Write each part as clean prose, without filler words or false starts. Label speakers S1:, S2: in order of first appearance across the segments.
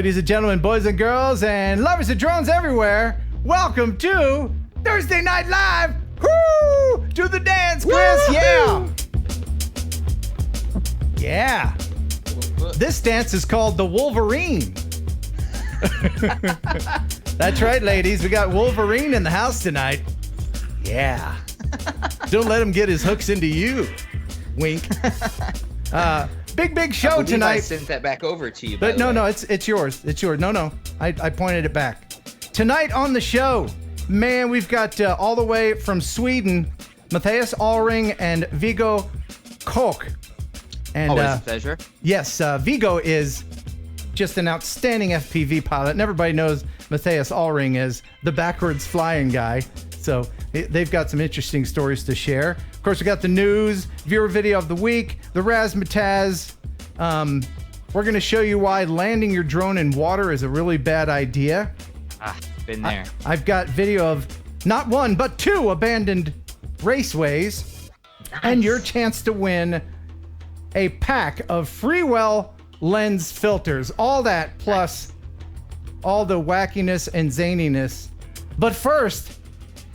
S1: Ladies and gentlemen, boys and girls, and lovers of drones everywhere, welcome to Thursday Night Live. Woo! To the dance, Chris.
S2: Woo-hoo!
S1: Yeah. This dance is called the Wolverine. That's right, ladies. We got Wolverine in the house tonight. Yeah. Don't let him get his hooks into you. Wink. Big show tonight.
S2: I sent that back over to you.
S1: But no, it's yours. It's yours. No. I pointed it back. Tonight on the show, man, we've got all the way from Sweden, Mattias Allring and Viggo Koch. And
S2: always a pleasure.
S1: Yes, Viggo is just an outstanding FPV pilot, and everybody knows Mattias Allring is the backwards flying guy. So they've got some interesting stories to share. Of course, we got the news, viewer video of the week, the razzmatazz. We're going to show you why landing your drone in water is a really bad idea.
S2: Been there.
S1: I've got video of not one, but 2 abandoned raceways. Nice. And your chance to win a pack of Freewell lens filters. All that plus all the wackiness and zaniness. But first,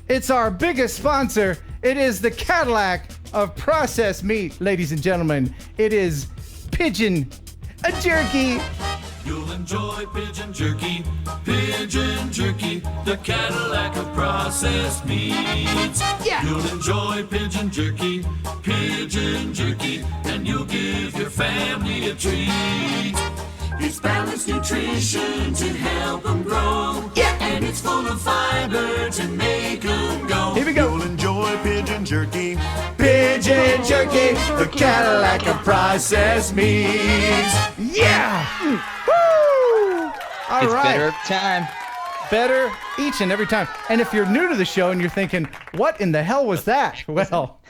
S1: it's our biggest sponsor. It is the Cadillac of processed meat, ladies and gentlemen. It is Pigeon Jerky.
S3: You'll enjoy pigeon jerky, the Cadillac of processed meats.
S1: Yeah.
S3: You'll enjoy pigeon jerky, and you'll give your family a treat. It's balanced nutrition to help them grow.
S1: Yeah.
S3: And it's full of fiber to make them go.
S1: Here we go.
S3: You'll enjoy pigeon jerky,
S1: the Cadillac of processed meats. Yeah. Woo! All
S2: it's
S1: right.
S2: better every time.
S1: Better each and every time. And if you're new to the show and you're thinking, what in the hell was that? Well,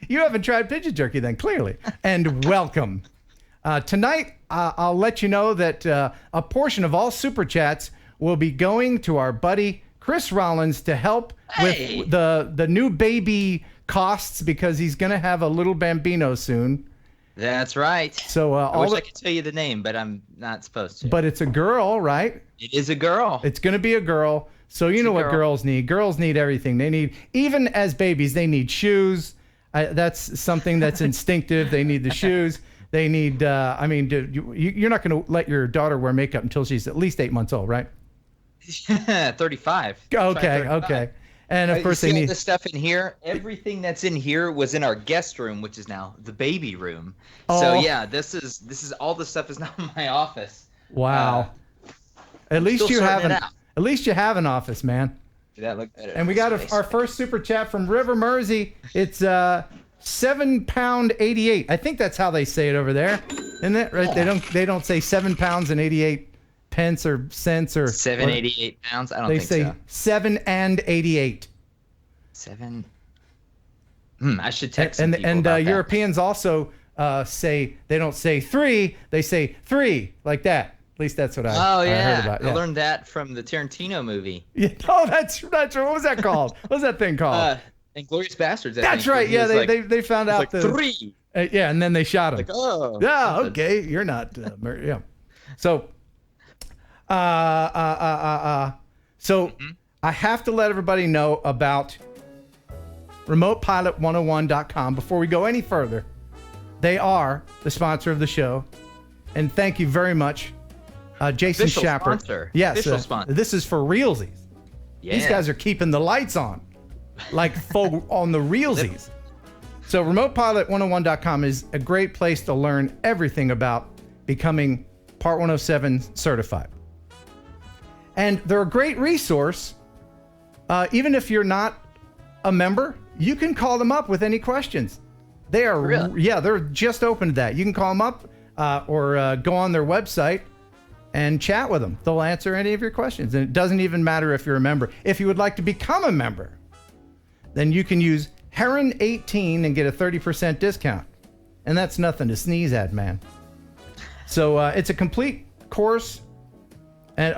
S1: you haven't tried pigeon jerky then, clearly. And welcome. Tonight, I'll let you know that a portion of all Super Chats will be going to our buddy Chris Rollins to help with the new baby costs because he's going to have a little bambino soon.
S2: That's right.
S1: So
S2: I wish I could tell you the name, but I'm not supposed to.
S1: But it's a girl, right?
S2: It is a girl.
S1: It's going to be a girl. So you know what girls need. Girls need everything. They need, even as babies, they need shoes. That's something that's instinctive. They need the shoes. They need, you're not going to let your daughter wear makeup until she's at least 8 months old, right?
S2: 35.
S1: Okay. And of course,
S2: you see
S1: they
S2: all
S1: need
S2: this stuff in here. Everything that's in here was in our guest room, which is now the baby room.
S1: Oh.
S2: So yeah, this is all the stuff is now in my office.
S1: Wow. At least you have an office, man.
S2: Did that look better?
S1: And we got our first super chat from River Mersey. It's £7.88. I think that's how they say it over there, isn't it? Right? They don't say 7 pounds and 88 pence or cents or
S2: 788 pounds. I don't think so.
S1: They say 7 and 88.
S2: 7. I should text some people
S1: and
S2: about that.
S1: Europeans also say they don't say 3, they say 3 like that. At least that's what I heard about. Yeah.
S2: I learned that from the Tarantino movie.
S1: Yeah. Oh, that's right. What was that called? What was that thing called?
S2: Inglourious Bastards.
S1: That's right. Yeah, they found out
S2: the 3.
S1: Yeah, and then they shot him.
S2: Like, oh.
S1: Yeah. Okay, you're not. Yeah. So. I have to let everybody know about remotepilot101.com before we go any further. They are the sponsor of the show, and thank you very much, Jason
S2: Official
S1: Shapper.
S2: Sponsor.
S1: Yes,
S2: Official sponsor.
S1: This is for realsies.
S2: Yeah.
S1: These guys are keeping the lights on, like folk on the realsies. So remotepilot101.com is a great place to learn everything about becoming Part 107 certified. And they're a great resource. Even if you're not a member, you can call them up with any questions. They are,
S2: really?
S1: They're just open to that. You can call them up or go on their website and chat with them. They'll answer any of your questions. And it doesn't even matter if you're a member. If you would like to become a member, then you can use Heron 18 and get a 30% discount. And that's nothing to sneeze at, man. So it's a complete course,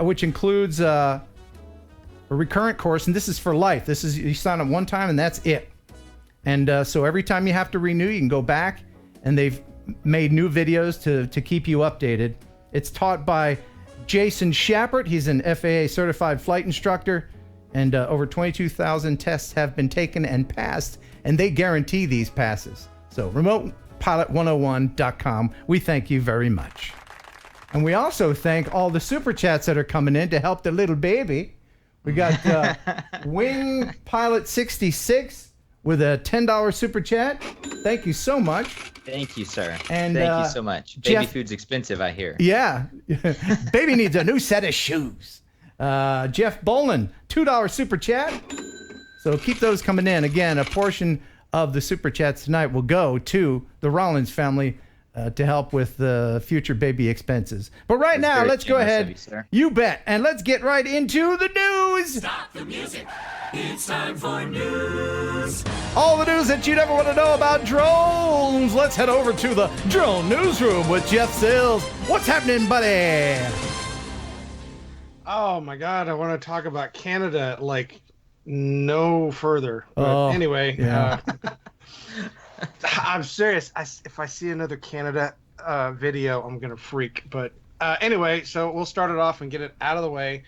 S1: which includes a recurrent course, and this is for life. This is, you sign up one time and that's it. And so every time you have to renew, you can go back, and they've made new videos to keep you updated. It's taught by Jason Shappert. He's an FAA certified flight instructor, and over 22,000 tests have been taken and passed, and they guarantee these passes. So remotepilot101.com. We thank you very much. And we also thank all the super chats that are coming in to help the little baby. We got Wing Pilot 66, with a $10 super chat. Thank you so much.
S2: Thank you, sir.
S1: And,
S2: thank you so much. Baby
S1: Jeff-
S2: food's expensive, I hear.
S1: Yeah. Baby needs a new set of shoes. Jeff Boland, $2 super chat. So keep those coming in. Again, a portion of the super chats tonight will go to the Rollins family to help with the future baby expenses. But right now,
S2: very
S1: let's go
S2: generous of
S1: ahead.
S2: you, sir.
S1: You bet. And let's get right into the news.
S3: Stop the music. It's time for news.
S1: All the news that you'd ever want to know about drones. Let's head over to the drone newsroom with Jeff Sills. What's happening, buddy?
S4: Oh my God, I want to talk about Canada like no further. But
S1: Oh,
S4: anyway,
S1: yeah.
S4: I'm serious. If I see another Canada video, I'm gonna freak. But anyway, so we'll start it off and get it out of the way.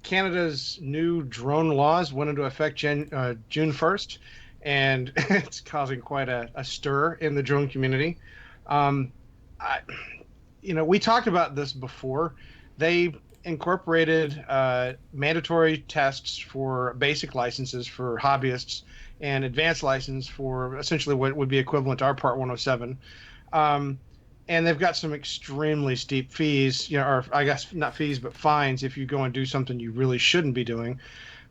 S4: Canada's new drone laws went into effect June 1st, and it's causing quite a stir in the drone community. We talked about this before. They incorporated mandatory tests for basic licenses for hobbyists and advanced license for essentially what would be equivalent to our Part 107. And they've got some extremely steep fees, or I guess not fees, but fines if you go and do something you really shouldn't be doing.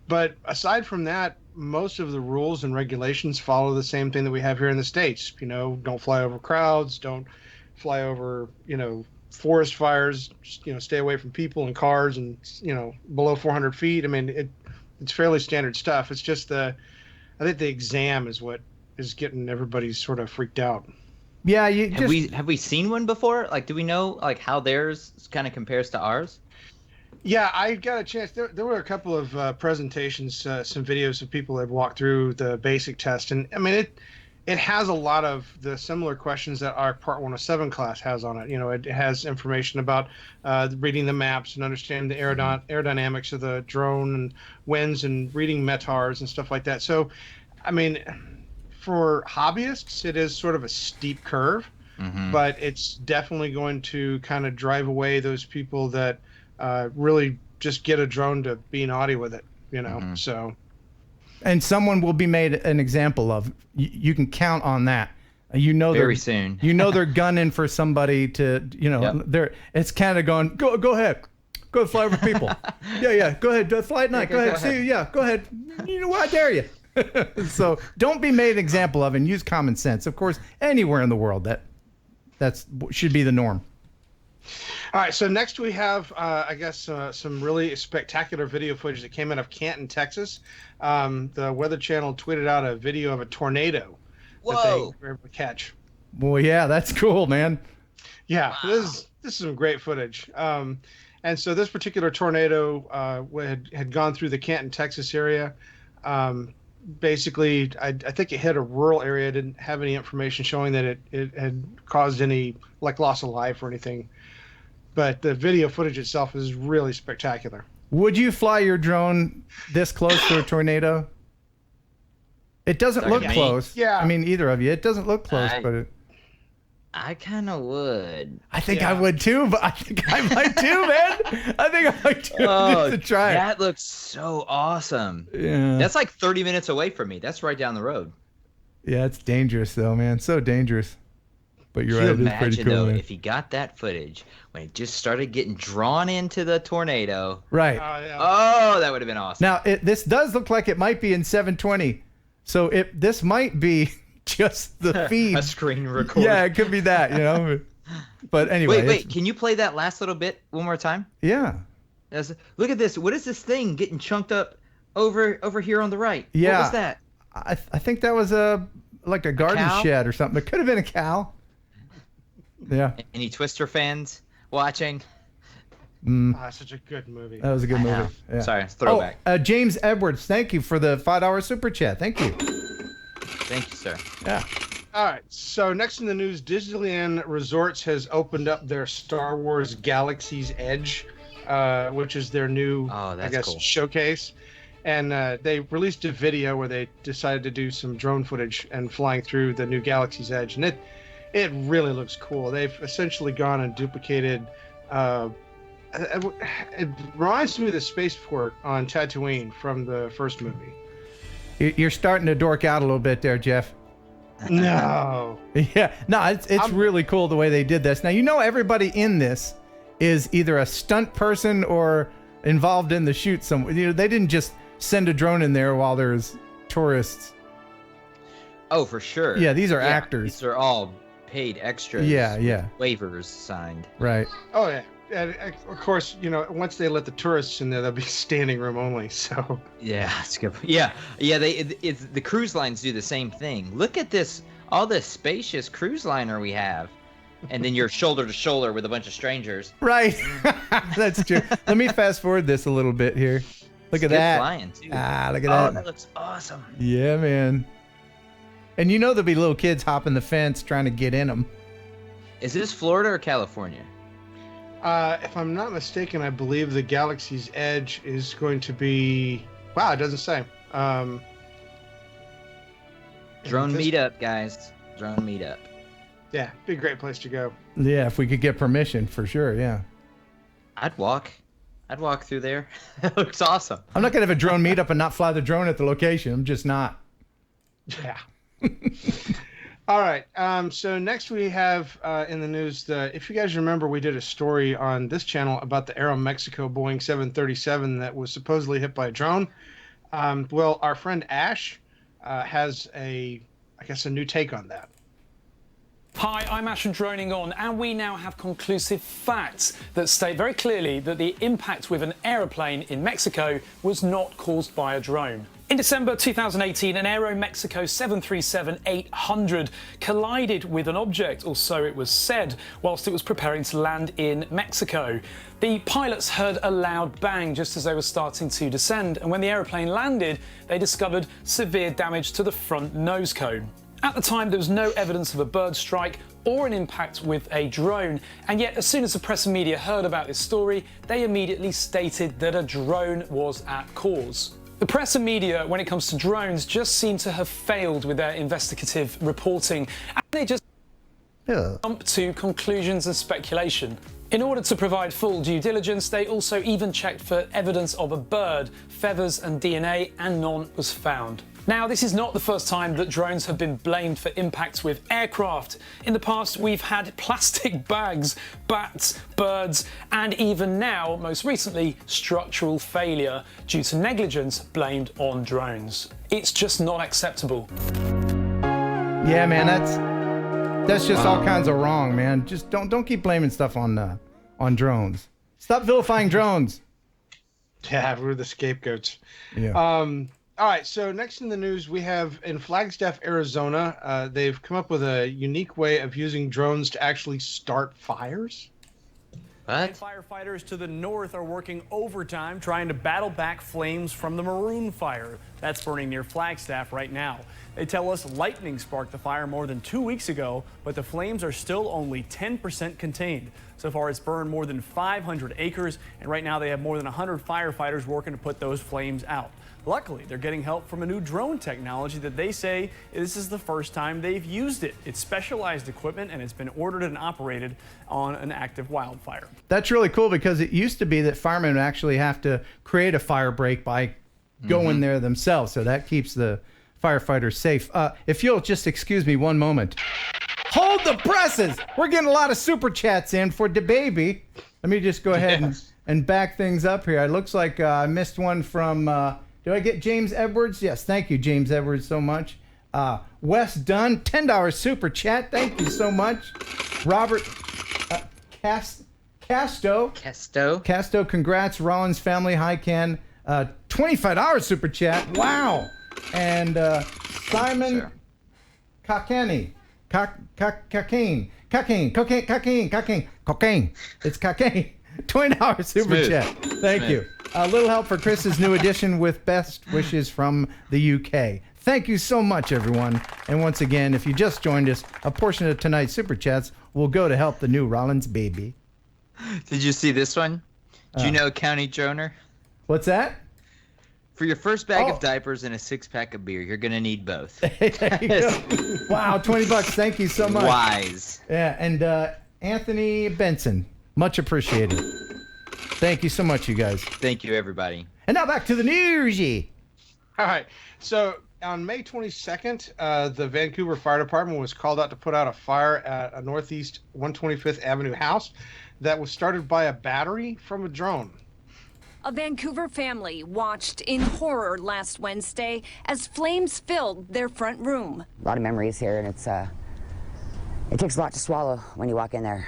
S4: But aside from that, most of the rules and regulations follow the same thing that we have here in the States. Don't fly over crowds, don't fly over, forest fires, stay away from people and cars and, below 400 feet. I mean, it's fairly standard stuff. It's just I think the exam is what is getting everybody sort of freaked out.
S1: Yeah,
S2: Have we seen one before? Like, do we know how theirs kind of compares to ours?
S4: Yeah, I got a chance. There were a couple of presentations, some videos of people that walked through the basic test, and I mean it has a lot of the similar questions that our Part 107 class has on it. It has information about reading the maps and understanding the aerodynamics of the drone and winds and reading METARs and stuff like that. So, I mean, for hobbyists, it is sort of a steep curve, but it's definitely going to kind of drive away those people that really just get a drone to be naughty with it, so.
S1: And someone will be made an example of. You can count on that.
S2: Very soon.
S1: They're gunning for somebody to,
S2: Yep.
S1: It's kind of going, go ahead. Go fly over people. yeah. Go ahead. Fly at night. Go ahead. See you. Yeah, go ahead. I dare you. So don't be made an example of and use common sense. Of course, anywhere in the world, that should be the norm.
S4: All right, so next we have, some really spectacular video footage that came out of Canton, Texas. The Weather Channel tweeted out a video of a tornado that they were able to catch.
S1: Well, yeah, that's cool, man.
S4: Yeah, wow. This is some great footage. And so this particular tornado had gone through the Canton, Texas area. Basically, I think it hit a rural area. Didn't have any information showing that it had caused any loss of life or anything. But the video footage itself is really spectacular.
S1: Would you fly your drone this close to a tornado? It doesn't look close.
S4: Yeah.
S1: I mean, either of you. It doesn't look close, but
S2: I kind of would.
S1: I think I would too, but I think I might too, man. I think I might too. Just to try.
S2: That looks so awesome.
S1: Yeah.
S2: That's like 30 minutes away from me. That's right down the road.
S1: Yeah, it's dangerous though, man. So dangerous. But you're
S2: Can
S1: right.
S2: you
S1: It is pretty
S2: imagine,
S1: cool,
S2: though,
S1: man.
S2: if he got that footage when it just started getting drawn into the tornado?
S1: Right.
S2: Oh, that would have been awesome.
S1: Now, this does look like it might be in 720. So this might be just the feed.
S2: A screen record.
S1: Yeah, it could be that, But anyway.
S2: Wait. Can you play that last little bit one more time?
S1: Yeah.
S2: Look at this. What is this thing getting chunked up over here on the right?
S1: Yeah.
S2: What was that?
S1: I think that was a garden
S2: cow?
S1: shed or something. It could have been a cow. Yeah.
S2: Any Twister fans watching?
S4: Such a good movie.
S1: That was a good movie. Yeah.
S2: Sorry, throwback.
S1: James Edwards, thank you for the $5 super chat. Thank you.
S2: Thank you, sir.
S1: Yeah.
S4: All right, so next in the news, Disneyland Resorts has opened up their Star Wars Galaxy's Edge, which is their new,
S2: cool.
S4: showcase. And they released a video where they decided to do some drone footage and flying through the new Galaxy's Edge. And it really looks cool. They've essentially gone and duplicated. It reminds me of the spaceport on Tatooine from the first movie.
S1: You're starting to dork out a little bit there, Jeff.
S4: No.
S1: Yeah, no, it's really cool the way they did this. Now, you know, everybody in this is either a stunt person or involved in the shoot somewhere. You know, they didn't just send a drone in there while there's tourists.
S2: Oh, for sure.
S1: Yeah, these are actors.
S2: These are all paid extras.
S1: Yeah.
S2: Waivers signed.
S1: Right.
S4: Oh yeah. And of course, you know, once they let the tourists in there, they'll be standing room only. So.
S2: Yeah, it's good. Yeah. The cruise lines do the same thing. Look at this, all this spacious cruise liner we have, and then you're shoulder to shoulder with a bunch of strangers.
S1: Right. That's true. Let me fast forward this a little bit here. Look at that.
S2: Flying too.
S1: Look at that.
S2: Oh, that looks awesome.
S1: Yeah, man. And you know there'll be little kids hopping the fence trying to get in them.
S2: Is this Florida or California?
S4: If I'm not mistaken, I believe the Galaxy's Edge is going to be. Wow, it doesn't say.
S2: Drone meetup, guys. Drone meetup.
S4: Yeah, be a great place to go.
S1: Yeah, if we could get permission, for sure. Yeah.
S2: I'd walk through there. That looks awesome.
S1: I'm not gonna have a drone meetup and not fly the drone at the location. I'm just not.
S4: Yeah. All right. So next we have in the news, if you guys remember, we did a story on this channel about the Aeromexico Boeing 737 that was supposedly hit by a drone. Well, our friend Ash has I guess a new take on that.
S5: Hi, I'm Ash from Droning On, and we now have conclusive facts that state very clearly that the impact with an aeroplane in Mexico was not caused by a drone. In December 2018, an Aeromexico 737-800 collided with an object, or so it was said, whilst it was preparing to land in Mexico. The pilots heard a loud bang just as they were starting to descend, and when the aeroplane landed, they discovered severe damage to the front nose cone. At the time, there was no evidence of a bird strike or an impact with a drone, and yet as soon as the press and media heard about this story, they immediately stated that a drone was at cause. The press and media, when it comes to drones, just seem to have failed with their investigative reporting, and they just jump to conclusions and speculation. In order to provide full due diligence, they also even checked for evidence of a bird, feathers and DNA, and none was found. Now, this is not the first time that drones have been blamed for impacts with aircraft. In the past, we've had plastic bags, bats, birds, and even now, most recently, structural failure due to negligence blamed on drones. It's just not acceptable.
S1: Yeah, man, that's just all kinds of wrong, man. Just don't keep blaming stuff on drones. Stop vilifying drones.
S4: Yeah, we're the scapegoats.
S1: Yeah.
S4: All right, so next in the news, we have in Flagstaff, Arizona, they've come up with a unique way of using drones to actually start fires.
S2: What?
S6: Firefighters to the north are working overtime trying to battle back flames from the Maroon fire that's burning near Flagstaff right now. They tell us lightning sparked the fire more than 2 weeks ago, but the flames are still only 10% contained. So far, it's burned more than 500 acres, and right now they have more than 100 firefighters working to put those flames out. Luckily, they're getting help from a new drone technology that they say this is the first time they've used it. It's specialized equipment, and it's been ordered and operated on an active wildfire.
S1: That's really cool because it used to be that firemen would actually have to create a fire break by going there themselves. So that keeps the firefighters safe. If you'll just excuse me one moment. Hold the presses! We're getting a lot of super chats in for the baby. Let me just go ahead and back things up here. It looks like I missed one from... do I get James Edwards? Yes, thank you, James Edwards, so much. Wes Dunn, $10 super chat. Thank you so much. Robert Casto, congrats. Rollins family, hi Ken. $25 super chat. Wow. And Simon Kakeni. Cocaine. It's cocaine. $20 super chat. Thank you. A little help for Chris's new edition with best wishes from the UK. Thank you so much, everyone. And once again, if you just joined us, a portion of tonight's super chats will go to help the new Rollins baby.
S2: Did you see this one? Do you know County Droner?
S1: What's that?
S2: For your first bag of diapers and a 6-pack of beer, you're going to need both.
S1: There you go. Wow, $20. Thank you so much.
S2: Wise.
S1: Yeah, and Anthony Benson, much appreciated. Thank you so much, you guys.
S2: Thank you, everybody.
S1: And now back to the news.
S4: All right. So On May 22nd, the Vancouver Fire Department was called out to put out a fire at a Northeast 125th Avenue house that was started by a battery from a drone.
S7: A Vancouver family watched in horror last Wednesday as flames filled their front room.
S8: A lot of memories here, and it takes a lot to swallow when you walk in there.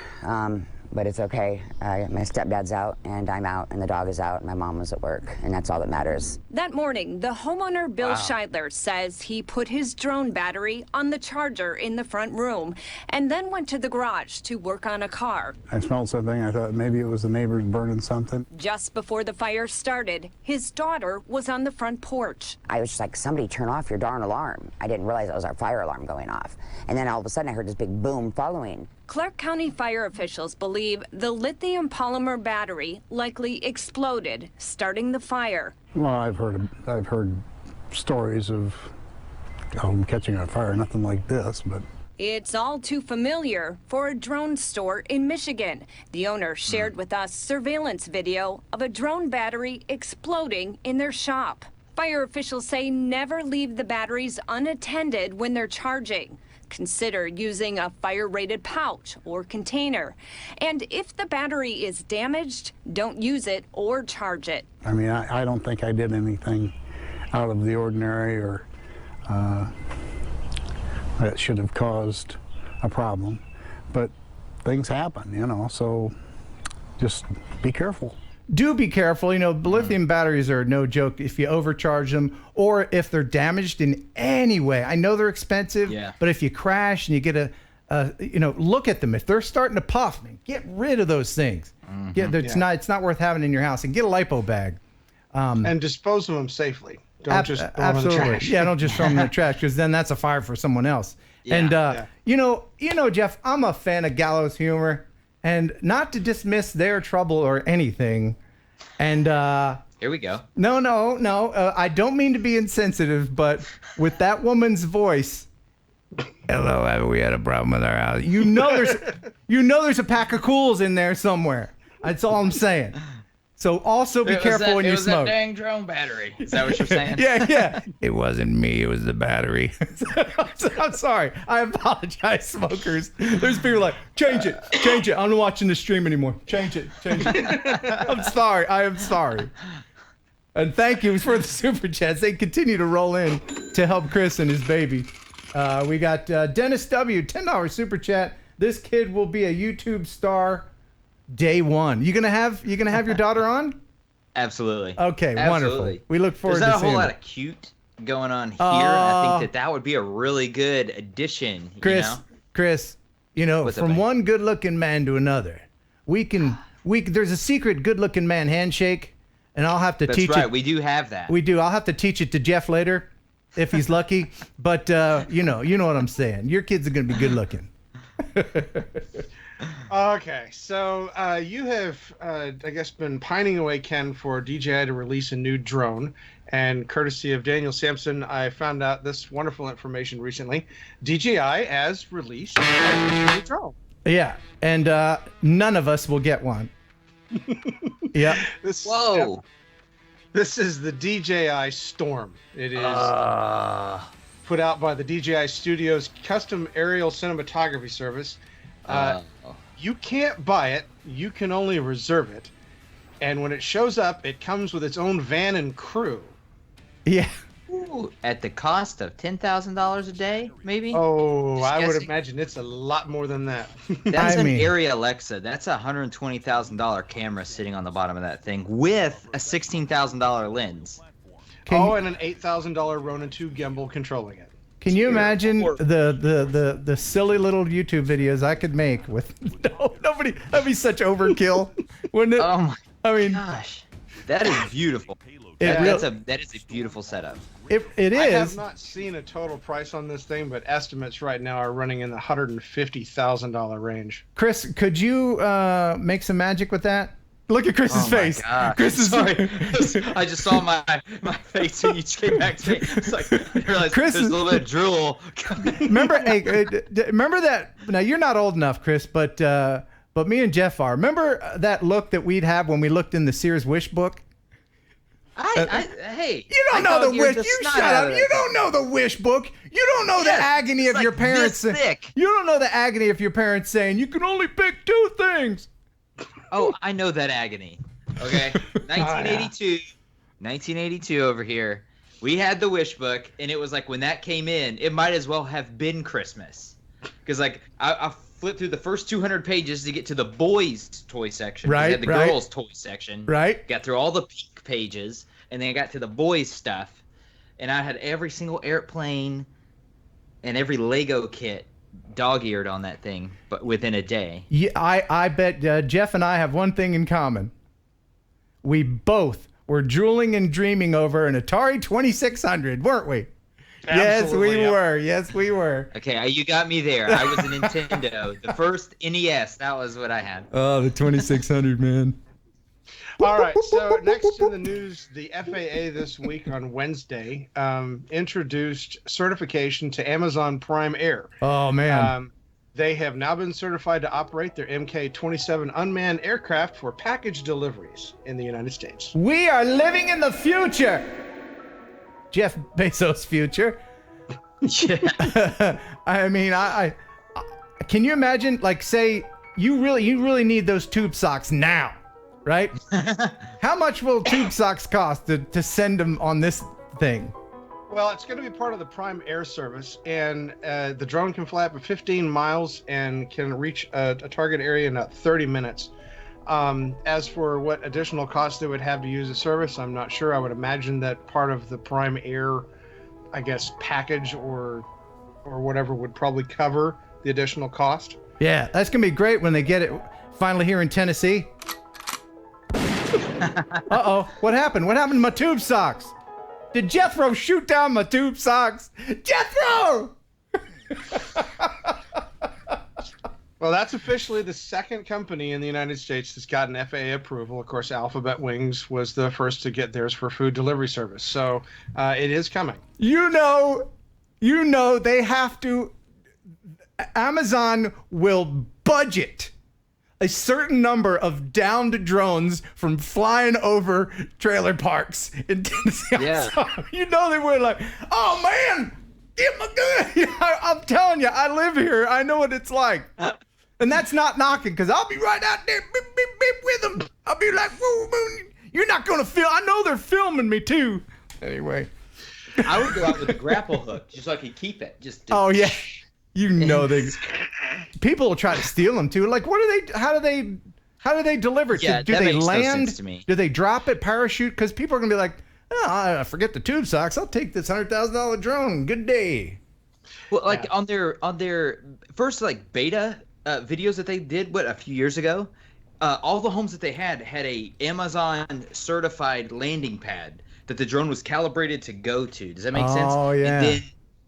S8: But it's okay. My stepdad's out, and I'm out, and the dog is out, and my mom was at work, and that's all that matters.
S7: That morning, the homeowner, Bill Scheidler, says he put his drone battery on the charger in the front room and then went to the garage to work on a car.
S9: I smelled something. I thought maybe it was the neighbors burning something.
S7: Just before the fire started, his daughter was on the front porch.
S8: I was just like, somebody turn off your darn alarm. I didn't realize it was our fire alarm going off. And then all of a sudden, I heard this big boom following.
S7: Clark County fire officials believe the lithium polymer battery likely exploded, starting the fire.
S9: Well, I've heard stories of them catching on fire. Nothing like this, but
S7: It's all too familiar for a drone store in Michigan. The owner shared with us surveillance video of a drone battery exploding in their shop. Fire officials say never leave the batteries unattended when they're charging. Consider using a fire-rated pouch or container. And if the battery is damaged, don't use it or charge it.
S9: I mean, I don't think I did anything out of the ordinary or that should have caused a problem. But things happen, you know, so just be careful.
S1: Do be careful. You know, lithium batteries are no joke if you overcharge them or if they're damaged in any way. I know they're expensive, but if you crash and you get look at them. If they're starting to puff, man, get rid of those things. It's not worth having in your house. And get a lipo bag.
S4: And dispose of them safely. Don't just throw them in the trash.
S1: Yeah, don't just throw them in the trash because then that's a fire for someone else. Yeah. You know, Jeff, I'm a fan of gallows humor. And not to dismiss their trouble or anything. And
S2: here we go.
S1: No. I don't mean to be insensitive, but with that woman's voice, hello, have we had a problem with our house? You know there's a pack of cools in there somewhere. That's all I'm saying. So also be careful when you smoke.
S2: It was that dang drone battery. Is that what you're saying?
S1: Yeah. It wasn't me. It was the battery. I'm sorry. I apologize, smokers. There's people like, change it. I'm not watching the stream anymore. Change it. I'm sorry. I am sorry. And thank you for the super chats. They continue to roll in to help Chris and his baby. We got Dennis W. $10 super chat. This kid will be a YouTube star day one. You gonna have your daughter on?
S2: Absolutely.
S1: Okay, wonderful. We look forward to seeing
S2: There's not a whole lot of cute going on here. I think that would be a really good addition.
S1: Chris, from one good-looking man to another, there's a secret good-looking man handshake, and I'll have to teach it.
S2: That's right. We do have that.
S1: We do. I'll have to teach it to Jeff later, if he's lucky. But you know what I'm saying. Your kids are gonna be good-looking.
S4: Okay, so you have, I guess, been pining away, Ken, for DJI to release a new drone. And courtesy of Daniel Sampson, I found out this wonderful information recently. DJI has released a new drone.
S1: Yeah, and none of us will get one. Yeah.
S2: Whoa.
S4: This is the DJI Storm. It is put out by the DJI Studios Custom Aerial Cinematography Service. You can't buy it. You can only reserve it. And when it shows up, it comes with its own van and crew.
S1: Yeah.
S2: Ooh, at the cost of $10,000 a day, maybe?
S4: Oh, I would imagine it's a lot more than that.
S2: That's an Area Alexa. That's a $120,000 camera sitting on the bottom of that thing with a $16,000 lens.
S4: And an $8,000 Ronin 2 gimbal controlling it.
S1: Can you imagine the silly little YouTube videos I could make with nobody? That'd be such overkill, wouldn't it?
S2: Oh my gosh, that is beautiful. That is a beautiful setup.
S1: It is.
S4: I have not seen a total price on this thing, but estimates right now are running in the $150,000 range.
S1: Chris, could you make some magic with that? Look at Chris's face. Chris is
S2: sorry. I just saw my face when you came back to me. It's like I realized
S1: Chris
S2: there's a little bit of drool.
S1: remember that? Now you're not old enough, Chris, but me and Jeff are. Remember that look that we'd have when we looked in the Sears Wish book?
S2: Hey,
S1: You don't
S2: I
S1: know the
S2: dog-eared
S1: wish.
S2: the
S1: You
S2: snot
S1: shut
S2: out
S1: up.
S2: of
S1: You
S2: that
S1: don't know the wish book. You don't know the
S2: Yes,
S1: agony
S2: it's
S1: of your
S2: like
S1: parents.
S2: this thick.
S1: You don't know the agony of your parents saying you can only pick 2 things.
S2: Oh, I know that agony. Okay, 1982 over here. We had the wish book, and it was like when that came in, it might as well have been Christmas, because like I flipped through the first 200 pages to get to the boys' toy section.
S1: Right,
S2: They had the
S1: right.
S2: girls' toy section.
S1: Right.
S2: Got through all the pink pages, and then I got to the boys' stuff, and I had every single airplane and every Lego kit dog-eared on that thing, but within a day.
S1: Yeah, I bet Jeff and I have one thing in common. We both were drooling and dreaming over an Atari 2600, weren't we?
S4: Absolutely,
S1: Yes, we were.
S2: Okay, you got me there. I was a Nintendo. The first NES, that was what I had.
S1: Oh, the 2600, man.
S4: All right, so next in the news, the FAA this week on Wednesday introduced certification to Amazon Prime Air.
S1: Oh, man.
S4: They have now been certified to operate their MK-27 unmanned aircraft for package deliveries in the United States.
S1: We are living in the future. Jeff Bezos' future.
S2: Yeah.
S1: I mean, I can you imagine, like, say you really need those tube socks now, right? How much will tube socks cost to send them on this thing?
S4: Well, it's going to be part of the Prime Air service, and the drone can fly up to 15 miles and can reach a target area in 30 minutes. As for what additional costs they would have to use the service, I'm not sure. I would imagine that part of the Prime Air, I guess, package or whatever would probably cover the additional cost.
S1: Yeah, that's gonna be great when they get it finally here in Tennessee. Uh-oh, what happened? What happened to my tube socks? Did Jethro shoot down my tube socks? Jethro!
S4: Well, that's officially the second company in the United States that's gotten FAA approval. Of course, Alphabet Wings was the first to get theirs for food delivery service. So it is coming.
S1: You know, they have to. Amazon will budget a certain number of downed drones from flying over trailer parks in Tennessee.
S2: Yeah.
S1: You know they were like, oh man, get my gun. I'm telling you, I live here. I know what it's like. And that's not knocking, because I'll be right out there beep, beep, beep, with them. I'll be like, whoa, whoa, you're not going to film. I know they're filming me too. Anyway.
S2: I would go out with a grapple hook just so I could keep it.
S1: Oh, yeah. You know people will try to steal them too. Like, what are they? How do they deliver it?
S2: Yeah,
S1: do
S2: that
S1: they
S2: makes no
S1: land?
S2: sense to me.
S1: Do they drop it, parachute? Because people are gonna be like, oh, I forget the tube socks. I'll take this $100,000 drone. Good day.
S2: Well, like on their first like beta videos that they did a few years ago, all the homes that they had a Amazon certified landing pad that the drone was calibrated to go to. Does that make sense?
S1: Oh yeah.
S2: And then,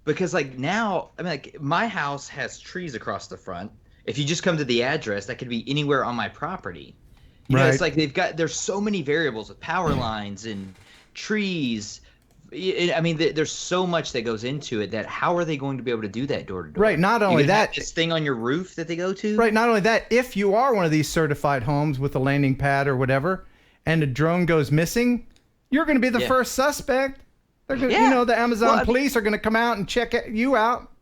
S2: because like now, I mean, like my house has trees across the front. If you just come to the address, that could be anywhere on my property. You know, it's like there's so many variables with power lines and trees. I mean, there's so much that goes into it that how are they going to be able to do that door to door?
S1: Right. Not only that,
S2: this thing on your roof that they go to.
S1: Right. Not only that, if you are one of these certified homes with a landing pad or whatever, and a drone goes missing, you're going to be the first suspect. They're gonna, you know, the Amazon police are going to come out and check you out.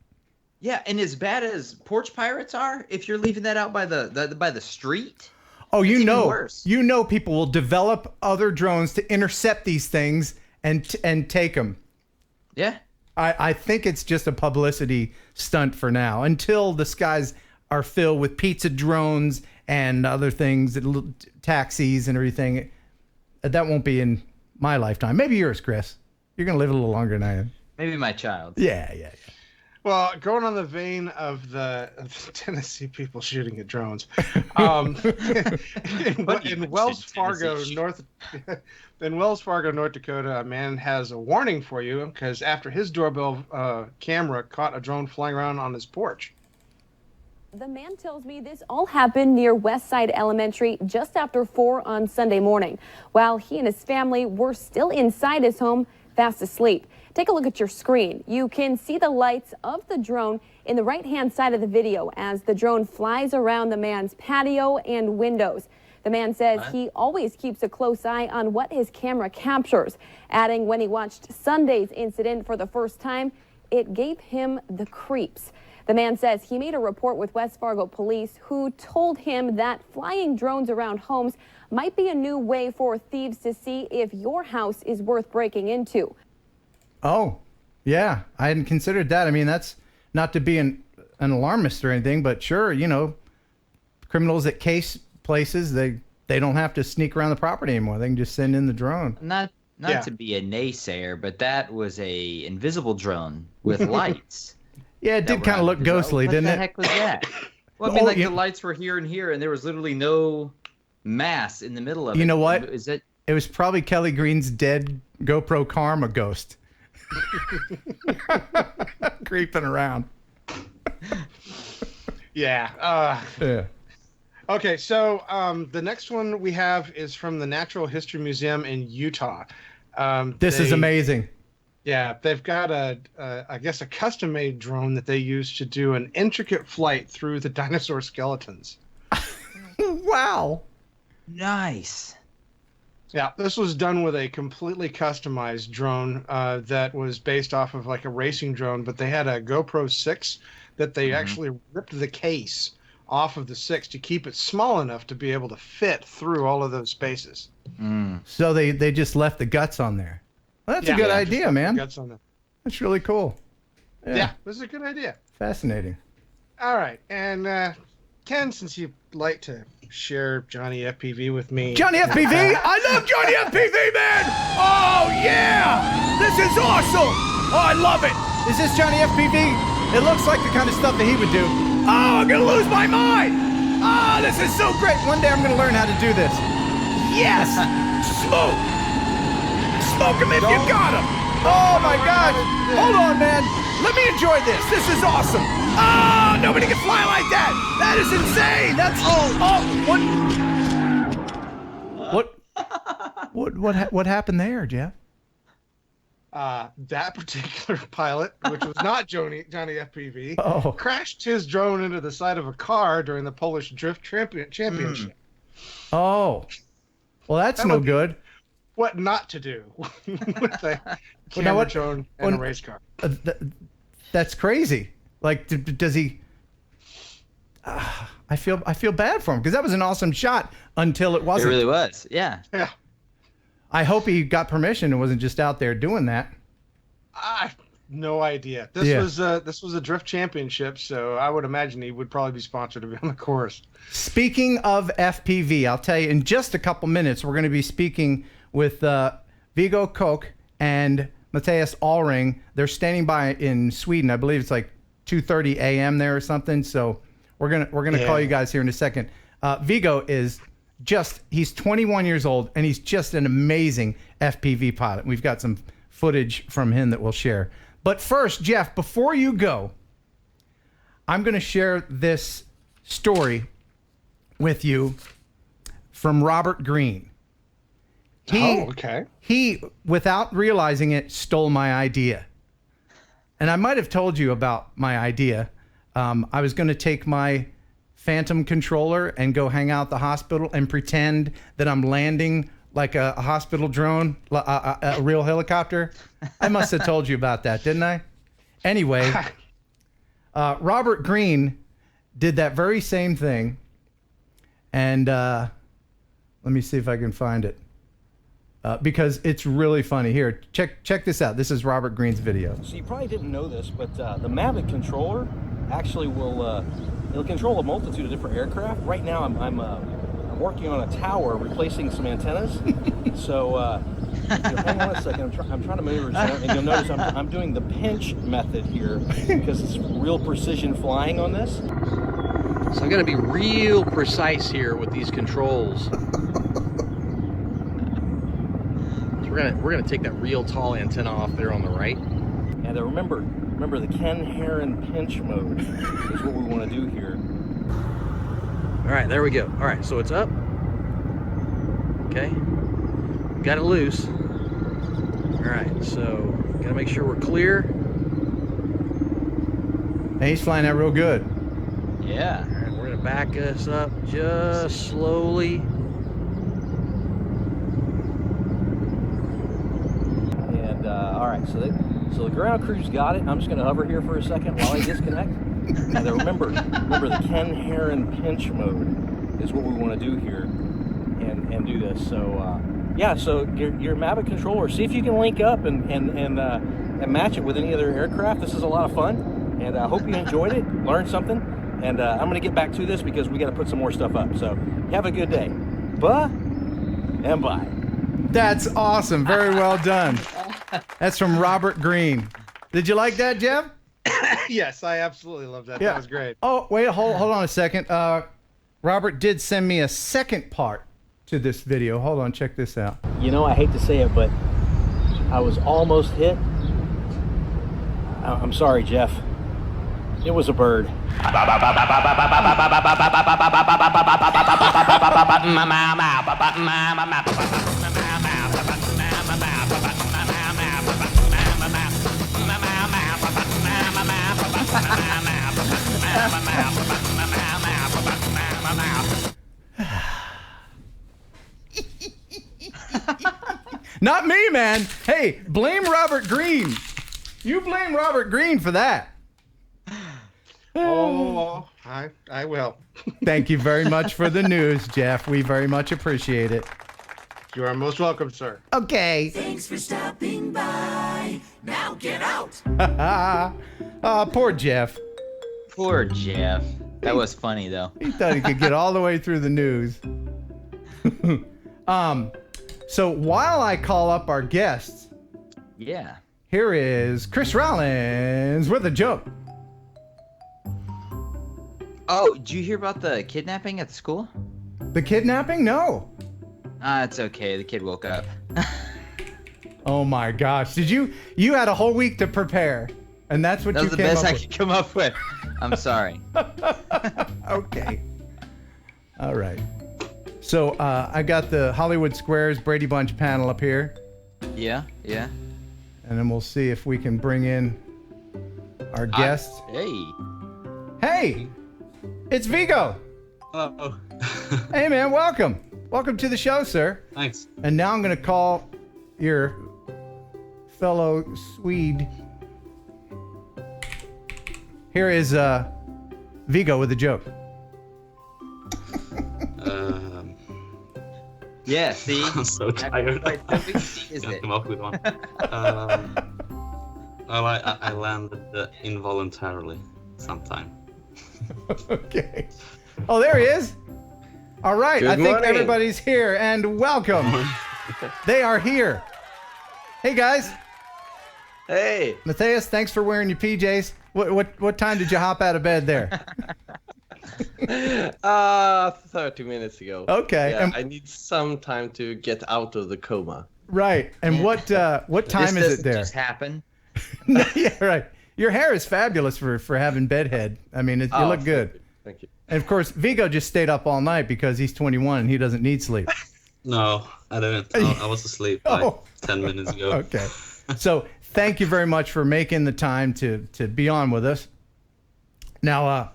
S2: Yeah, and as bad as porch pirates are, if you're leaving that out by the street.
S1: Oh, you know, people will develop other drones to intercept these things and take them.
S2: Yeah.
S1: I think it's just a publicity stunt for now until the skies are filled with pizza drones and other things, taxis and everything. That won't be in my lifetime. Maybe yours, Chris. You're going to live a little longer than I am.
S2: Maybe my child.
S1: Yeah.
S4: Well, going on the vein of the Tennessee people shooting at drones, in Wells Fargo, North Dakota, a man has a warning for you because after his doorbell camera caught a drone flying around on his porch.
S10: The man tells me this all happened near Westside Elementary just after 4 on Sunday morning, while he and his family were still inside his home, fast asleep. Take a look at your screen. You can see the lights of the drone in the right-hand side of the video as the drone flies around the man's patio and windows. The man says he always keeps a close eye on what his camera captures, adding when he watched Sunday's incident for the first time, it gave him the creeps. The man says he made a report with West Fargo police, who told him that flying drones around homes might be a new way for thieves to see if your house is worth breaking into.
S1: Oh, yeah. I hadn't considered that. I mean, that's not to be an alarmist or anything, but sure, you know, criminals that case places, they don't have to sneak around the property anymore. They can just send in the drone.
S2: Not to be a naysayer, but that was a invisible drone with lights.
S1: Yeah, it did kind of look ghostly, didn't it?
S2: What the heck was that? Well, I mean, the lights were here and here, and there was literally no mass in the middle of it.
S1: You know what?
S2: Is it?
S1: It was probably Kelly Green's dead GoPro Karma ghost. Creeping around.
S4: Yeah.
S1: Yeah.
S4: Okay, so the next one we have is from the Natural History Museum in Utah.
S1: This is amazing.
S4: Yeah, they've got I guess a custom-made drone that they use to do an intricate flight through the dinosaur skeletons.
S1: Wow.
S2: Nice.
S4: Yeah, this was done with a completely customized drone that was based off of like a racing drone, but they had a GoPro 6 that they actually ripped the case off of the 6 to keep it small enough to be able to fit through all of those spaces.
S1: So they just left the guts on there. Well, that's a good idea, man.
S4: Guts on them.
S1: That's really cool.
S4: Yeah, this is a good idea.
S1: Fascinating.
S4: All right, and Ken, since you like to share Johnny FPV with me.
S1: Johnny FPV? I love Johnny FPV, man! Oh, yeah! This is awesome! Oh, I love it! Is this Johnny FPV? It looks like the kind of stuff that he would do. Oh, I'm gonna lose my mind! Oh, this is so great! One day I'm gonna learn how to do this. Yes! Smoke! Smoke him if you got him! Oh my gosh! Hold on, man! Let me enjoy this! This is awesome! Oh, nobody can fly like that! That is insane! That's what happened there, Jeff?
S4: That particular pilot, which was not Johnny FPV, crashed his drone into the side of a car during the Polish Drift Championship.
S1: Oh, well, that's no good.
S4: What not to do with a camera drone and a race car?
S1: That's crazy. Like, does he? I feel bad for him because that was an awesome shot until it wasn't.
S2: It really was. Yeah.
S4: Yeah.
S1: I hope he got permission and wasn't just out there doing that.
S4: No idea. This was a drift championship, so I would imagine he would probably be sponsored to be on the course.
S1: Speaking of FPV, I'll tell you in just a couple minutes we're going to be speaking with Viggo, Koch, and Mattias Allring. They're standing by in Sweden. I believe it's like 2:30 a.m. there or something. So we're gonna call you guys here in a second. Viggo is he's 21 years old and he's just an amazing FPV pilot. We've got some footage from him that we'll share. But first, Jeff, before you go, I'm going to share this story with you from Robert Greene. He, without realizing it, stole my idea. And I might have told you about my idea. I was going to take my Phantom controller and go hang out at the hospital and pretend that I'm landing like a hospital drone, a real helicopter. I must have told you about that, didn't I? Anyway, Robert Greene did that very same thing. And let me see if I can find it. Because it's really funny. Here, check this out. This is Robert Greene's video.
S11: So you probably didn't know this, but the Mavic controller actually will it'll control a multitude of different aircraft. Right now, I'm working on a tower, replacing some antennas. So hang on a second. I'm trying to maneuver, and you'll notice I'm doing the pinch method here because it's real precision flying on this.
S12: So I'm going to be real precise here with these controls. We're gonna take that real tall antenna off there on the right.
S11: And remember the Heron pinch mode is what we want to do here.
S12: All right, there we go. All right, so it's up. Okay, got it loose. All right, so gotta make sure we're clear.
S1: And he's flying that real good.
S2: Yeah.
S12: All right, we're gonna back us up just slowly.
S11: right, so the ground crew's got it. I'm just going to hover here for a second while I disconnect. And then remember the Ken Heron pinch mode is what we want to do here and do this. So yeah, so your Mavic controller, see if you can link up and match it with any other aircraft. This is a lot of fun, and I hope you enjoyed it, learned something. And I'm going to get back to this because we got to put some more stuff up. So have a good day. Bye and bye.
S1: That's awesome. Very well done. That's from Robert Green. Did you like that, Jeff?
S4: Yes, I absolutely love that.
S1: Yeah.
S4: That was great.
S1: Oh, wait, hold on a second. Robert did send me a second part to this video. Hold on, check this out.
S11: You know, I hate to say it, but I was almost hit. I'm sorry, Jeff. It was a bird.
S1: Not me, man. Hey, blame Robert Green. You blame Robert Green for that.
S4: Oh, I will.
S1: Thank you very much for the news, Jeff. We very much appreciate it.
S4: You are most welcome, sir.
S1: Okay.
S3: Thanks for stopping by. Now get out.
S1: Poor Jeff.
S2: Poor Jeff. That was funny though.
S1: He thought he could get all the way through the news. So while I call up our guests,
S2: Yeah.
S1: here is Chris Rollins with a joke.
S2: Oh, did you hear about the kidnapping at the school?
S1: The kidnapping? No.
S2: It's okay. The kid woke up.
S1: Oh my gosh. You had a whole week to prepare, and that's what
S2: That
S1: you
S2: was the
S1: came
S2: best
S1: up
S2: I
S1: with.
S2: could come up with. I'm sorry.
S1: Okay. All right. So I got the Hollywood Squares Brady Bunch panel up here,
S2: Yeah, yeah.
S1: and then we'll see if we can bring in our guests.
S2: Hey.
S1: Hey, it's Viggo.
S13: Hello.
S1: Hey man, welcome. Welcome to the show, sir.
S13: Thanks.
S1: And now I'm going to call your fellow Swede. Here is Viggo with a joke.
S2: Yeah, see?
S13: I'm so tired.
S2: Like, how big is
S13: Can't
S2: it?
S13: come up with one. Well, I landed involuntarily sometime.
S1: Okay. Oh, there he is. All right.
S14: Good
S1: I think
S14: morning.
S1: everybody's here, and welcome. They are here. Hey guys.
S14: Hey.
S1: Mattias, thanks for wearing your PJs. What time did you hop out of bed there?
S14: 30 minutes ago.
S1: Okay.
S14: Yeah,
S1: And-
S14: I need some time to get out of the coma.
S1: Right. And what time is it there?
S2: Just happen.
S1: Yeah, right. Your hair is fabulous for having bedhead. I mean, you look good.
S14: Thank you.
S1: And of course, Viggo just stayed up all night because he's 21 and he doesn't need sleep.
S13: No, I didn't. I was asleep like 10 minutes ago.
S1: Okay. So thank you very much for making the time to be on with us. Now,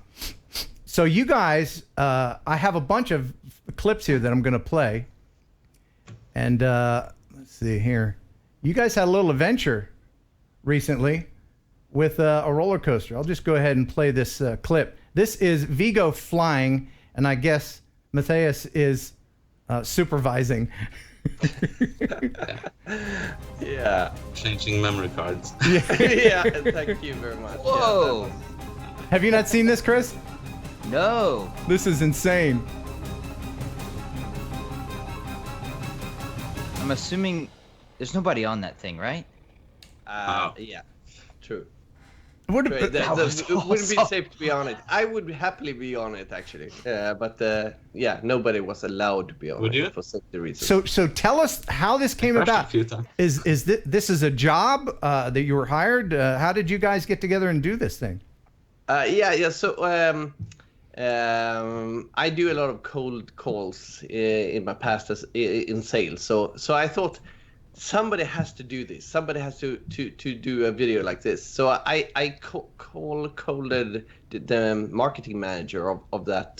S1: so you guys, I have a bunch of clips here that I'm going to play. And let's see here. You guys had a little adventure recently with a roller coaster. I'll just go ahead and play this clip. This is Viggo flying, and I guess Mattias is supervising.
S14: Yeah.
S13: Changing memory cards.
S14: Yeah, thank you very much.
S2: Whoa.
S1: Have you not seen this, Chris?
S2: No.
S1: This is insane.
S2: I'm assuming there's nobody on that thing, right?
S14: Yeah, true.
S1: What
S14: Right, it wouldn't be safe to be on it. I would happily be on it, actually. But yeah, nobody was allowed to be on it for safety reasons.
S1: So tell us how this came
S13: Crashed a
S1: about.
S13: few times.
S1: Is this is a job that you were hired? How did you guys get together and do this thing?
S14: Yeah. So I do a lot of cold calls in my past in sales. So I thought somebody has to do this. Somebody has to do a video like this. So I called the marketing manager of that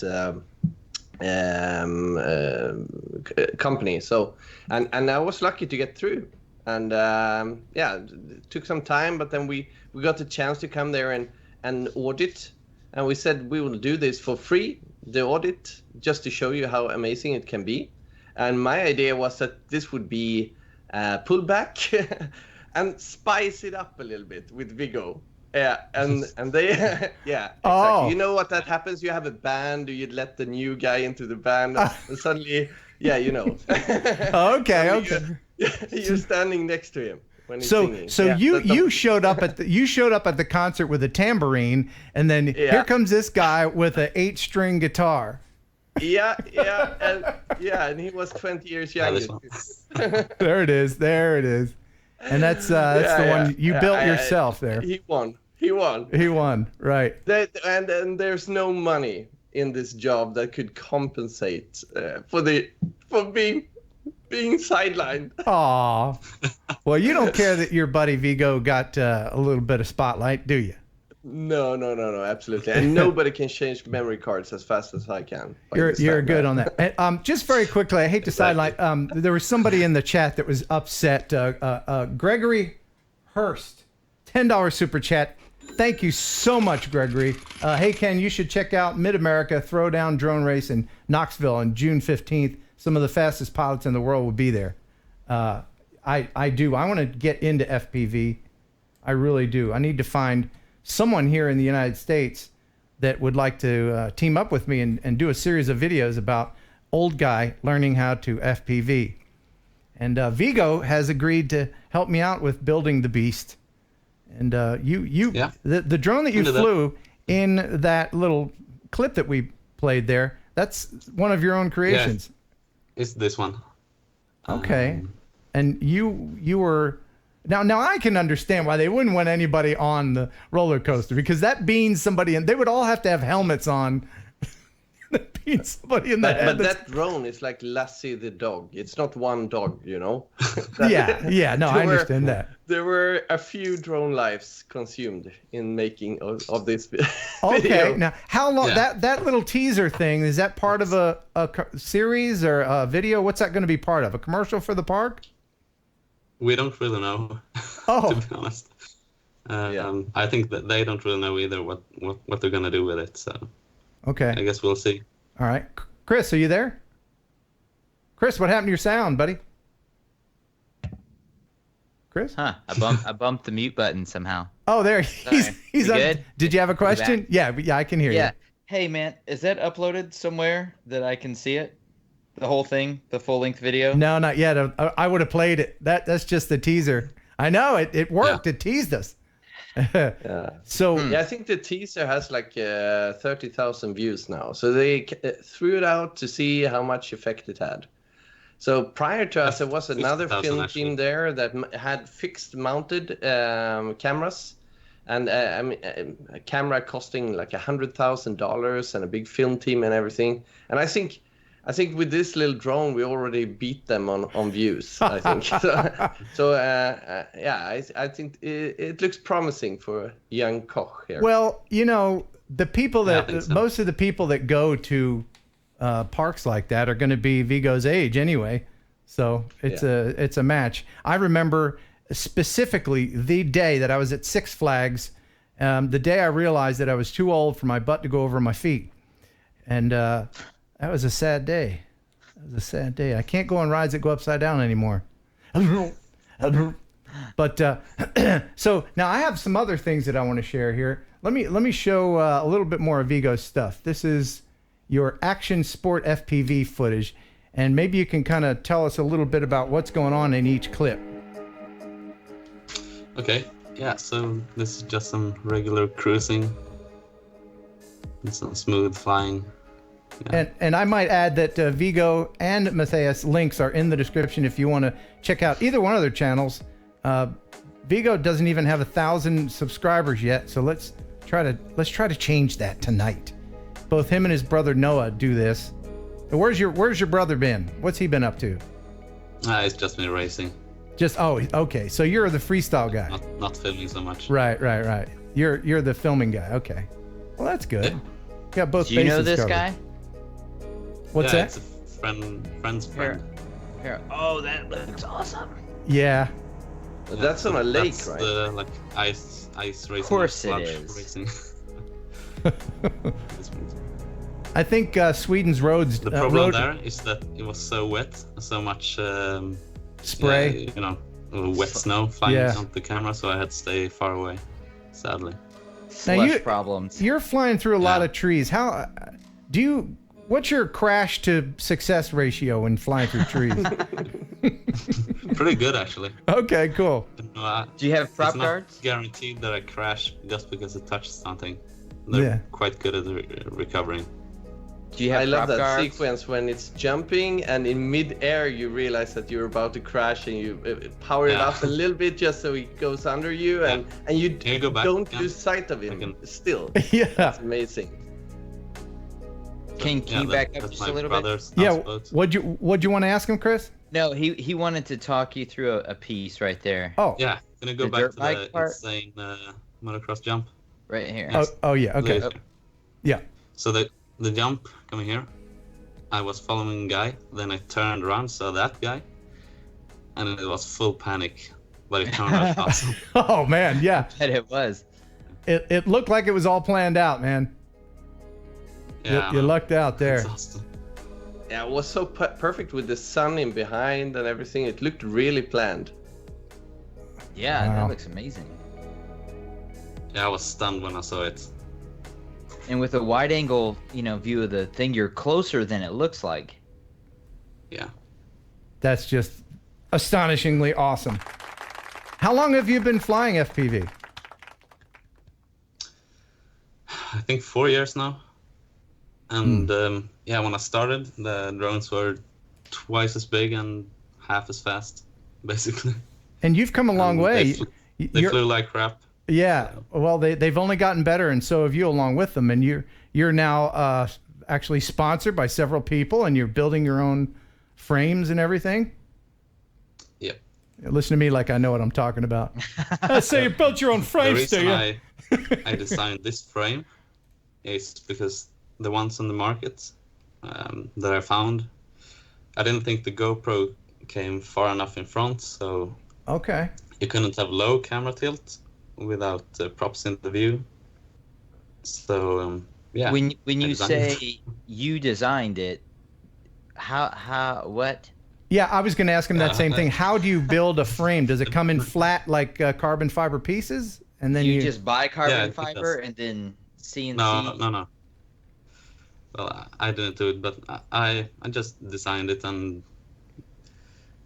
S14: company. So and I was lucky to get through. And yeah, it took some time, but then we got the chance to come there and audit. And we said we will do this for free, the audit, just to show you how amazing it can be. And my idea was that this would be pulled back and spice it up a little bit with Viggo. Yeah, and they, yeah, exactly.
S1: Oh.
S14: You know what that happens? You have a band, you let the new guy into the band, and suddenly, yeah, you know.
S1: Okay.
S14: You're standing next to him when he's
S1: So
S14: singing.
S1: you showed up at the concert with a tambourine, and then here comes this guy with an 8-string guitar.
S14: Yeah, and he was 20 years younger.
S1: There it is. And that's the one you built yourself there.
S14: He won. Right. And there's no money in this job that could compensate for being sidelined.
S1: Aw. Well, you don't care that your buddy Viggo got a little bit of spotlight, do you?
S14: No, absolutely. And nobody can change memory cards as fast as I can.
S1: You're good on that. And, just very quickly, I hate to sidelight. There was somebody in the chat that was upset. Gregory Hurst, $10 super chat. Thank you so much, Gregory. Hey, Ken, you should check out Mid-America Throwdown Drone Race in Knoxville on June 15th. Some of the fastest pilots in the world will be there. I do. I want to get into FPV. I really do. I need to find someone here in the United States that would like to team up with me and do a series of videos about old guy learning how to FPV. And Viggo has agreed to help me out with building the beast. And the drone that you flew in that little clip that we played there, that's one of your own creations.
S13: Yeah, it's this one.
S1: Okay. And you were... Now I can understand why they wouldn't want anybody on the roller coaster, because that beans somebody, and they would all have to have helmets on. That beans somebody in the head.
S14: But that drone is like Lassie the dog. It's not one dog, you know.
S1: Yeah. No, I understand that.
S14: There were a few drone lives consumed in making of this video.
S1: Okay. Now, how long that little teaser thing, is that part of a series or a video? What's that going to be part of? A commercial for the park?
S13: We don't really know, to be honest. I think that they don't really know either what they're gonna do with it. So,
S1: okay,
S13: I guess we'll see.
S1: All right, Chris, are you there? Chris, what happened to your sound, buddy? Chris?
S2: Huh? I bumped the mute button somehow.
S1: Oh, there he's
S2: good.
S1: Did you have a question? Yeah, I can hear you.
S2: Hey, man, is that uploaded somewhere that I can see it? The whole thing, the full-length video?
S1: No, not yet. I would have played it. That's just the teaser. I know it worked. Yeah. It teased us. So
S14: I think the teaser has like 30,000 views now. So they threw it out to see how much effect it had. So prior to us, there was another film team there that had fixed mounted cameras, and a camera costing like $100,000 and a big film team and everything. And I think with this little drone, we already beat them on views, I think. I think it looks promising for young Koch here.
S1: Well, you know, the people most of the people that go to parks like that are going to be Viggo's age anyway. So it's a match. I remember specifically the day that I was at Six Flags, the day I realized that I was too old for my butt to go over my feet. And that was a sad day. I can't go on rides that go upside down anymore. But so now I have some other things that I want to share here. Let me show a little bit more of Viggo's stuff. This is your action sport FPV footage, and maybe you can kind of tell us a little bit about what's going on in each clip.
S13: Okay. Yeah. So this is just some regular cruising and some smooth flying. Yeah.
S1: And I might add that Viggo and Mattias links are in the description if you want to check out either one of their channels. Viggo doesn't even have 1,000 subscribers yet, so let's try to change that tonight. Both him and his brother Noah do this. Where's your brother been? What's he been up to?
S13: It's just been racing.
S1: Okay. So you're the freestyle guy.
S13: Not filming so much.
S1: Right. You're the filming guy. Okay. Well, that's good.
S13: Yeah.
S1: You got both.
S2: Do you know this
S1: covered.
S2: guy?
S1: What's that?
S13: It's a friend's friend.
S2: Here. Oh, that looks awesome.
S1: Yeah.
S14: That's on a lake,
S13: that's
S14: right?
S13: The, like ice racing.
S2: Of course it
S13: sludge
S2: is.
S13: Racing.
S1: I think Sweden's roads.
S13: The problem there is that it was so wet, so much
S1: spray.
S13: Wet snow flying
S1: Yeah.
S13: onto the camera, so I had to stay far away. Sadly.
S2: Slush problems.
S1: You're flying through a lot of trees. How do you? What's your crash to success ratio when flying through trees?
S13: Pretty good, actually.
S1: Okay, cool.
S2: Do you have prop
S13: it's not
S2: guards?
S13: guaranteed that I crash just because it touched something. They're quite good at recovering.
S2: Do you have
S14: I love
S2: prop
S14: that
S2: guards?
S14: sequence when it's jumping and in mid-air you realize that you're about to crash and you power it up a little bit just so it goes under you and you
S13: go back
S14: don't
S13: again?
S14: lose sight of him still.
S1: Yeah.
S14: That's amazing.
S2: Can you back up just a little bit?
S1: Yeah. What'd you want to ask him, Chris?
S2: No, he wanted to talk you through a piece right there.
S1: Oh.
S13: Yeah, gonna go
S2: The
S13: back
S2: dirt
S13: to
S2: bike
S13: the
S2: part?
S13: insane motocross jump.
S2: Right here.
S1: Oh yeah. Okay. Yeah.
S13: So the jump coming here, I was following a guy, then I turned around, saw that guy, and it was full panic, but it turned out awesome.
S1: Oh man, yeah.
S2: I bet it was.
S1: It looked like it was all planned out, man.
S13: Yeah,
S1: you lucked out there.
S14: Yeah, it was so perfect with the sun in behind and everything. It looked really planned.
S2: Yeah,
S1: Wow.
S2: that looks amazing.
S13: Yeah, I was stunned when I saw it.
S2: And with a wide angle, view of the thing, you're closer than it looks like.
S13: Yeah.
S1: That's just astonishingly awesome. How long have you been flying FPV?
S13: I think 4 years now. And when I started, the drones were twice as big and half as fast, basically.
S1: And you've come a long way.
S13: They flew like crap.
S1: Yeah. Well, they've only gotten better, and so have you along with them. And you're now actually sponsored by several people, and you're building your own frames and everything.
S13: Yep.
S1: Listen to me like I know what I'm talking about. I say you built your own frames, do you?
S13: The reason I designed this frame is because the ones on the market that I found, I didn't think the GoPro came far enough in front, so
S1: okay,
S13: you couldn't have low camera tilt without props in the view. So yeah.
S2: When you say you designed it, what?
S1: Yeah, I was going to ask him that same thing. How do you build a frame? Does it come in flat like carbon fiber pieces, and then you
S2: just buy carbon fiber and then CNC?
S13: No. Well, I didn't do it, but I just designed it and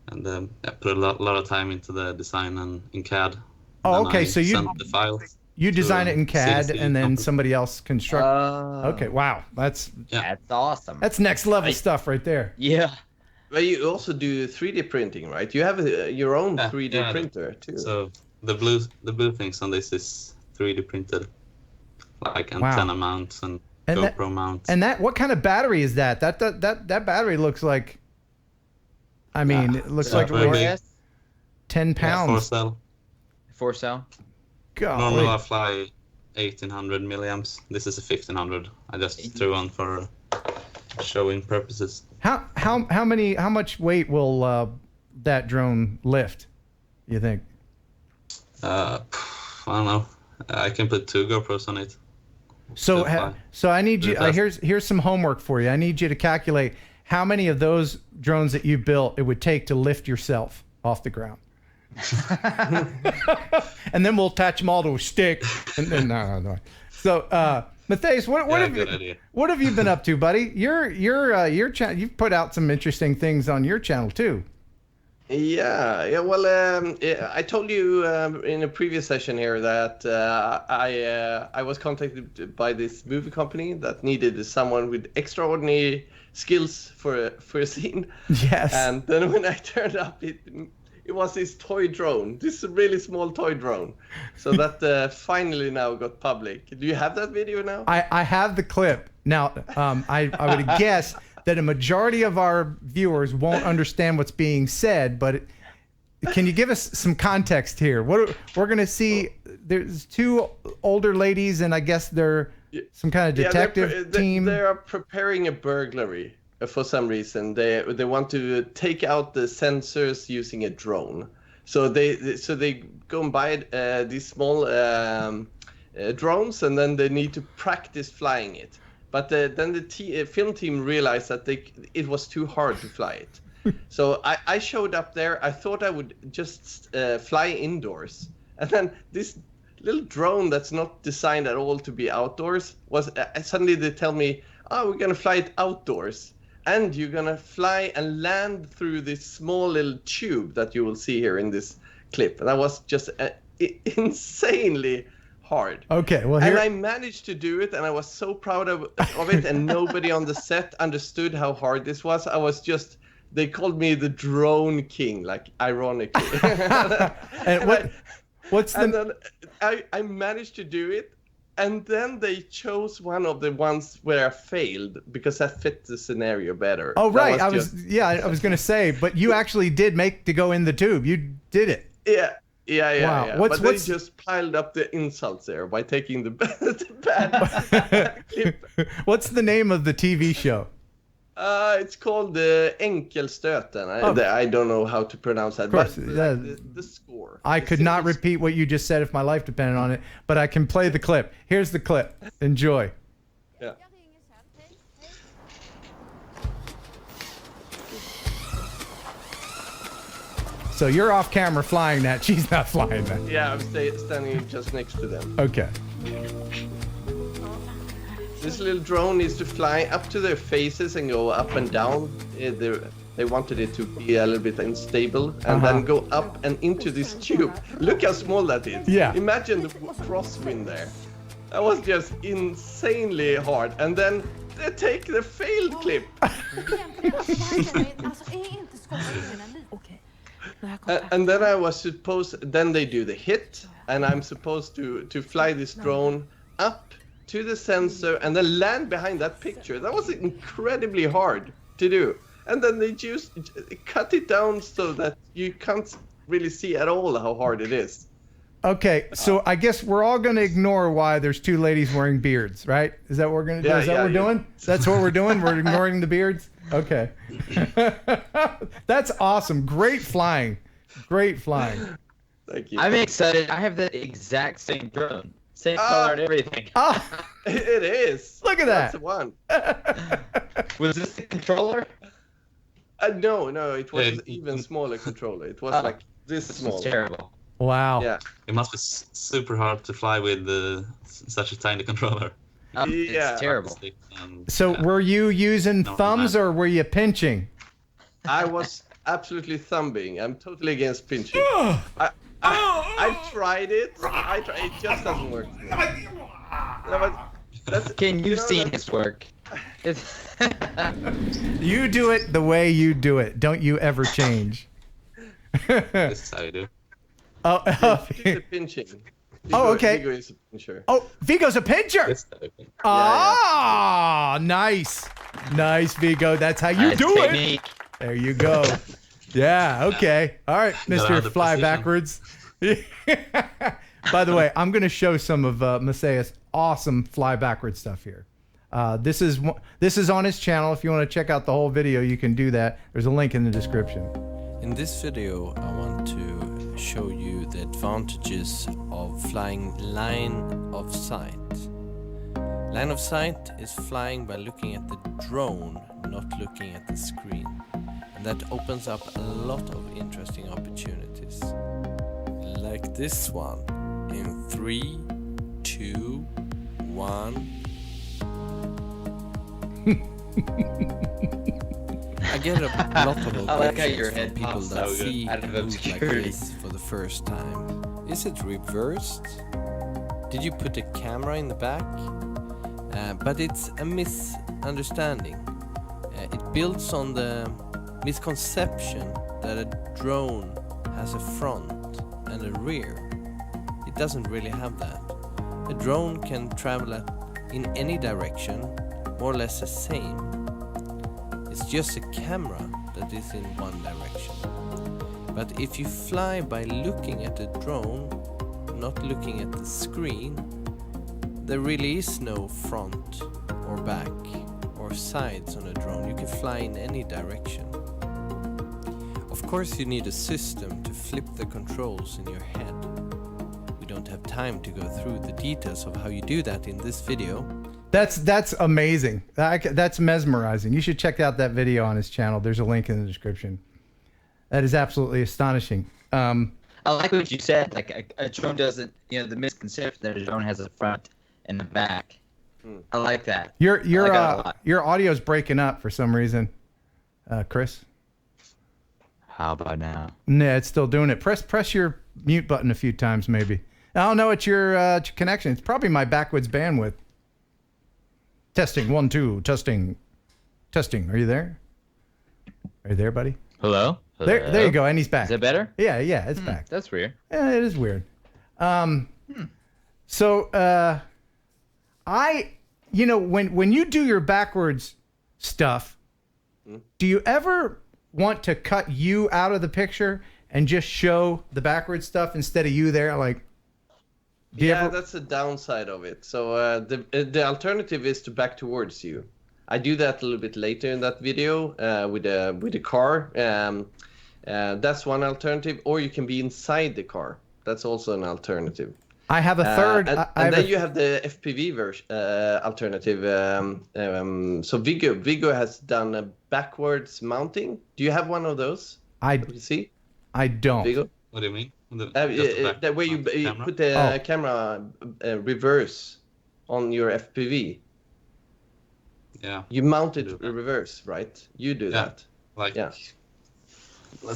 S13: put a lot of time into the design and in CAD.
S1: Oh, okay. So you
S13: sent the files.
S1: You design it in CAD,
S13: CNC
S1: and then
S13: company.
S1: somebody else construct. Okay, wow, that's
S2: awesome.
S1: That's next level stuff right there.
S2: Yeah.
S14: But you also do 3D printing, right? You have your own 3D printer too.
S13: So the blue things on this is 3D printed, like antenna mounts and GoPro mounts.
S1: And what kind of battery is that? That battery looks like. I mean, it looks like it weighs 10 pounds.
S13: Yeah, 4-cell.
S2: 4-cell.
S13: Normally I fly 1800 milliamps. This is a 1500. I just threw on for showing purposes.
S1: How much weight will that drone lift, you think?
S13: I don't know. I can put 2 GoPros on it.
S1: So I need you. Here's some homework for you. I need you to calculate how many of those drones that you built it would take to lift yourself off the ground. And then we'll attach them all to a stick. And then no. So, Mattias, what have you been up to, buddy? Your channel. You've put out some interesting things on your channel too.
S14: Yeah. Well, I told you in a previous session here that I was contacted by this movie company that needed someone with extraordinary skills for a scene.
S1: Yes.
S14: And then when I turned up, it was this toy drone, this really small toy drone. So that finally now got public. Do you have that video now?
S1: I have the clip. Now, I would guess that a majority of our viewers won't understand what's being said, but can you give us some context here? What we're going to see, there's 2 older ladies, and I guess they're some kind of detective team.
S14: They are preparing a burglary for some reason. They want to take out the sensors using a drone. So they go and buy these small drones, and then they need to practice flying it. But then the film team realized that it was too hard to fly it. So I showed up there. I thought I would just fly indoors, and then this little drone that's not designed at all to be outdoors was suddenly they tell me, "Oh, we're gonna fly it outdoors, and you're gonna fly and land through this small little tube that you will see here in this clip." And that was just insanely hard.
S1: Okay, well,
S14: and I managed to do it, and I was so proud of it, and nobody on the set understood how hard this was. They called me the drone king, like ironically. And then I managed to do it, and then they chose one of the ones where I failed because that fit the scenario better.
S1: Oh, right. I was going to say, but you actually did make to go in the tube. You did it.
S14: Yeah.
S1: Wow.
S14: Yeah. But they just piled up the insults there by taking the bad clip.
S1: What's the name of the TV show?
S14: It's called Enkelstöten. I don't know how to pronounce that.
S1: Of course,
S14: but the score.
S1: I could not repeat what you just said if my life depended on it, but I can play the clip. Here's the clip. Enjoy.
S14: Yeah.
S1: So you're off camera flying that. She's not flying that.
S14: Yeah, I'm standing just next to them.
S1: Okay.
S14: This little drone needs to fly up to their faces and go up and down. They wanted it to be a little bit unstable, and then go up and into this tube. Look how small that is.
S1: Yeah.
S14: Imagine the crosswind there. That was just insanely hard. And then they take the failed clip. And then I was then they do the hit, and I'm supposed to fly this drone up to the sensor and then land behind that picture. That was incredibly hard to do. And then they just cut it down so that you can't really see at all how hard it is.
S1: Okay, so I guess we're all going to ignore why there's two ladies wearing beards, right? Is that what we're going to do? Is that what we're doing? That's what we're doing? We're ignoring the beards? Okay. That's awesome. Great flying. Great flying.
S14: Thank you.
S2: I'm excited. I have the exact same drone. Same color and everything.
S14: It is.
S1: Look at that.
S14: That's the one.
S2: Was this the controller?
S14: No, it was an even smaller controller. It was like this small.
S2: It's terrible.
S1: Wow.
S14: Yeah.
S13: It must be super hard to fly with such a tiny controller.
S2: It's terrible.
S1: So were you using thumbs or were you pinching?
S14: I was absolutely thumbing. I'm totally against pinching. I tried it. It just doesn't work.
S2: Can you see his work?
S1: You do it the way you do it. Don't you ever change.
S13: Yes, I do.
S14: The pinching.
S1: Okay.
S14: Viggo is a pincher.
S1: Oh, Viggo's a pincher.
S13: Yes,
S1: Nice. Nice, Viggo. That's how you do it. There you go. Yeah, okay. All right, Mr. Fly Backwards. By the way, I'm going to show some of Mattias' awesome fly backwards stuff here. This is on his channel. If you want to check out the whole video, you can do that. There's a link in the description.
S15: In this video, I want to show you the advantages of flying line of sight. Line of sight is flying by looking at the drone, not looking at the screen. And that opens up a lot of interesting opportunities. Like this one. In 3, 2, 1. I get a lot of objections from people that see a move like this for the first time. Is it reversed? Did you put a camera in the back? But it's a misunderstanding. It builds on the misconception that a drone has a front and a rear. It doesn't really have that. A drone can travel in any direction, more or less the same. It's just a camera that is in one direction. But if you fly by looking at the drone, not looking at the screen, there really is no front or back or sides on a drone. You can fly in any direction. Of course you need a system to flip the controls in your head. We don't have time to go through the details of how you do that in this video.
S1: That's amazing. That's mesmerizing. You should check out that video on his channel. There's a link in the description. That is absolutely astonishing.
S2: I like what you said. Like a drone doesn't, the misconception that a drone has a front and a back. I like that.
S1: Your audio's breaking up for some reason, Chris.
S2: How about now?
S1: Nah, it's still doing it. Press your mute button a few times, maybe. I don't know. It's your connection. It's probably my backwoods bandwidth. Testing 1 2 testing. Are you there? Are you there, buddy?
S2: Hello?
S1: There you go, and he's back.
S2: Is that better?
S1: Yeah, it's back.
S2: That's weird.
S1: Yeah, it is weird. So when you do your backwards stuff, do you ever want to cut you out of the picture and just show the backwards stuff instead of you there? Like,
S14: that's the downside of it. So the alternative is to back towards you. I do that a little bit later in that video with the car. That's one alternative, or you can be inside the car. That's also an alternative.
S1: I have a third.
S14: And then you have the FPV version alternative. So Viggo has done a backwards mounting. Do you have one of those? See?
S1: I don't.
S14: Viggo?
S13: What do you mean?
S14: That way you put the camera reverse on your FPV.
S13: Yeah.
S14: You mount it reverse, right? You do that.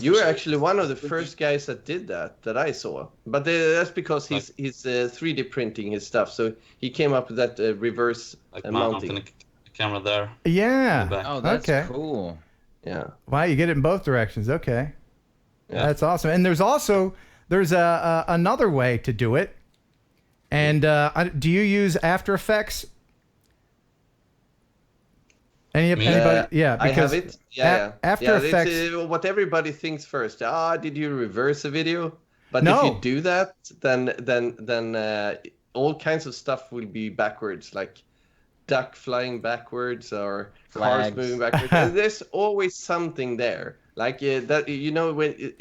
S14: You were actually one of the first guys that did that I saw. But that's because he's 3D printing his stuff. So he came up with that reverse mounting.
S13: A camera there.
S1: Yeah.
S2: Oh, that's cool.
S14: Yeah.
S1: Wow, you get it in both directions. Okay.
S14: Yeah.
S1: That's awesome. And there's another way to do it. And do you use After Effects? Anybody? Yeah, because
S14: I have it.
S1: After Effects.
S14: It's, what everybody thinks first. Did you reverse a video? But
S1: no.
S14: If you do that, then all kinds of stuff will be backwards, like duck flying backwards or cars moving backwards. And there's always something there, like that. When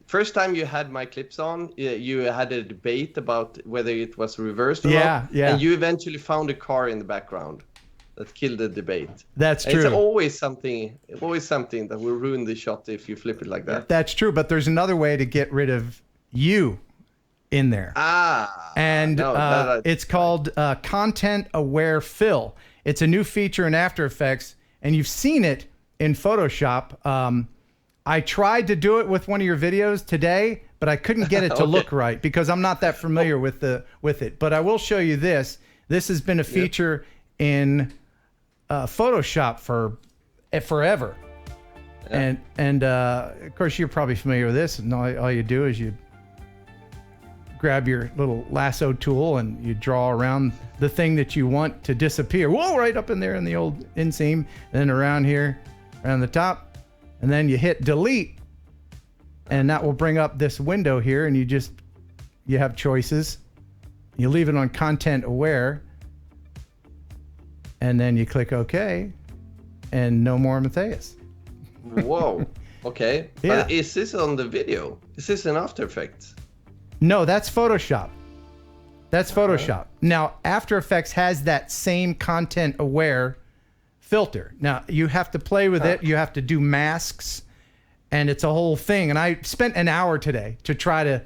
S14: first time you had my clips on, you had a debate about whether it was reversed or not.
S1: Yeah.
S14: And you eventually found a car in the background. That killed the debate.
S1: That's true.
S14: It's always something that will ruin the shot if you flip it like that.
S1: That's true, but there's another way to get rid of you in there. And it's called Content Aware Fill. It's a new feature in After Effects, and you've seen it in Photoshop. I tried to do it with one of your videos today, but I couldn't get it to look right because I'm not that familiar with it. But I will show you this. This has been a feature in Photoshop for forever, and of course you're probably familiar with this. And all you do is you grab your little lasso tool and you draw around the thing that you want to disappear. Whoa, right up in there in the old inseam, and then around here, around the top, and then you hit delete, and that will bring up this window here, and you have choices. You leave it on content aware. And then you click OK, and no more Mattias.
S14: Whoa. Okay.
S1: Yeah.
S14: But is this on the video? Is this in After Effects?
S1: No, that's Photoshop. That's Photoshop. Now, After Effects has that same content aware filter. Now, you have to play with it. You have to do masks, and it's a whole thing. And I spent an hour today to try to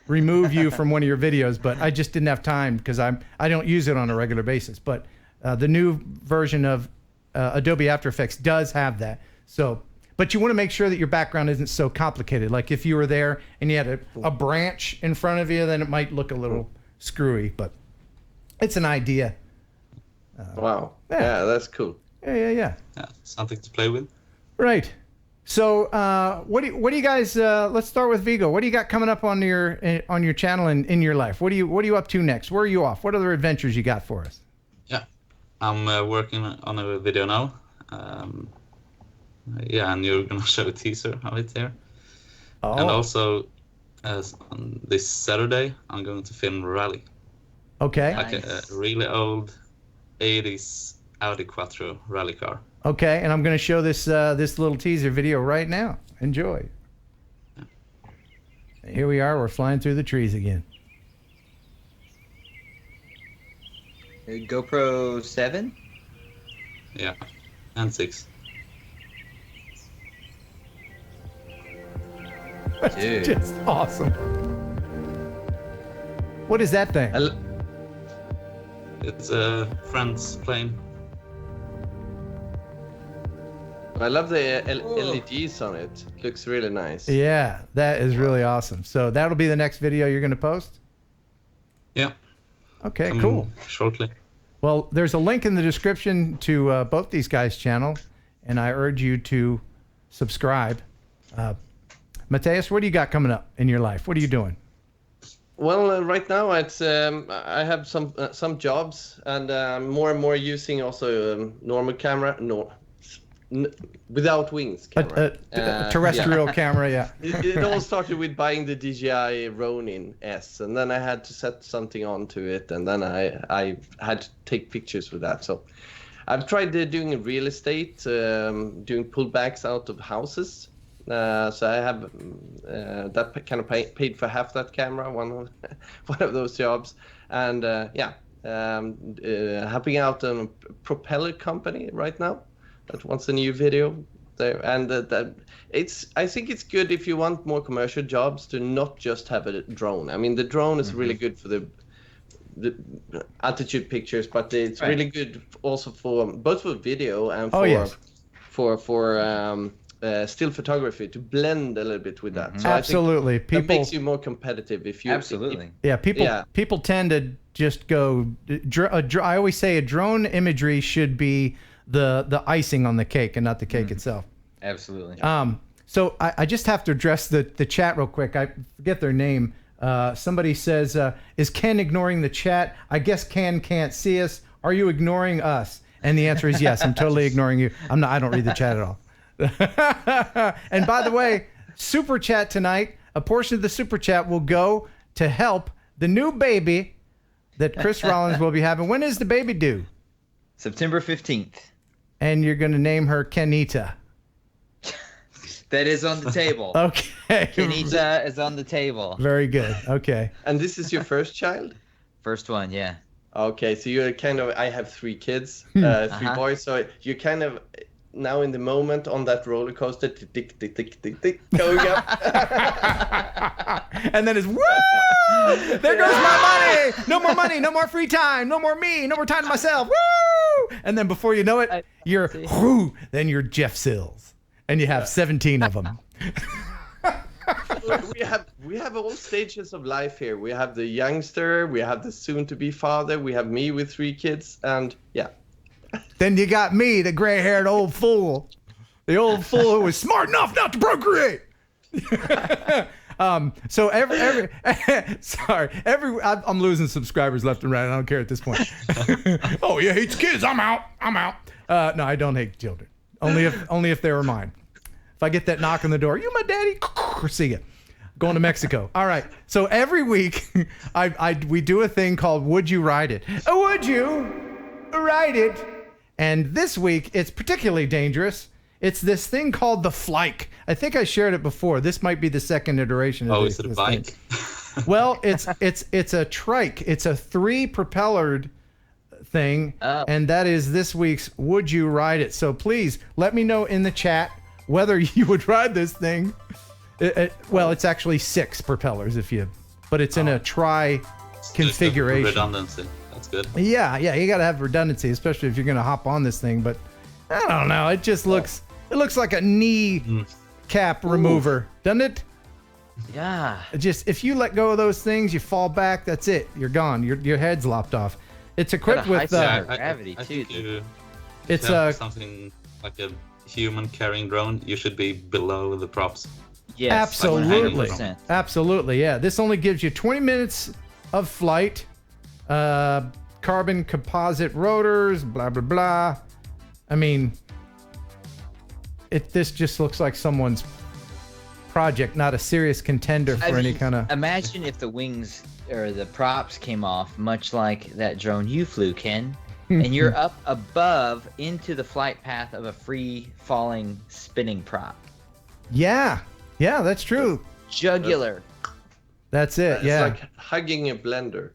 S1: remove you from one of your videos, but I just didn't have time because I don't use it on a regular basis. But the new version of Adobe After Effects does have that. So, but you want to make sure that your background isn't so complicated. Like if you were there and you had a branch in front of you, then it might look a little screwy, but it's an idea.
S14: Wow. Yeah, that's cool.
S1: Yeah.
S13: Something to play with.
S1: Right. So, what do you guys? Let's start with Viggo. What do you got coming up on your channel and in your life? What are you up to next? Where are you off? What other adventures you got for us?
S13: Yeah, I'm working on a video now. And you're gonna show a teaser of it here. Oh. And also, on this Saturday, I'm going to film a rally.
S1: Okay.
S13: Like a really old 80s Audi Quattro rally car.
S1: Okay, and I'm going to show this little teaser video right now. Enjoy. Here we are. We're flying through the trees again.
S2: GoPro 7?
S13: Yeah, and 6.
S2: Dude.
S1: Just awesome. What is that thing?
S13: It's a friend's plane.
S14: I love the LEDs on it. Looks really nice.
S1: Yeah, that is really awesome. So that'll be the next video you're going to post?
S13: Yeah.
S1: Okay, cool.
S13: Shortly.
S1: Well, there's a link in the description to both these guys' channel, and I urge you to subscribe. Mattias, what do you got coming up in your life? What are you doing?
S14: Well, right now it's I have some jobs, and more and more using also normal camera, without wings camera.
S1: Terrestrial camera, yeah.
S14: It all started with buying the DJI Ronin S, and then I had to set something onto it, and then I had to take pictures with that. So I've tried doing real estate, doing pullbacks out of houses. So I have that kind of paid for half that camera, one of those jobs, and helping out a propeller company right now that wants a new video there, and I think it's good if you want more commercial jobs to not just have a drone. I mean, the drone is really good for the altitude pictures, but it's really good also for both for video and for still photography, to blend a little bit with that. So
S1: Absolutely.
S14: I think that makes you more competitive if you
S1: people tend to just go I always say a drone imagery should be the icing on the cake and not the cake itself.
S2: Absolutely.
S1: So I just have to address the chat real quick. I forget their name. Somebody says, is Ken ignoring the chat? I guess Ken can't see us. Are you ignoring us? And the answer is yes. I'm totally ignoring you. I don't read the chat at all. And by the way, super chat tonight, a portion of the super chat will go to help the new baby that Chris Rollins will be having. When is the baby due?
S2: September 15th.
S1: And you're going to name her Kenita.
S2: That is on the table.
S1: Okay.
S2: Kenita is on the table.
S1: Very good. Okay.
S14: And this is your first child?
S2: First one, yeah.
S14: Okay, so you're kind of, I have 3 kids, 3 boys, so you're kind of now in the moment on that roller coaster, tick, tick, tick, tick, tick, going up.
S1: And then it's, woo! There goes my money! No more money, no more free time, no more me, no more time to myself, woo! And then before you know it, you're, whoo, then you're Jeff Sills. And you have 17 of them.
S14: we have all stages of life here. We have the youngster, we have the soon-to-be father, we have me with 3 kids, and yeah.
S1: Then you got me, the gray-haired old fool. The old fool who was smart enough not to procreate. So I'm losing subscribers left and right. I don't care at this point. Oh, he hates kids. I'm out. No, I don't hate children. Only if they were mine. If I get that knock on the door, you my daddy? See ya. Going to Mexico. All right. So every week, we do a thing called Would You Ride It? Would you ride it? And this week, it's particularly dangerous. It's this thing called the Flyke. I think I shared it before. This might be the second iteration of
S13: is it a bike?
S1: Well, it's a trike. It's a 3-propellered thing, and that is this week's Would You Ride It? So please let me know in the chat whether you would ride this thing. Well, it's actually 6 propellers but it's in a configuration.
S13: Redundancy. That's good.
S1: Yeah, you got to have redundancy, especially if you're going to hop on this thing. But I don't know. It just looks like a knee cap remover, doesn't it?
S2: Yeah.
S1: Just if you let go of those things, you fall back. That's it. You're gone. Your head's lopped off. It's equipped with
S2: gravity too.
S1: It's
S13: something like a human carrying drone. You should be below the props.
S2: Yes,
S1: absolutely,
S2: like
S1: absolutely. Yeah, this only gives you 20 minutes of flight. Carbon composite rotors. Blah blah blah. I mean, this just looks like someone's project, not a serious contender for any kind of.
S2: Imagine if the wings or the props came off, much like that drone you flew, Ken, and you're up above into the flight path of a free falling spinning prop.
S1: Yeah, that's true.
S2: Jugular.
S1: That's it.
S14: It's like hugging a blender.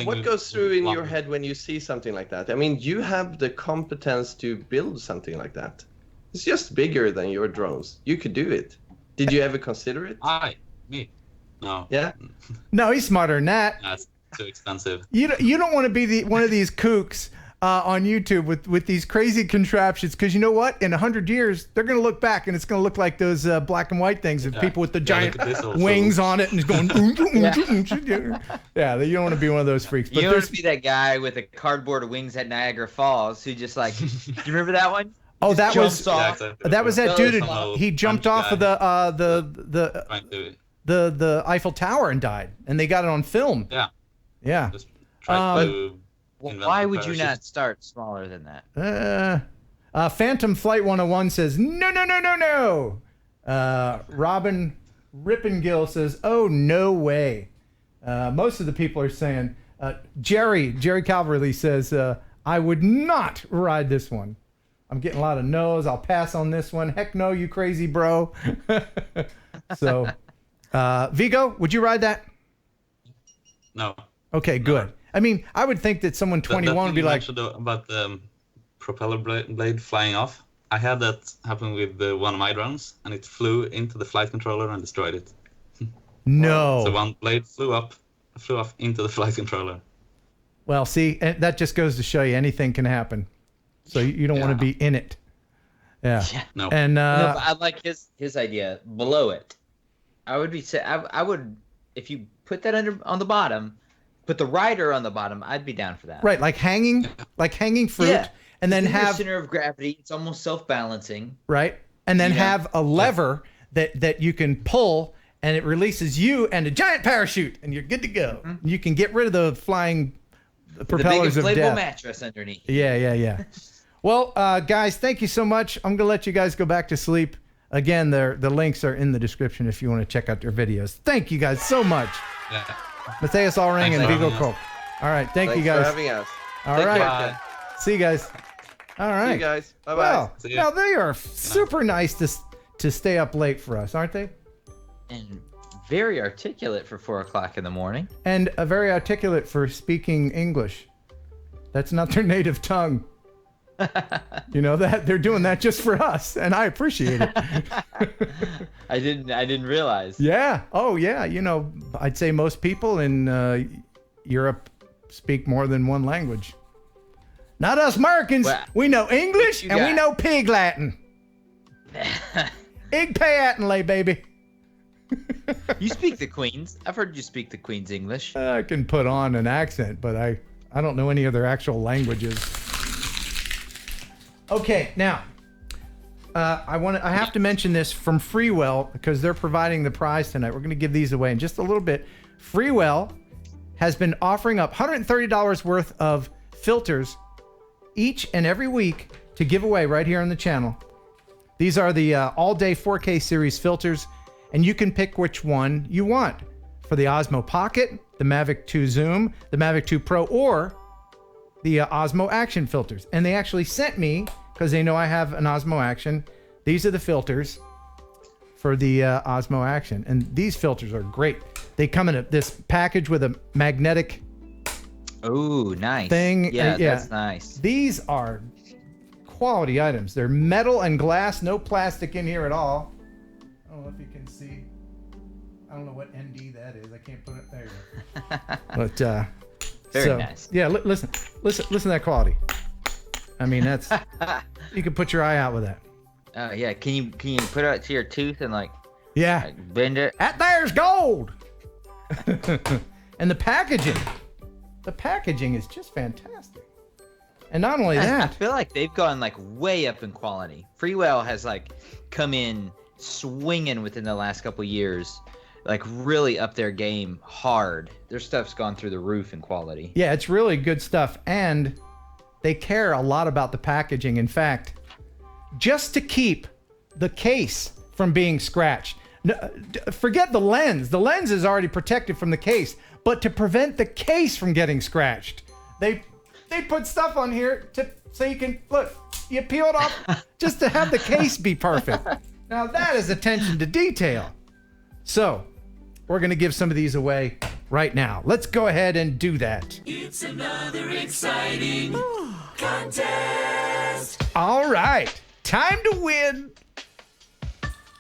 S14: What goes through in your head when you see something like that? I mean, you have the competence to build something like that. It's just bigger than your drones. You could do it. Did you ever consider it?
S13: Me? No.
S14: Yeah.
S1: No, he's smarter than that.
S13: That's too expensive.
S1: You don't want to be one of these kooks on YouTube with these crazy contraptions, because you know what? In 100 years, they're going to look back and it's going to look like those black and white things of people with the giant wings on it and it's going. Yeah, you don't want to be one of those freaks. But
S2: you don't want to be that guy with the cardboard wings at Niagara Falls who just like. Do you remember that one?
S1: Oh, that was that dude.
S13: Some
S1: He jumped off of the Eiffel Tower and died, and they got it on film. Yeah.
S13: Just try to
S2: well, why would you not start smaller than that?
S1: Phantom Flight 101 says no. Robin Rippengill says, oh, no way. Most of the people are saying, Jerry Calverley says, I would not ride this one. I'm getting a lot of no's. I'll pass on this one. Heck no, you crazy bro. So, Viggo, would you ride that?
S13: No.
S1: Okay, good. I mean, I would think that someone 21 would be like...
S13: About the propeller blade flying off. I had that happen with one of my drones, and it flew into the flight controller and destroyed it.
S1: No.
S13: So one blade flew off into the flight controller.
S1: Well, see, that just goes to show you anything can happen. So you don't want to be in it. Yeah.
S13: No.
S1: And
S2: no, but I like his idea. Below it, I would if you put that on the bottom, put the rider on the bottom. I'd be down for that.
S1: Right, like hanging fruit, and then have
S2: center of gravity. It's almost self-balancing.
S1: Right, and then have a lever that you can pull, and it releases you and a giant parachute, and you're good to go. Mm-hmm. You can get rid of the flying propellers of death.
S2: The big inflatable mattress underneath.
S1: Yeah. Well, guys, thank you so much. I'm gonna let you guys go back to sleep. Again, the links are in the description if you want to check out their videos. Thank you guys so much.
S13: Yeah.
S1: Mattias Allring and Viggo Koch. All right, thanks you guys.
S14: Thanks for having us.
S1: All right. See you guys. All right.
S14: See you guys. Bye-bye.
S1: Well, now they are super nice to stay up late for us, aren't they?
S2: And very articulate for 4 o'clock in the morning.
S1: And very articulate for speaking English. That's not their native tongue. You know that they're doing that just for us, and I appreciate it.
S2: I didn't realize.
S1: Yeah. Oh, yeah. You know, I'd say most people in Europe speak more than one language. Not us Americans. Well, we know English and we know Pig Latin. Ig Payatinlay, baby.
S2: You speak the Queen's. I've heard you speak the Queen's English.
S1: I can put on an accent, but I don't know any of their actual languages. Okay, now I have to mention this from Freewell because they're providing the prize tonight. We're going to give these away in just a little bit. Freewell has been offering up $130 worth of filters each and every week to give away right here on the channel. These are the all-day 4K series filters, and you can pick which one you want for the Osmo Pocket, the Mavic 2 Zoom, the Mavic 2 Pro, or the Osmo Action filters. And they actually sent me, because they know I have an Osmo Action, these are the filters for the Osmo Action. And these filters are great. They come in this package with a magnetic
S2: nice
S1: thing.
S2: Yeah, that's nice.
S1: These are quality items. They're metal and glass, no plastic in here at all. I don't know if you can see. I don't know what ND that is. I can't put it there. But
S2: very nice.
S1: Yeah, listen to that quality. I mean, that's you can put your eye out with that.
S2: Oh yeah, can you put it to your tooth and like bend it?
S1: That there's gold. And the packaging is just fantastic. And not only that,
S2: I feel like they've gone like way up in quality. Freewell has like come in swinging within the last couple years, like really up their game hard. Their stuff's gone through the roof in quality.
S1: Yeah, it's really good stuff, and they care a lot about the packaging. In fact, just to keep the case from being scratched. Forget the lens. The lens is already protected from the case, but to prevent the case from getting scratched, they They put stuff on here so you can, look, you peel it off just to have the case be perfect. Now that is attention to detail. So we're going to give some of these away right now. Let's go ahead and do that.
S3: It's another exciting contest.
S1: All right, time to win.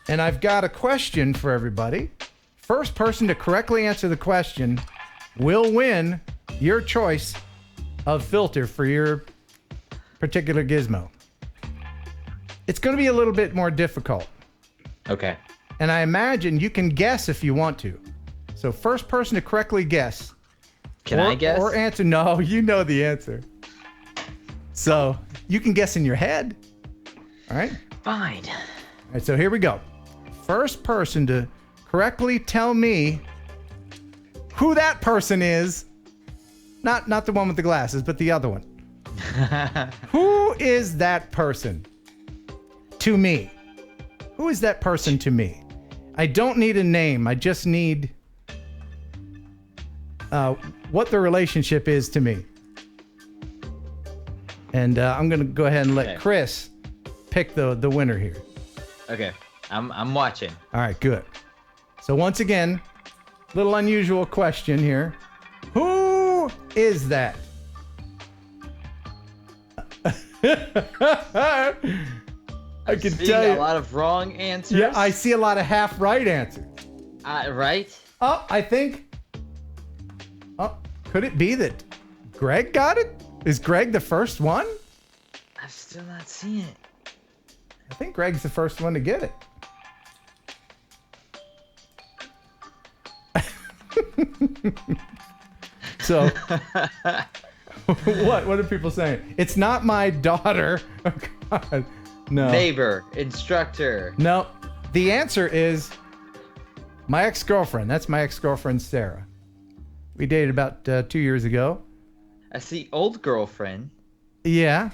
S1: And I've got a question for everybody. First person to correctly answer the question will win your choice of filter for your particular gizmo. It's going to be a little bit more difficult.
S2: Okay.
S1: And I imagine you can guess if you want to. So first person to correctly guess.
S2: Can I guess?
S1: Or answer. No, you know the answer. So you can guess in your head. All right?
S2: Fine.
S1: All right, so here we go. First person to correctly tell me who that person is. Not the one with the glasses, but the other one. Who is that person to me? Who is that person to me? I don't need a name. I just need what the relationship is to me. And I'm going to go ahead and let Chris pick the winner here.
S2: Okay. I'm watching.
S1: All right, good. So once again, little unusual question here. Who is that? I can tell you
S2: a lot of wrong answers.
S1: Yeah, I see a lot of half right answers.
S2: Right?
S1: Oh, I think. Oh, could it be that Greg got it? Is Greg the first one?
S2: I'm still not seeing it.
S1: I think Greg's the first one to get it. So, what are people saying? It's not my daughter. Oh, God. No.
S2: Neighbor, instructor.
S1: No. The answer is my ex-girlfriend. That's my ex-girlfriend, Sarah. We dated about 2 years ago.
S2: I see old girlfriend.
S1: Yeah.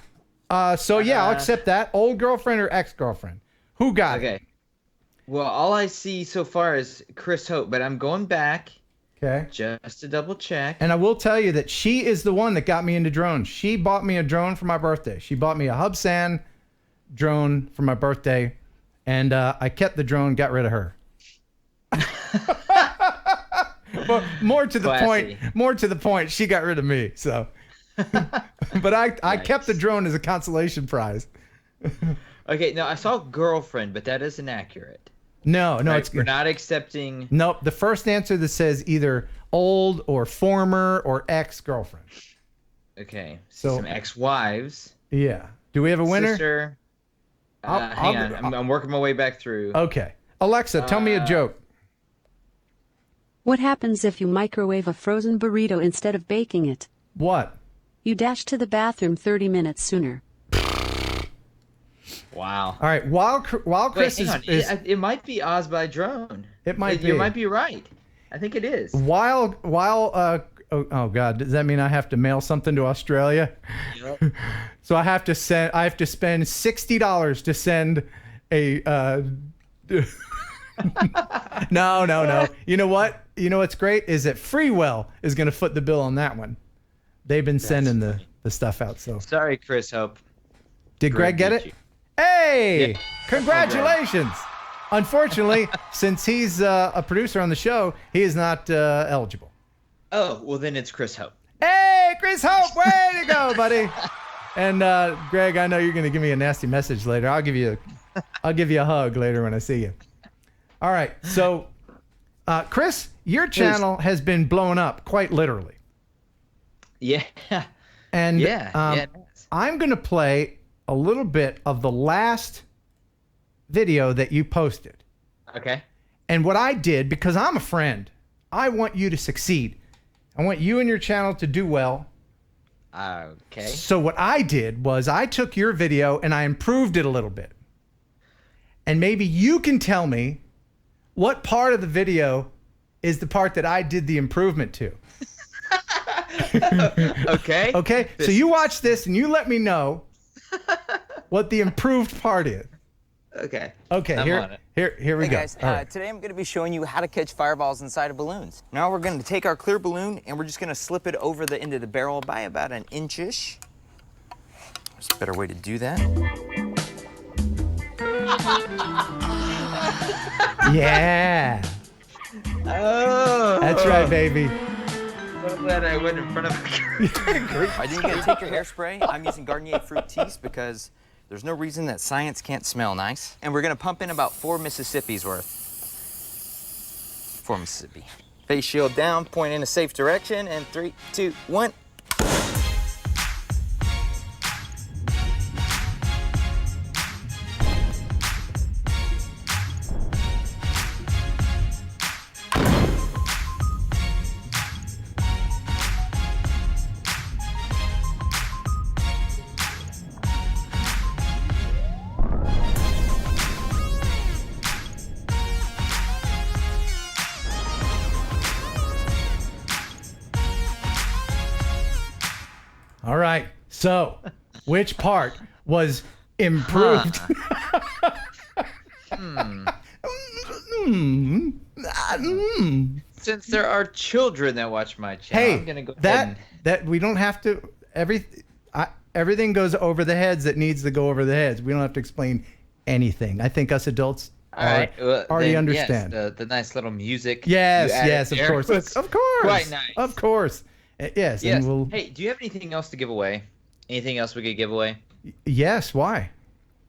S1: So, yeah, I'll accept that. Old girlfriend or ex-girlfriend? Who got it?
S2: Okay. Well, all I see so far is Chris Hope, but I'm going back.
S1: Okay.
S2: Just to double check.
S1: And I will tell you that she is the one that got me into drones. She bought me a drone for my birthday. She bought me a Hubsan drone for my birthday, and I kept the drone, got rid of her. But more to the point, she got rid of me. So, but I kept the drone as a consolation prize.
S2: Okay, no, I saw girlfriend, but that isn't accurate.
S1: No,
S2: right? We're not accepting.
S1: Nope. The first answer that says either old or former or ex-girlfriend.
S2: Okay.
S1: So
S2: some ex-wives.
S1: Yeah. Do we have a winner?
S2: Sister. Hang on. I'm working my way back through.
S1: Okay. Alexa, tell me a joke.
S16: What happens if you microwave a frozen burrito instead of baking it?
S1: What?
S16: You dash to the bathroom 30 minutes sooner.
S2: Wow.
S1: All right. While Chris
S2: Wait, hang on. It might be Oz by drone.
S1: It might be.
S2: You might be right. I think it is.
S1: While oh God, does that mean I have to mail something to Australia?
S2: Yep.
S1: So I have to spend $60 to send a No. You know what? You know what's great is that Freewell is going to foot the bill on that one. They've been sending the stuff out. So
S2: sorry, Chris Hope.
S1: Did Greg get it?
S2: You.
S1: Hey!
S2: Yeah.
S1: Congratulations! Unfortunately, since he's a producer on the show, he is not eligible.
S2: Oh, well then it's Chris Hope.
S1: Hey, Chris Hope! Way to go, buddy! And Greg, I know you're going to give me a nasty message later. I'll give you a hug later when I see you. All right. So, Chris, your channel has been blown up quite literally.
S2: Yeah.
S1: And
S2: yeah.
S1: I'm going to play a little bit of the last video that you posted.
S2: Okay.
S1: And what I did, because I'm a friend, I want you to succeed. I want you and your channel to do well.
S2: Okay.
S1: So what I did was I took your video and I improved it a little bit. And maybe you can tell me what part of the video is the part that I did the improvement to.
S2: Okay.
S1: Okay. So you watch this and you let me know what the improved part is.
S2: Okay.
S1: Okay,
S2: I'm
S1: here,
S2: on it.
S1: here we
S17: Hey
S1: go.
S17: guys,
S1: All right.
S17: today I'm going to be showing you how to catch fireballs inside of balloons. Now we're going to take our clear balloon and we're just going to slip it over the end of the barrel by about an inch-ish. There's a better way to do that.
S1: Yeah.
S2: Oh.
S1: That's right, baby.
S2: So glad I went in front of a group.
S17: Are you going to take your hairspray? I'm using Garnier Fructis because there's no reason that science can't smell nice. And we're going to pump in about 4 Mississippis worth. 4 Mississippi. Face shield down, point in a safe direction, and 3, 2, 1.
S1: All right. So, which part was improved?
S2: Since there are children that watch my channel, I'm gonna go ahead and...
S1: that we don't have to everything goes over the heads that needs to go over the heads. We don't have to explain anything. I think us adults already understand.
S2: Yes, the nice little music.
S1: Yes, of course. Of course.
S2: Quite nice.
S1: Of course. Yes.
S2: Yes.
S1: And we'll...
S2: Hey, do you have anything else to give away? Anything else we could give away?
S1: Yes. Why?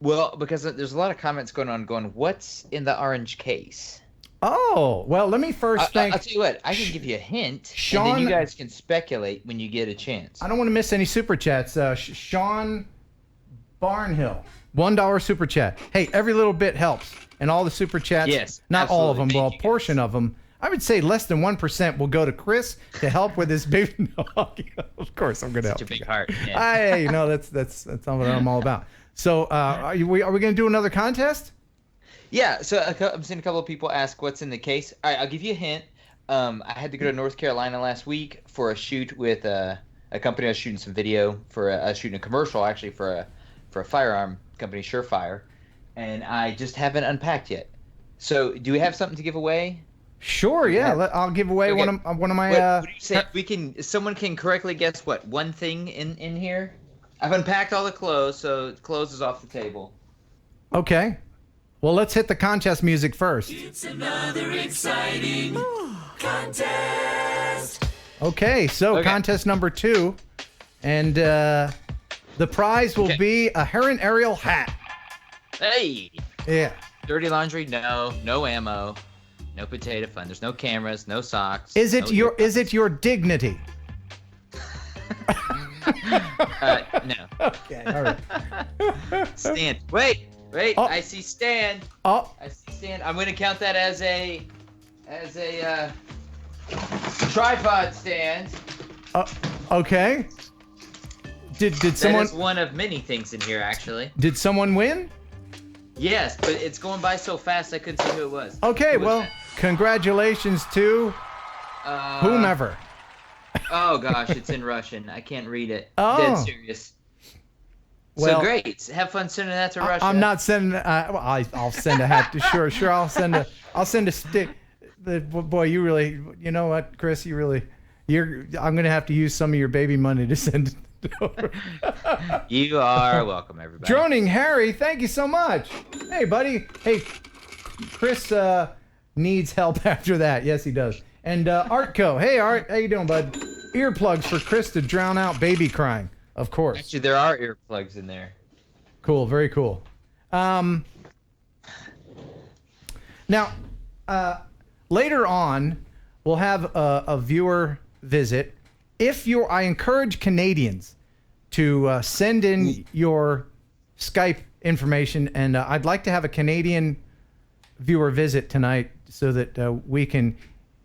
S2: Well, because there's a lot of comments going, what's in the orange case?
S1: Oh, well, let me first thank...
S2: I'll tell you what, I can give you a hint,
S1: Sean...
S2: and then you guys can speculate when you get a chance.
S1: I don't want to miss any super chats. Sean Barnhill, $1 super chat. Hey, every little bit helps. And all the super chats,
S2: yes,
S1: not all of them,
S2: absolutely.
S1: well, a portion of them, I would say less than 1% will go to Chris to help with his baby. No, of course, I'm going to help.
S2: Such a big heart. Yeah.
S1: That's what I'm all about. So, are we going to do another contest?
S2: Yeah. So I'm seeing a couple of people ask what's in the case. All right, I'll give you a hint. I had to go to North Carolina last week for a shoot with a company. I was shooting some video for shooting a commercial actually for a firearm company, Surefire, and I just haven't unpacked yet. So, do we have something to give away?
S1: Sure, yeah. I'll give away one of my.
S2: What do you say? Someone can correctly guess what one thing in here. I've unpacked all the clothes, so clothes is off the table.
S1: Okay. Well, let's hit the contest music first.
S3: It's another exciting contest.
S1: Okay, so contest number 2, and the prize will be a Heron aerial hat.
S2: Hey.
S1: Yeah.
S2: Dirty laundry? No. No ammo. No potato fun. There's no cameras. No socks.
S1: Is it your dignity?
S2: No.
S1: Okay. All right.
S2: Stand. Wait.
S1: Oh.
S2: I see stand.
S1: Oh.
S2: I see stand. I'm gonna count that as a tripod stand.
S1: Okay. Did someone?
S2: That is one of many things in here, actually.
S1: Did someone win?
S2: Yes, but it's going by so fast I couldn't see who it was.
S1: Okay. Well, congratulations to whomever.
S2: Oh gosh, it's in Russian. I can't read it.
S1: Oh.
S2: Dead serious.
S1: Well,
S2: so great. Have fun sending that to Russia.
S1: I'm not sending. I'll send a hat. Sure. I'll send a stick. Boy, you really. You know what, Chris? I'm gonna have to use some of your baby money to send it over.
S2: You are welcome, everybody.
S1: Droning Harry, thank you so much. Hey, buddy. Hey, Chris needs help after that. Yes, he does. And Artco. Hey, Art. How you doing, bud? Earplugs for Chris to drown out baby crying. Of course.
S2: Actually, there are earplugs in there.
S1: Cool. Very cool. Now, later on, we'll have a viewer visit. I encourage Canadians to send in your Skype information, and I'd like to have a Canadian viewer visit tonight so that we can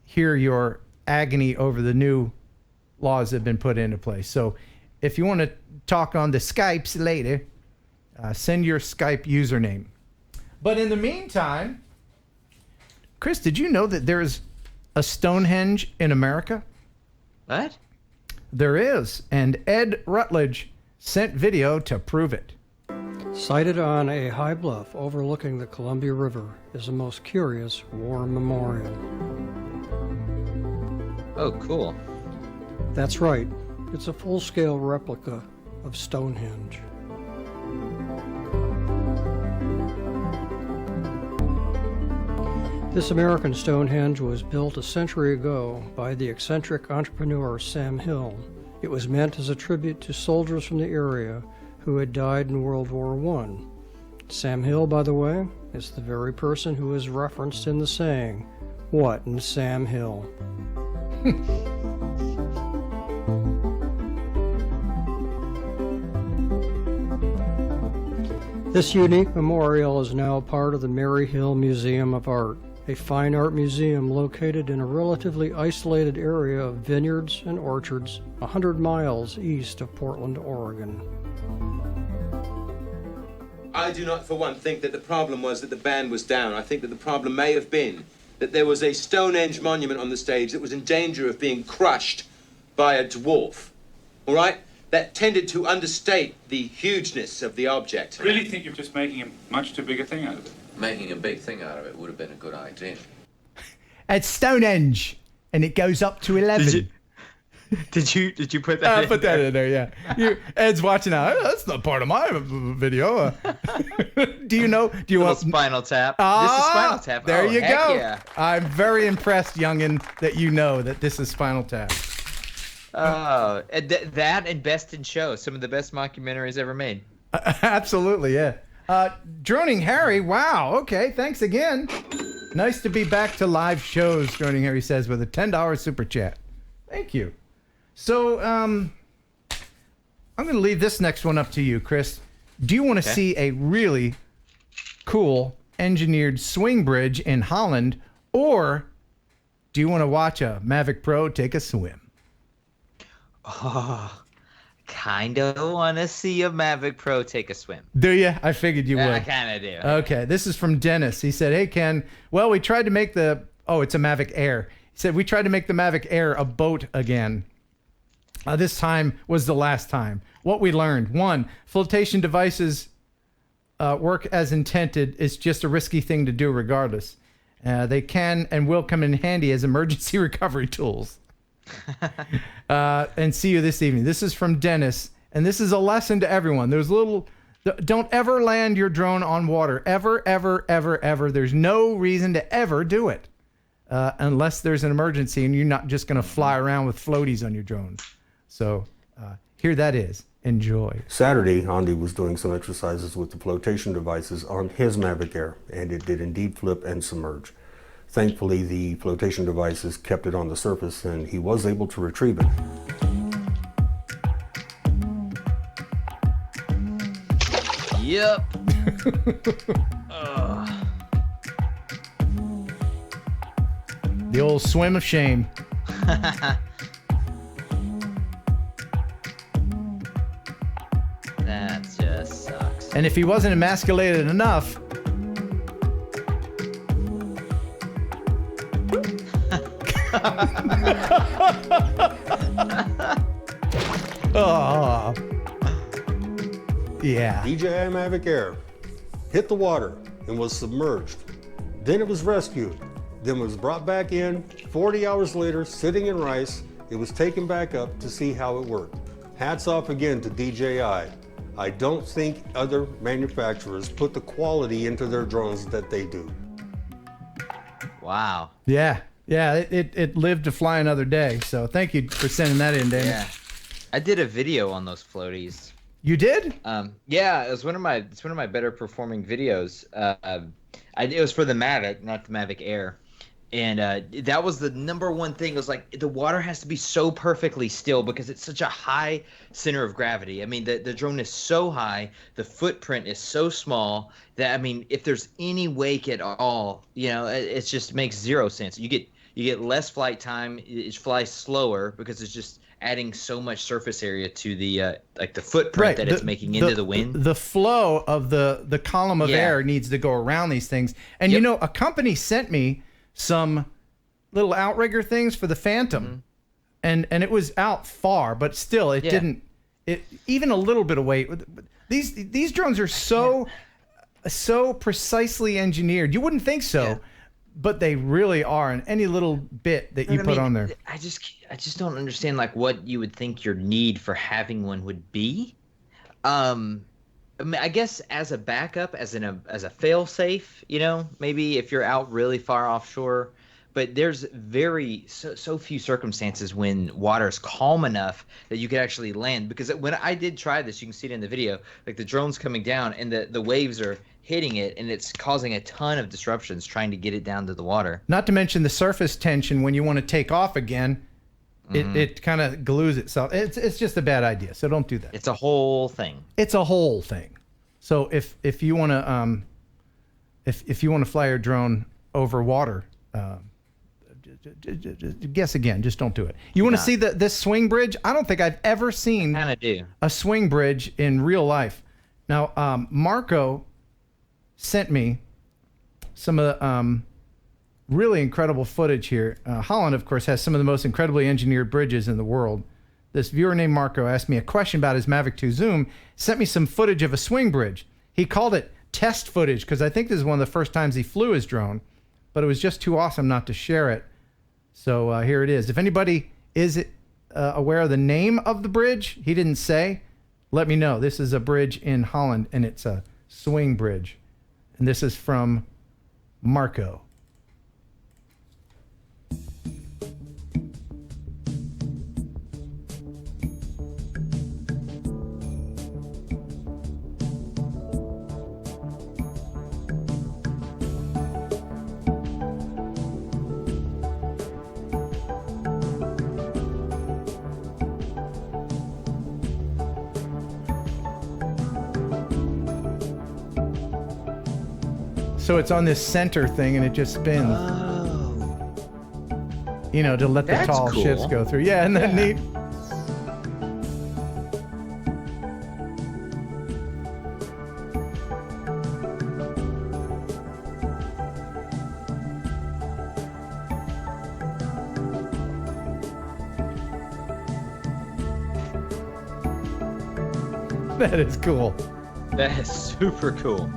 S1: hear your agony over the new laws that have been put into place. So if you want to talk on the Skypes later, send your Skype username. But in the meantime, Chris, did you know that there is a Stonehenge in America?
S2: What?
S1: There is, and Ed Rutledge sent video to prove it.
S18: Sited on a high bluff overlooking the Columbia River is a most curious war memorial.
S2: Oh, cool.
S18: That's right. It's a full-scale replica of Stonehenge. This American Stonehenge was built a century ago by the eccentric entrepreneur Sam Hill. It was meant as a tribute to soldiers from the area who had died in World War I. Sam Hill, by the way, is the very person who is referenced in the saying, "What in Sam Hill?" This unique memorial is now part of the Mary Hill Museum of Art, a fine art museum located in a relatively isolated area of vineyards and orchards 100 miles east of Portland, Oregon.
S19: I do not for one think that the problem was that the band was down. I think that the problem may have been that there was a Stonehenge monument on the stage that was in danger of being crushed by a dwarf. All right? That tended to understate the hugeness of the object.
S20: I really think you're just making a much too big a thing out of it.
S21: Making a big thing out of it would have been a good idea.
S1: It's Stonehenge, and it goes up to 11.
S2: Did you put that?
S1: I put that in there. Yeah. Ed's watching now. Oh, that's not part of my video. Do you know? Do you want
S2: Spinal Tap?
S1: Ah,
S2: This is Spinal Tap.
S1: There
S2: Oh,
S1: you
S2: heck
S1: go.
S2: Yeah.
S1: I'm very impressed, youngin, that you know that this is Spinal Tap.
S2: Oh, that and Best in Show, some of the best mockumentaries ever made.
S1: Absolutely, yeah. Droning Harry, wow. Okay, thanks again. Nice to be back to live shows, Droning Harry says with a $10 super chat. Thank you. So, I'm going to leave this next one up to you, Chris. Do you want to see a really cool engineered swing bridge in Holland, or do you want to watch a Mavic Pro take a swim?
S2: Oh, kind of want to see a Mavic Pro take a swim.
S1: Do you? I figured you would.
S2: I kind of do.
S1: Okay, this is from Dennis. He said, hey, Ken, well, we tried to make the... Oh, it's a Mavic Air. He said, we tried to make the Mavic Air a boat again. This time was the last time. What we learned. 1, flotation devices work as intended. It's just a risky thing to do regardless. They can and will come in handy as emergency recovery tools. And see you this evening. This is from Dennis, and this is a lesson to everyone. Don't ever land your drone on water. Ever, ever, ever, ever. There's no reason to ever do it unless there's an emergency and you're not just going to fly around with floaties on your drone. So here that is. Enjoy.
S22: Saturday, Andy was doing some exercises with the flotation devices on his Mavic Air, and it did indeed flip and submerge. Thankfully, the flotation devices kept it on the surface, and he was able to retrieve it.
S2: Yep.
S1: The old swim of shame.
S2: That just sucks.
S1: And if he wasn't emasculated enough... Oh. Yeah.
S22: DJI Mavic Air hit the water and was submerged. Then it was rescued. Then was brought back in. 40 hours later, sitting in rice, it was taken back up to see how it worked. Hats off again to DJI. I don't think other manufacturers put the quality into their drones that they do.
S2: Wow.
S1: Yeah. Yeah, it lived to fly another day. So thank you for sending that in, Dan.
S2: Yeah. I did a video on those floaties.
S1: You did?
S2: Yeah, it was one of my better performing videos. It was for the Mavic, not the Mavic Air. And that was the number one thing. It was like the water has to be so perfectly still because it's such a high center of gravity. I mean, the drone is so high, the footprint is so small that, I mean, if there's any wake at all, you know, it just makes zero sense. You get less flight time. It flies slower because it's just adding so much surface area to the like the footprint that it's making into the wind.
S1: The flow of the column of air needs to go around these things. And you know, a company sent me some little outrigger things for the Phantom, and it was out far, but still it didn't. It even a little bit of weight. These drones are so precisely engineered. You wouldn't think so, but they really are. And any little bit that you put on there,
S2: I just don't understand like what you would think your need for having one would be. I mean, I guess as a backup, as a fail-safe, maybe if you're out really far offshore. But there's so few circumstances when water is calm enough that you could actually land. Because when I did try this, you can see it in the video, like the drone's coming down and the waves are hitting it, and it's causing a ton of disruptions trying to get it down to the water.
S1: Not to mention the surface tension when you want to take off again. It kind of glues itself. It's just a bad idea. So don't do that.
S2: It's a whole thing.
S1: It's a whole thing. So if you want to if you want to fly your drone over water, guess again. Just don't do it. You want to see this swing bridge? I don't think I've ever seen a swing bridge in real life. Now, Marco sent me some of the really incredible footage here. Holland, of course, has some of the most incredibly engineered bridges in the world. This viewer named Marco asked me a question about his Mavic 2 Zoom, sent me some footage of a swing bridge. He called it test footage because I think this is one of the first times he flew his drone, but it was just too awesome not to share it. So here it is. If anybody is aware of the name of the bridge, he didn't say, let me know. This is a bridge in Holland, and it's a swing bridge. And this is from Marco. So it's on this center thing, and it just spins. Oh. To let the tall ships go through. Yeah, isn't that neat? That is cool.
S2: That is super cool.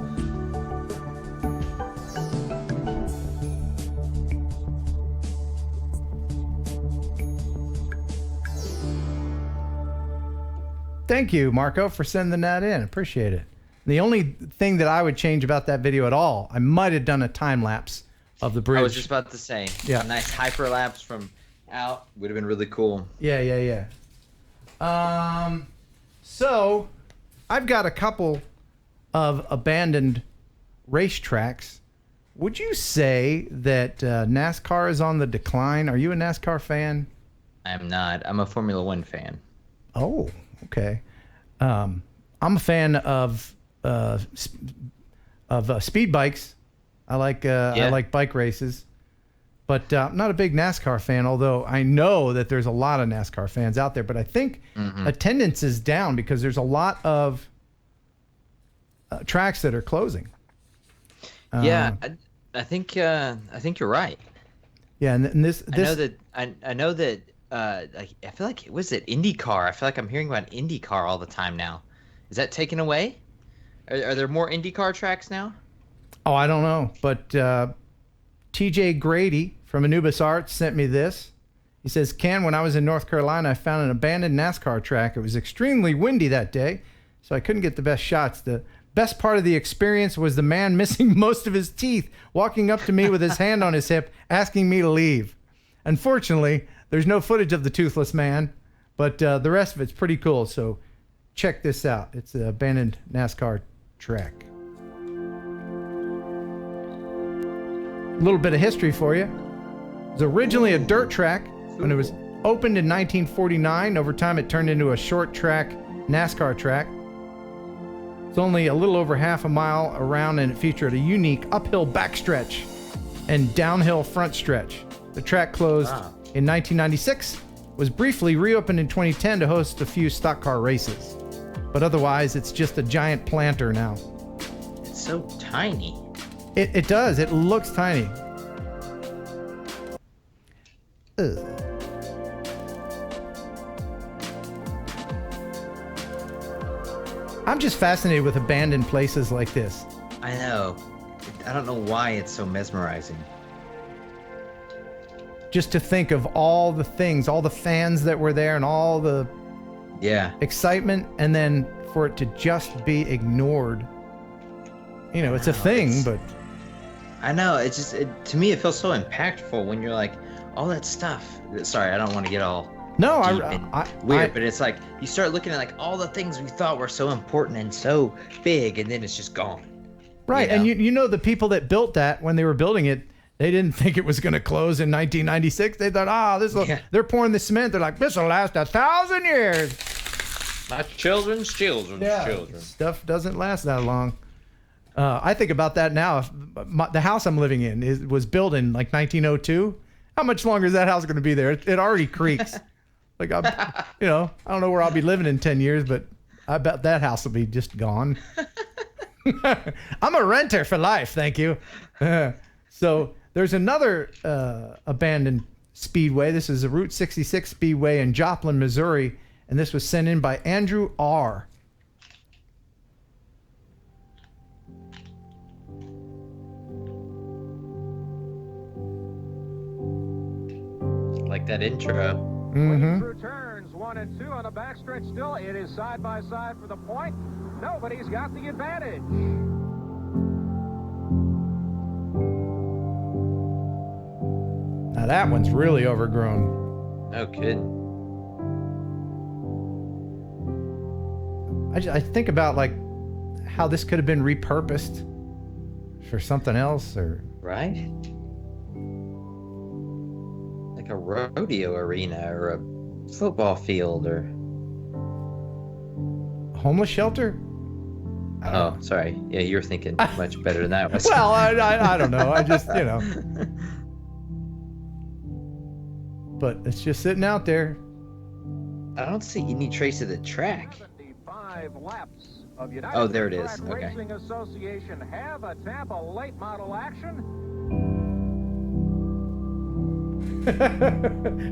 S1: Thank you, Marco, for sending that in. Appreciate it. The only thing that I would change about that video at all, I might have done a time lapse of the bridge.
S2: I was just about to say, a nice hyperlapse from out would have been really cool.
S1: Yeah. So I've got a couple of abandoned racetracks. Would you say that NASCAR is on the decline? Are you a NASCAR fan?
S2: I'm not. I'm a Formula One fan.
S1: Oh, okay. I'm a fan of speed bikes. I like bike races, but I'm not a big NASCAR fan. Although I know that there's a lot of NASCAR fans out there, but I think attendance is down because there's a lot of tracks that are closing.
S2: I think you're right.
S1: Yeah, and this
S2: I know that. I feel like was it IndyCar? I feel like I'm hearing about IndyCar all the time now. Is that taken away? Are there more IndyCar tracks now?
S1: Oh, I don't know. But TJ Grady from Anubis Arts sent me this. He says, Ken, when I was in North Carolina, I found an abandoned NASCAR track. It was extremely windy that day, so I couldn't get the best shots. The best part of the experience was the man missing most of his teeth, walking up to me with his hand on his hip, asking me to leave. Unfortunately, there's no footage of the toothless man, but the rest of it's pretty cool. So check this out. It's an abandoned NASCAR track. A little bit of history for you. It was originally a dirt track. When it was opened in 1949, over time it turned into a short track NASCAR track. It's only a little over half a mile around, and it featured a unique uphill backstretch and downhill front stretch. The track closed in 1996, was briefly reopened in 2010 to host a few stock car races. But otherwise, it's just a giant planter now.
S2: It's so tiny.
S1: It does. It looks tiny. Ugh. I'm just fascinated with abandoned places like this.
S2: I know. I don't know why it's so mesmerizing.
S1: Just to think of all the things, all the fans that were there and all the excitement, and then for it to just be ignored. You know, it's a thing, but...
S2: I know, it's just, to me, it feels so impactful when you're like, all that stuff. Sorry, I don't want to get all weird, but it's like, you start looking at like all the things we thought were so important and so big, and then it's just gone.
S1: Right, and you know the people that built that, when they were building it, they didn't think it was going to close in 1996. They thought, they're pouring the cement. They're like, this will last 1,000 years.
S2: My children's children.
S1: Stuff doesn't last that long. I think about that now. The house I'm living in was built in like 1902. How much longer is that house going to be there? It already creaks. Like, I don't know where I'll be living in 10 years, but I bet that house will be just gone. I'm a renter for life, thank you. So there's another abandoned speedway. This is a Route 66 Speedway in Joplin, Missouri, and this was sent in by Andrew R.
S2: Like that intro.
S1: Mm-hmm.
S5: Through turns 1 and 2 on the backstretch still. It is side by side for the point. Nobody's got the advantage.
S1: Now that one's really overgrown.
S2: No kidding.
S1: I think about like how this could have been repurposed for something else, or
S2: right? Like a rodeo arena or a football field or
S1: a homeless shelter.
S2: Oh, sorry. Yeah, you're thinking much better than that was.
S1: Well, I don't know. I just, but it's just sitting out there.
S2: I don't see any trace of the track.
S5: 75 laps of United
S2: Oh, there it is.
S5: Track
S2: Okay.
S5: Racing Association have a Tampa late model action.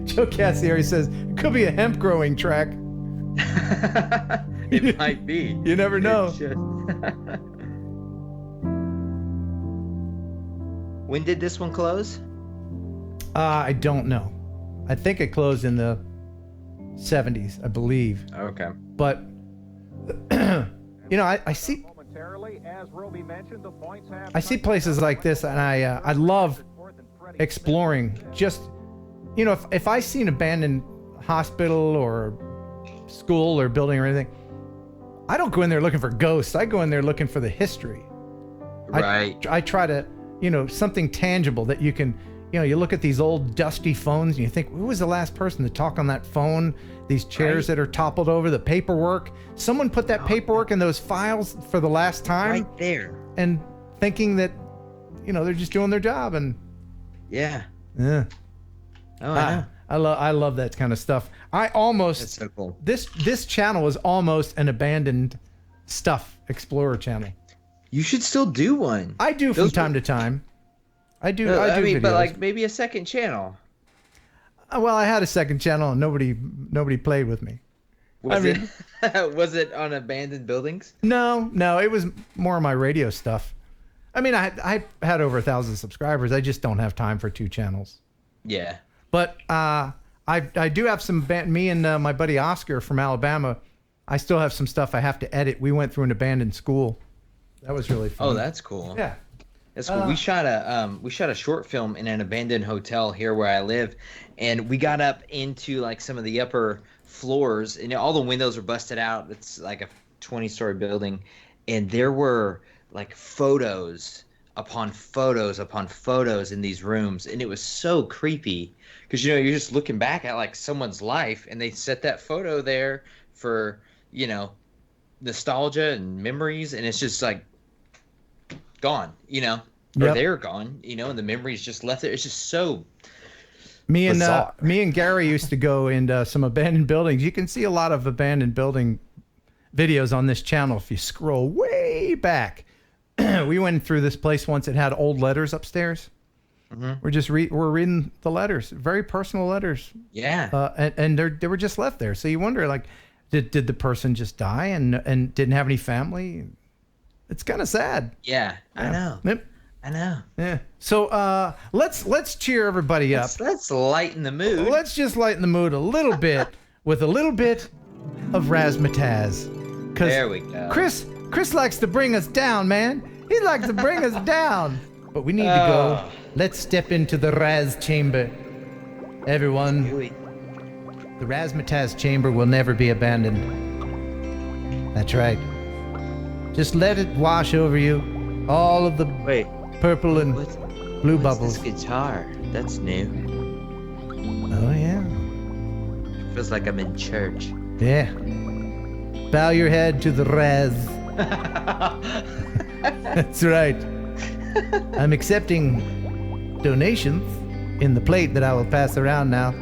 S1: Joe Cassieri says it could be a hemp growing track.
S2: It might be.
S1: You never know.
S2: When did this one close?
S1: I don't know. I think it closed in the 70s, I believe.
S2: Okay.
S1: But I see.
S5: As Roby mentioned, the points have
S1: I see places like this, and I love exploring. Just if I see an abandoned hospital or school or building or anything, I don't go in there looking for ghosts. I go in there looking for the history.
S2: Right.
S1: I try to, something tangible that you can, you look at these old dusty phones and you think, who was the last person to talk on that phone? These chairs that are toppled over, the paperwork. Someone put that paperwork in those files for the last time.
S2: Right there.
S1: And thinking that, they're just doing their job. And
S2: yeah.
S1: Oh,
S2: I know.
S1: I love that kind of stuff. I almost,
S2: That's so cool.
S1: This channel is almost an abandoned stuff explorer channel.
S2: You should still do one.
S1: I do from time to time. I do videos.
S2: But like maybe a second channel.
S1: Well, I had a second channel and nobody played with me.
S2: Was it on abandoned buildings?
S1: No, it was more of my radio stuff. I mean, I had over 1,000 subscribers. I just don't have time for 2 channels.
S2: Yeah.
S1: But I do have some, me and my buddy Oscar from Alabama, I still have some stuff I have to edit. We went through an abandoned school. That was really fun.
S2: Oh, that's cool.
S1: Yeah.
S2: That's cool. We shot a short film in an abandoned hotel here where I live, and we got up into like some of the upper floors, and all the windows were busted out. It's like a 20-story building, and there were like photos upon photos upon photos in these rooms, and it was so creepy because you're just looking back at like someone's life, and they set that photo there for nostalgia and memories, and it's just like gone, or they're gone, and the memories just left there. It's just so
S1: me
S2: bizarre.
S1: and me and Gary used to go into some abandoned buildings. You can see a lot of abandoned building videos on this channel if you scroll way back. We went through this place once. It had old letters upstairs.
S2: Mm-hmm.
S1: We're reading the letters, very personal letters.
S2: Yeah.
S1: And they were just left there. So you wonder, like, Did the person just die and didn't have any family? It's kind of sad.
S2: Yeah, I know.
S1: Yep.
S2: I know.
S1: Yeah. So let's cheer everybody up.
S2: Let's lighten the mood.
S1: Let's just lighten the mood a little bit with a little bit of razzmatazz.
S2: There we go.
S1: Chris likes to bring us down, man. He likes to bring us down. But we need to go. Let's step into the Raz chamber. Everyone, the razzmatazz chamber will never be abandoned. That's right. Just let it wash over you. All of the purple and blue bubbles.
S2: This guitar, that's new.
S1: Oh, yeah.
S2: Feels like I'm in church.
S1: Yeah. Bow your head to the Raz. That's right. I'm accepting donations in the plate that I will pass around now.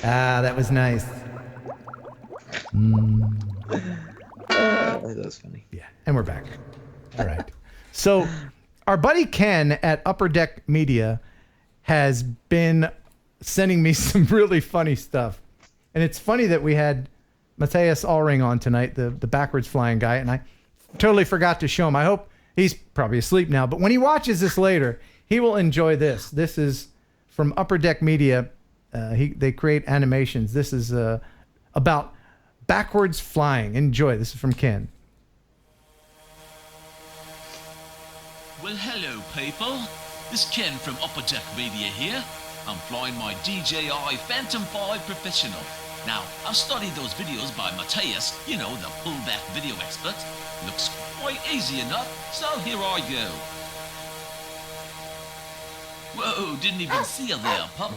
S1: That was nice.
S2: That was funny.
S1: Yeah, and we're back. All right. So our buddy Ken at Upper Deck Media has been sending me some really funny stuff. And it's funny that we had Mattias Allring on tonight, the backwards flying guy, and I totally forgot to show him. I hope he's probably asleep now, but when he watches this later, he will enjoy this. This is from Upper Deck Media. They create animations. This is about backwards flying. Enjoy. This is from Ken.
S3: Well, hello, people. This is Ken from Upper Deck Media here. I'm flying my DJI Phantom 5 Professional. Now, I've studied those videos by Mattias, you know, the pullback video expert. Looks quite easy enough, so here I go. Whoa, didn't even see you there, pup.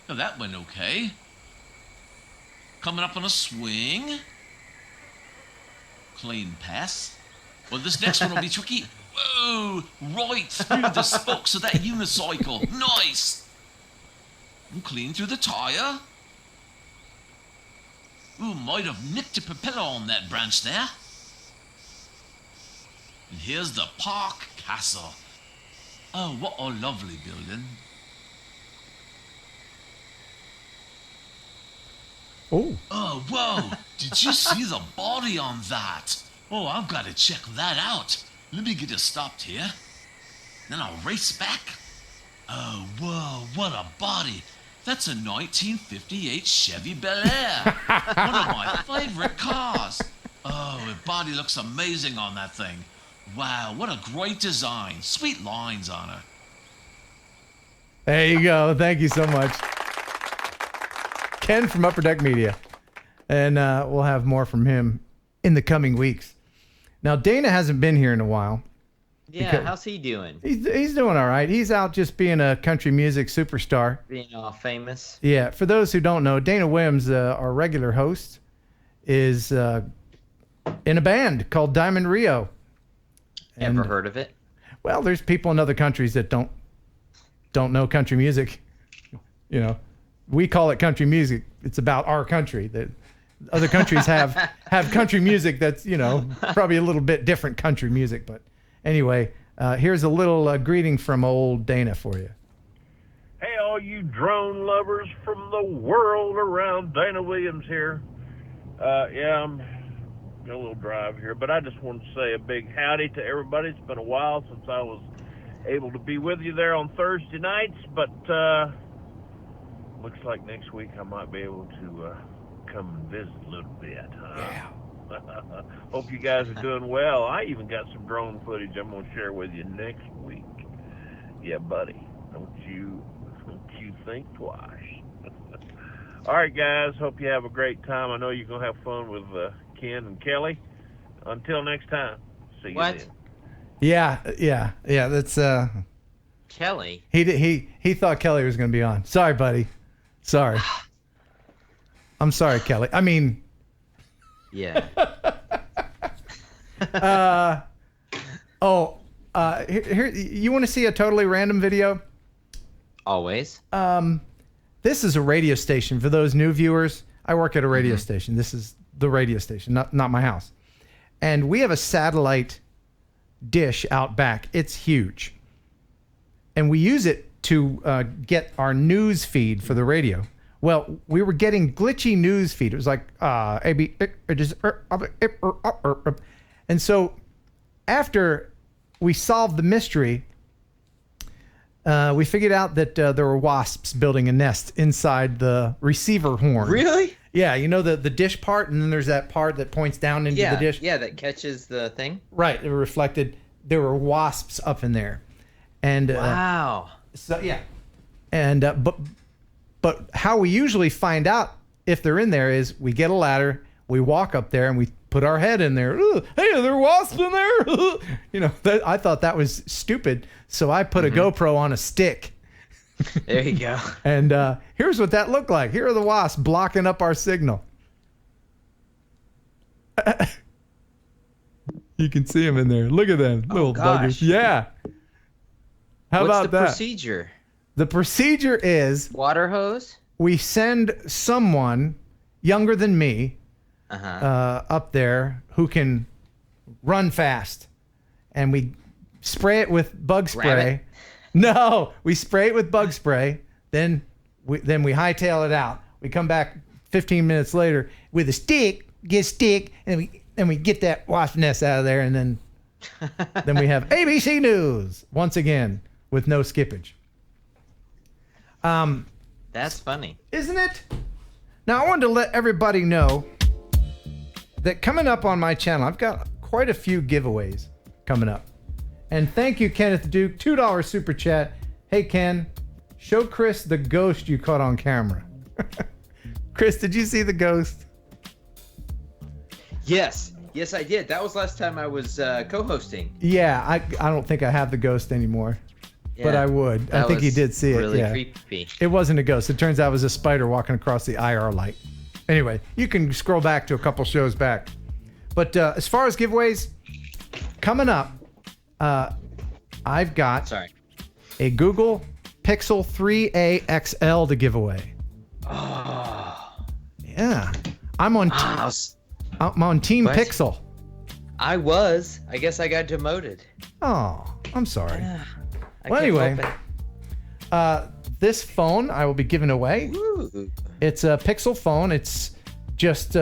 S3: Oh, that went okay. Coming up on a swing. Clean pass. Well, this next one will be tricky. Whoa, right through the spokes of that unicycle. Nice. And clean through the tire. Ooh, might have nicked a propeller on that branch there. And here's the Park Castle. Oh, what a lovely building. Oh, whoa! Did you see the body on that? Oh, I've got to check that out. Let me get it stopped here. Then I'll race back. Oh, whoa, what a body. That's a 1958 Chevy Bel Air. One of my favorite cars. Oh, the body looks amazing on that thing. Wow, what a great design. Sweet lines on her.
S1: There you go. Thank you so much. Ken from Upper Deck Media. And we'll have more from him in the coming weeks. Now, Dana hasn't been here in a while.
S2: Yeah, how's he doing?
S1: He's doing all right. He's out just being a country music superstar.
S2: Being all famous.
S1: Yeah, for those who don't know, Dana Williams, our regular host, is in a band called Diamond Rio.
S2: Ever heard of it?
S1: Well, there's people in other countries that don't know country music. You know, we call it country music. It's about our country. The other countries have country music that's, you know, probably a little bit different country music. But anyway, here's a little greeting from old Dana for you.
S6: Hey, all you drone lovers from the world around, Dana Williams here. Yeah, I'm got a little drive here, but I just want to say a big howdy to everybody. It's been a while since I was able to be with you there on Thursday nights, but looks like next week I might be able to come and visit a little bit. Yeah. Hope you guys are doing well. I even got some drone footage I'm going to share with you next week. Yeah, buddy. Don't you think twice. All right, guys. Hope you have a great time. I know you're going to have fun with Ken and Kelly. Until next time. See you then.
S1: Yeah. That's
S2: Kelly.
S1: He thought Kelly was going to be on. Sorry, buddy. Sorry. I'm sorry, Kelly. I mean.
S2: Yeah.
S1: Here. You want to see a totally random video?
S2: Always.
S1: This is a radio station for those new viewers. I work at a radio station. This is the radio station, not my house. And we have a satellite dish out back. It's huge. And we use it to get our news feed for the radio. Well, we were getting glitchy news feed. It was like and so after we solved the mystery, we figured out that there were wasps building a nest inside the receiver horn.
S2: Really?
S1: Yeah, you know the dish part, and then there's that part that points down into the dish.
S2: Yeah, that catches the thing.
S1: Right, it reflected. There were wasps up in there, and
S2: wow.
S1: So yeah, and but how we usually find out if they're in there is we get a ladder, we walk up there, and we put our head in there. Hey, are there wasps in there? You know, I thought that was stupid, so I put a GoPro on a stick.
S2: There you go.
S1: And here's what that looked like. Here are the wasps blocking up our signal. You can see them in there. Look at them, little buggers. Yeah. How
S2: What's
S1: about
S2: the
S1: that?
S2: procedure?
S1: The procedure is
S2: water hose.
S1: We send someone younger than me up there who can run fast, and we spray it with bug spray. No, we spray it with bug spray. Then we hightail it out. We come back 15 minutes later with a stick, and we get that wasp nest out of there, and then we have ABC News once again with no skippage.
S2: That's funny,
S1: isn't it? Now I wanted to let everybody know that coming up on my channel, I've got quite a few giveaways coming up. And thank you, Kenneth Duke, $2 super chat. Hey Ken, show Chris the ghost you caught on camera. Chris, did you see the ghost?
S2: Yes, I did. That was last time I was co-hosting.
S1: Yeah, I don't think I have the ghost anymore. But I would. I think you did see it.
S2: Really
S1: yeah.
S2: creepy.
S1: It wasn't a ghost. It turns out it was a spider walking across the IR light. Anyway, you can scroll back to a couple shows back. But as far as giveaways, coming up, I've got a Google Pixel 3a XL to give away.
S2: Oh.
S1: Yeah. I'm on Team
S2: What?
S1: Pixel.
S2: I was. I guess I got demoted.
S1: Oh, I'm sorry.
S2: I
S1: Well,
S2: can't
S1: anyway, this phone I will be giving away.
S2: Ooh.
S1: It's a Pixel phone. It's just,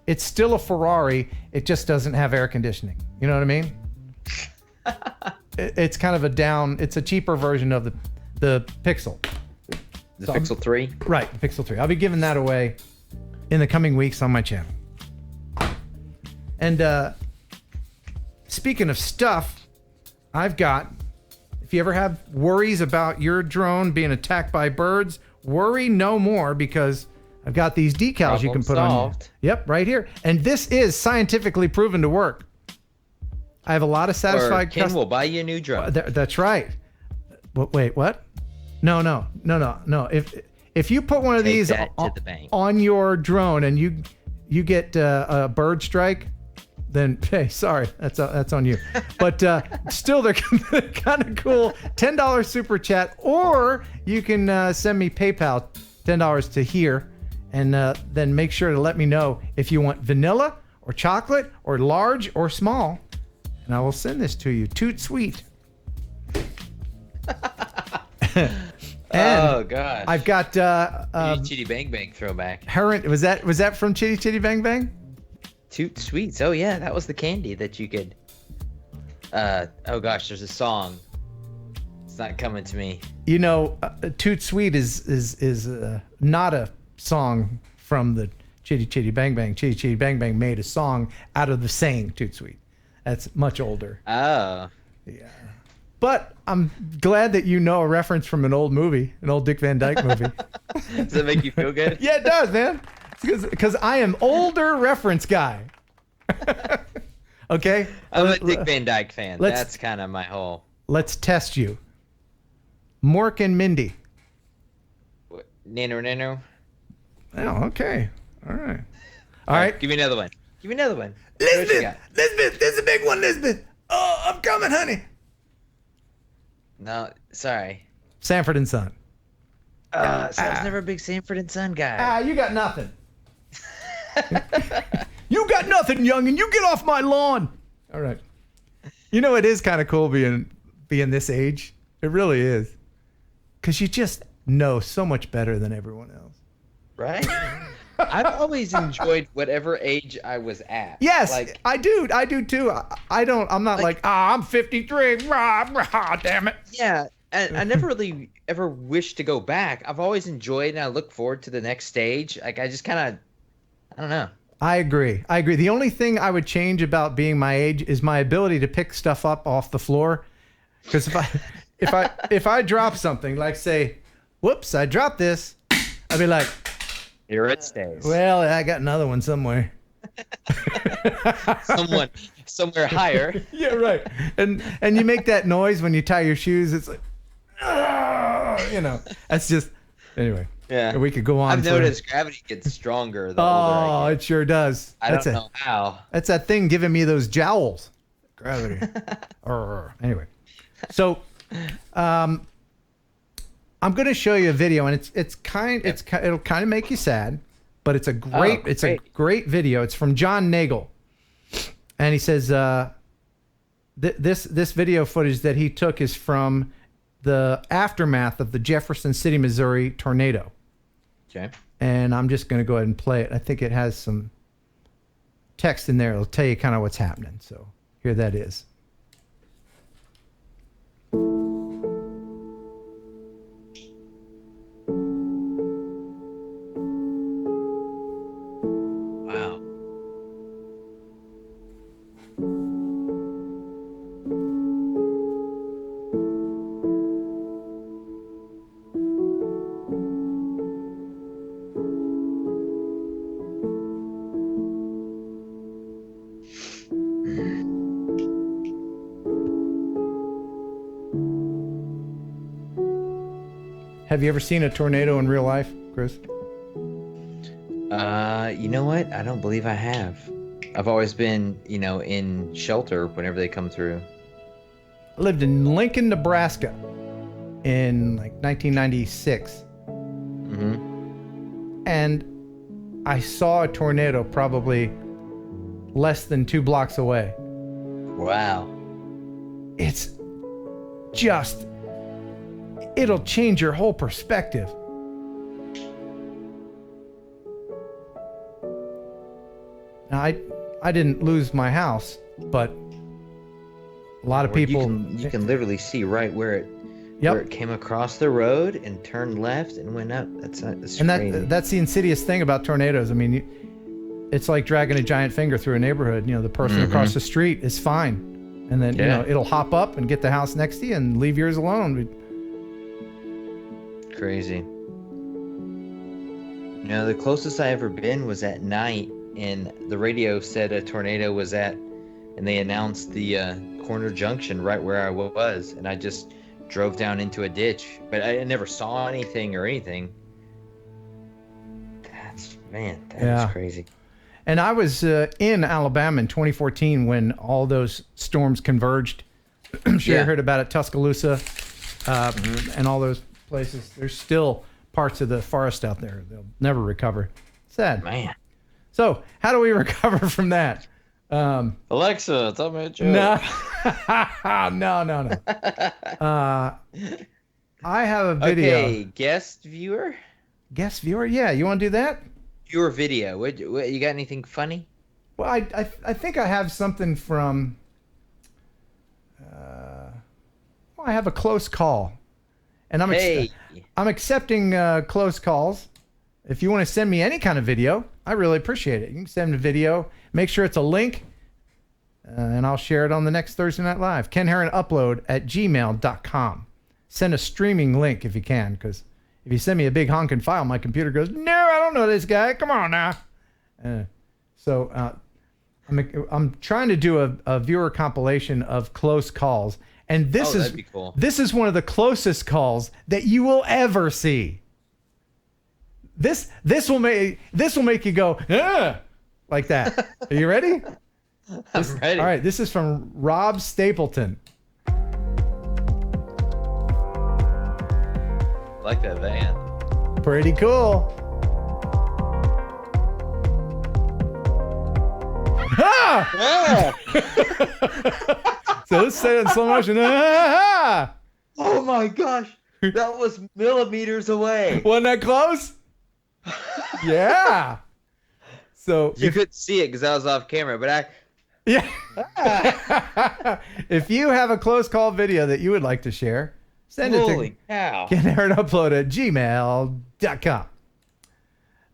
S1: it's still a Ferrari. It just doesn't have air conditioning. You know what I mean? It's kind of it's a cheaper version of the Pixel.
S2: The Pixel 3?
S1: Right, the Pixel 3. I'll be giving that away in the coming weeks on my channel. And speaking of stuff, I've got, if you ever have worries about your drone being attacked by birds, worry no more, because I've got these decals you can put on. Yep, right here. And this is scientifically proven to work. I have a lot of satisfied
S2: Ken will buy you a new drone.
S1: That's right. Wait, what? No. If you put one of these on your drone and you get a bird strike, then hey, sorry, that's on you. But still, they're kind of cool. $10 super chat, or you can send me PayPal $10 to here, and then make sure to let me know if you want vanilla or chocolate or large or small, and I will send this to you. Toot sweet.
S2: Oh gosh!
S1: I've got
S2: Chitty Bang Bang throwback.
S1: Heron, was that from Chitty Chitty Bang Bang?
S2: Toot Sweets. Oh yeah, that was the candy that you could. Oh gosh, there's a song. It's not coming to me.
S1: You know, Toot Sweet is not a song from the Chitty Chitty Bang Bang. Chitty Chitty Bang Bang made a song out of the saying Toot Sweet. That's much older.
S2: Oh.
S1: Yeah. But I'm glad that you know a reference from an old movie, an old Dick Van Dyke movie.
S2: Does that make you feel good?
S1: Yeah, it does, man. Because I am older reference guy. Okay?
S2: I'm a Dick Van Dyke fan. That's kind of my whole...
S1: Let's test you. Mork and Mindy.
S2: Nano.
S1: Oh, okay. All right. All right.
S2: Give me another one.
S1: Lisbeth, this is a big one, Lisbeth. Oh, I'm coming, honey.
S2: No, sorry.
S1: Sanford and Son.
S2: So I was never a big Sanford and Son guy.
S1: You got nothing. You got nothing, youngin'. You get off my lawn. All right. You know, it is kind of cool being this age. It really is. because you just know so much better than everyone else.
S2: Right? I've always enjoyed whatever age I was at.
S1: Yes,
S2: like,
S1: I do too. I'm not like I'm 53. Rah, rah, damn it.
S2: Yeah, and I never really ever wished to go back. I've always enjoyed and I look forward to the next stage. Like I just kind of, I don't know.
S1: I agree. The only thing I would change about being my age is my ability to pick stuff up off the floor. Because if I drop something, like say, whoops, I dropped this, I'd be like,
S2: here it stays.
S1: Well, I got another one somewhere.
S2: Somewhere higher.
S1: Yeah, right. And you make that noise when you tie your shoes. It's like, that's just, anyway.
S2: Yeah.
S1: We could go on.
S2: I've noticed gravity gets stronger the older I get.
S1: It sure does.
S2: I don't know how.
S1: That's that thing giving me those jowls. Gravity. Anyway. So, I'm going to show you a video, and it'll kind of make you sad, but it's a great video. It's from John Nagel, and he says this video footage that he took is from the aftermath of the Jefferson City, Missouri tornado.
S2: Okay.
S1: And I'm just going to go ahead and play it. I think it has some text in there. It'll tell you kind of what's happening. So here that is.
S2: Wow.
S1: Have you ever seen a tornado in real life, Chris?
S2: You know what? I don't believe I have. I've always been, in shelter whenever they come through.
S1: I lived in Lincoln, Nebraska in like 1996.
S2: Mm-hmm.
S1: And I saw a tornado probably less than 2 blocks away.
S2: Wow.
S1: It's just, it'll change your whole perspective. Now, I didn't lose my house, but a lot of people...
S2: You can literally see right where it came across the road and turned left and went up. That's crazy.
S1: That's the insidious thing about tornadoes. I mean, it's like dragging a giant finger through a neighborhood. The person across the street is fine. And then, it'll hop up and get the house next to you and leave yours alone.
S2: Crazy. The closest I ever been was at night, and the radio said a tornado was and they announced the corner junction right where I was, and I just drove down into a ditch, but I never saw anything or anything. That's crazy.
S1: And I was in Alabama in 2014 when all those storms converged. I'm sure you heard about it, Tuscaloosa, and all those places. There's still parts of the forest out there. They'll never recover. Sad.
S2: Man.
S1: So how do we recover from that?
S2: Alexa, tell me a joke.
S1: No. No. I have a video.
S2: Okay, guest viewer?
S1: Guest viewer? Yeah, you want to do that?
S2: Viewer video. What, you got anything funny?
S1: Well, I think I have something from... I have a close call. And I'm accepting close calls. If you want to send me any kind of video, I really appreciate it. You can send a video. Make sure it's a link, and I'll share it on the next Thursday Night Live. KenHeronUpload@gmail.com. Send a streaming link if you can, because if you send me a big honking file, my computer goes, no, I don't know this guy. Come on now. I'm trying to do a viewer compilation of close calls. And that'd be cool. This is one of the closest calls that you will ever see. This will make you go like that. Are you ready?
S2: I'm ready.
S1: All right, this is from Rob Stapleton.
S2: I like that van.
S1: Pretty cool. Ah! So let's say it in slow motion. Ah!
S2: Oh my gosh. That was millimeters away.
S1: Wasn't that close? Yeah. So
S2: you couldn't see it because I was off camera, but
S1: yeah. If you have a close call video that you would like to share, send it to
S2: Holy cow.
S1: Get there and upload at gmail.com.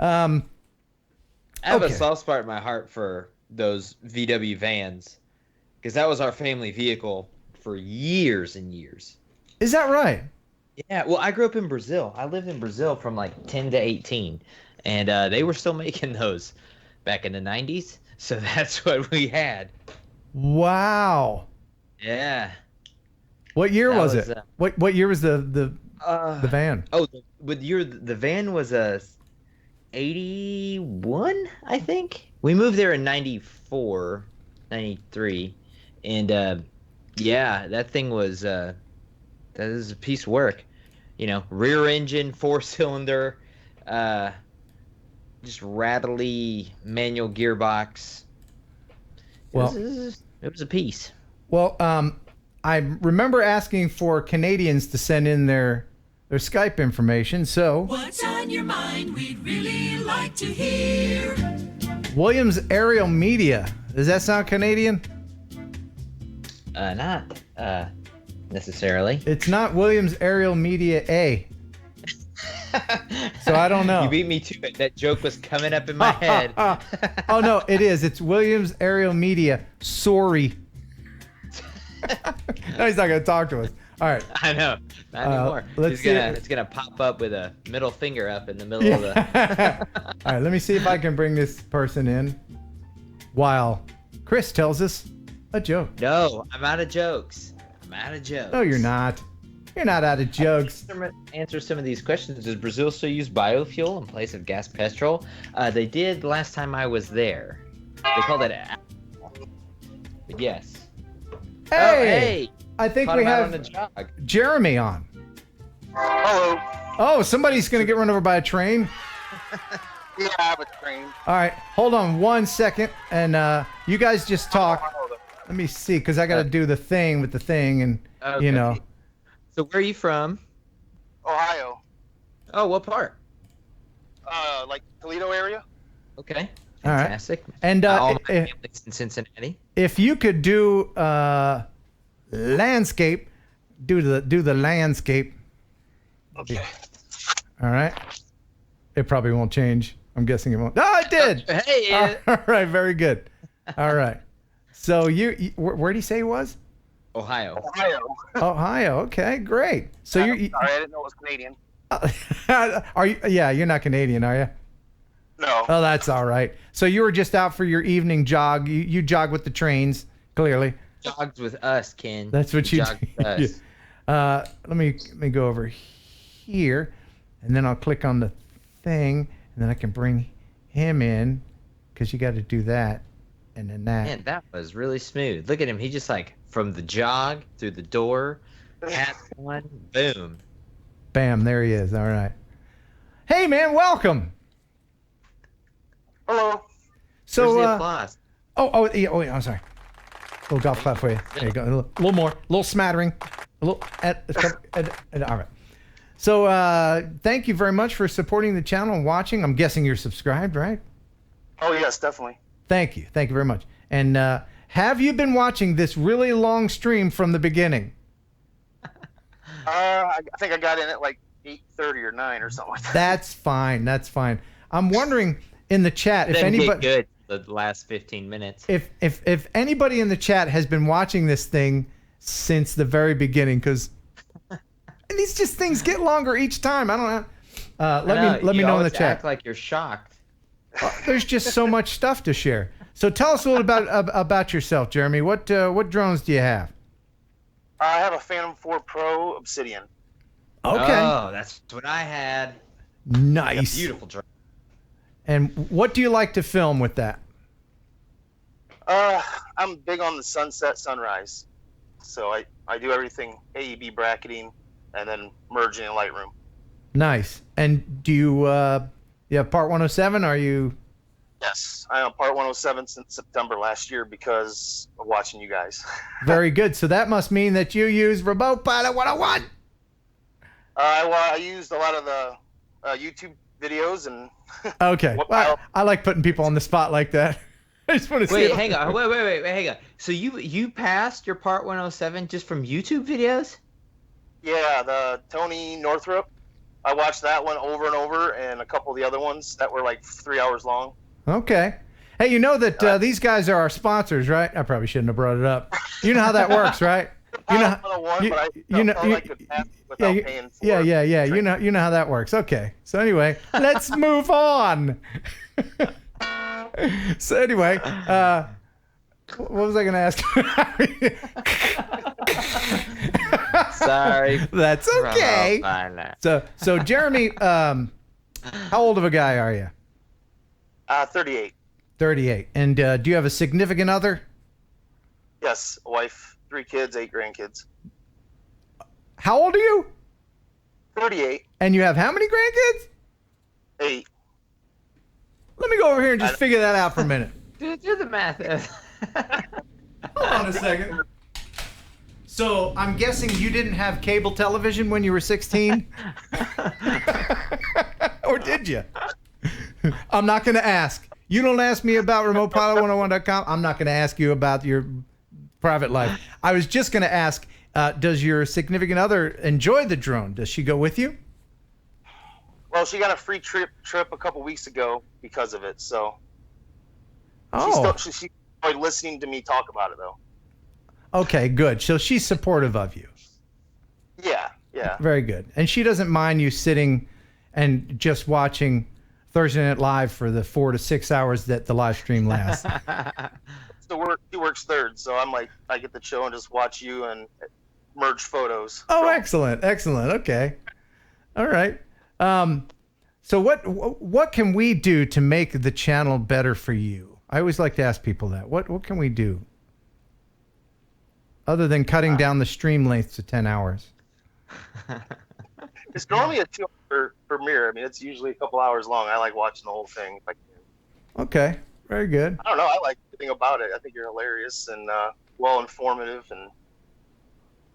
S2: I have
S1: okay.
S2: a soft spot in my heart for those VW vans because that was our family vehicle for years and years.
S1: Is that right?
S2: Yeah. Well, I grew up in Brazil. I lived in Brazil from like 10 to 18, and they were still making those back in the 90s. So that's what we had.
S1: Wow.
S2: Yeah.
S1: What year was it? What year was the van?
S2: Oh, the van was a 81, I think. We moved there in 94, 93, and yeah, that thing was that is a piece of work. You know, rear engine, 4-cylinder, just rattly manual gearbox.
S1: Well,
S2: it was a piece.
S1: Well, I remember asking for Canadians to send in their Skype information, so
S7: what's on your mind? We'd really like to hear.
S1: Williams Aerial Media. Does that sound Canadian?
S2: Not necessarily.
S1: It's not Williams Aerial Media A. So I don't know.
S2: You beat me to it. That joke was coming up in my head.
S1: Oh no, it is. It's Williams Aerial Media. Sorry. No, he's not gonna talk to us. All right.
S2: I know. Not anymore. It's gonna pop up with a middle finger up in the middle of the.
S1: All right. Let me see if I can bring this person in while Chris tells us a joke.
S2: No, I'm out of jokes.
S1: No, you're not. You're not out of jokes.
S2: Answer some of these questions. Does Brazil still use biofuel in place of gas petrol? They did last time I was there. They called it. But yes.
S1: Hey!
S2: Oh, hey!
S1: I think
S2: Caught
S1: we
S2: him out
S1: have
S2: on the jog.
S1: Jeremy on.
S8: Hello.
S1: Oh, somebody's gonna get run over by a train.
S8: Yeah, I have a train.
S1: All right, hold on 1 second, and you guys just talk. Let me see, because I got to do the thing with the thing, and
S2: Okay.
S1: you know.
S2: So where are you from?
S8: Ohio.
S2: Oh, what part?
S8: Like Toledo area.
S2: Okay.
S1: All right.
S2: Fantastic.
S1: And
S2: all my family's in Cincinnati.
S1: if you could do landscape, do the landscape.
S8: Okay.
S1: All right. It probably won't change. I'm guessing it won't. Oh, it did.
S2: Hey.
S1: All right. Very good. All right. So where did he say he was?
S2: Ohio.
S1: Ohio. Okay, great. So
S8: Sorry, I didn't know it was Canadian.
S1: are you? Yeah, you're not Canadian, are you?
S8: No.
S1: Oh, that's all right. So you were just out for your evening jog. You jog with the trains, clearly.
S2: Jogs with us, Ken.
S1: That's what you
S2: jogged
S1: do.
S2: with us.
S1: Let me go over here, and then I'll click on the thing, and then I can bring him in, because you got to do that, and then that.
S2: Man, that was really smooth. Look at him. He just like from the jog through the door, hat on, boom.
S1: Bam, there he is. All right. Hey, man, welcome.
S8: Hello.
S1: So,
S2: Where's the applause?
S1: yeah, I'm sorry. A little golf clap for you. There you go. A little more. A little smattering. A little. All right. So, thank you very much for supporting the channel and watching. I'm guessing you're subscribed, right?
S8: Oh yes, definitely.
S1: Thank you. Thank you very much. And have you been watching this really long stream from the beginning?
S8: I think I got in at like 8:30 or 9 or something like that.
S1: That's fine. That's fine. I'm wondering in the chat if
S2: Didn't
S1: anybody
S2: get good the last 15 minutes.
S1: if anybody in the chat has been watching this thing since the very beginning, because these just things get longer each time. I don't know. Let me know in the chat.
S2: Act like you're shocked.
S1: There's just so much stuff to share. So tell us a little about yourself, Jeremy. What drones do you have?
S8: I have a Phantom 4 Pro Obsidian.
S1: Okay.
S2: Oh, that's what I had.
S1: Nice.
S2: Beautiful drone.
S1: And what do you like to film with that?
S8: I'm big on the sunset, sunrise. So I do everything AEB bracketing and then merging in Lightroom.
S1: Nice. And do you have Part 107? Are you?
S8: Yes, I am Part 107 since September last year because of watching you guys.
S1: Very good. So that must mean that you use Remote Pilot 101.
S8: I used a lot of the YouTube videos and.
S1: Okay. Well, I like putting people on the spot like that. I just want to see.
S2: Wait, hang on. Wait, hang on. So you passed your Part 107 just from YouTube videos?
S8: Yeah, the Tony Northrup. I watched that one over and over, and a couple of the other ones that were like 3 hours long.
S1: Okay. Hey, you know that these guys are our sponsors, right? I probably shouldn't have brought it up. You know how that works, right? You know. Yeah. You know how that works. Okay. So anyway, let's move on. So anyway, what was I going to ask?
S2: Sorry.
S1: That's okay. So Jeremy, how old of a guy are you?
S8: 38.
S1: 38. And do you have a significant other?
S8: Yes, a wife, 3 kids, 8 grandkids.
S1: How old are you?
S8: 38.
S1: And you have how many grandkids?
S8: 8.
S1: Let me go over here and just figure that out for a minute.
S2: Do the math.
S1: Hold on a second. So I'm guessing you didn't have cable television when you were 16? Or did you? I'm not going to ask. You don't ask me about remotepilot101.com. I'm not going to ask you about your private life. I was just going to ask, does your significant other enjoy the drone? Does she go with you?
S8: Well, she got a free trip a couple weeks ago because of it. So she enjoyed listening to me talk about it, though.
S1: Okay, good. So she's supportive of you.
S8: Yeah.
S1: Very good. And she doesn't mind you sitting and just watching Thursday Night Live for the 4 to 6 hours that the live stream lasts.
S8: She works third, so I'm like, I get to chill and just watch you and merge photos.
S1: Oh, excellent. Okay. All right. So what can we do to make the channel better for you? I always like to ask people that. What can we do? Other than cutting down the stream length to 10 hours.
S8: It's normally a 2-hour premiere. I mean, it's usually a couple hours long. I like watching the whole thing if I can.
S1: Okay, very good.
S8: I don't know. I like everything about it. I think you're hilarious and well informative, and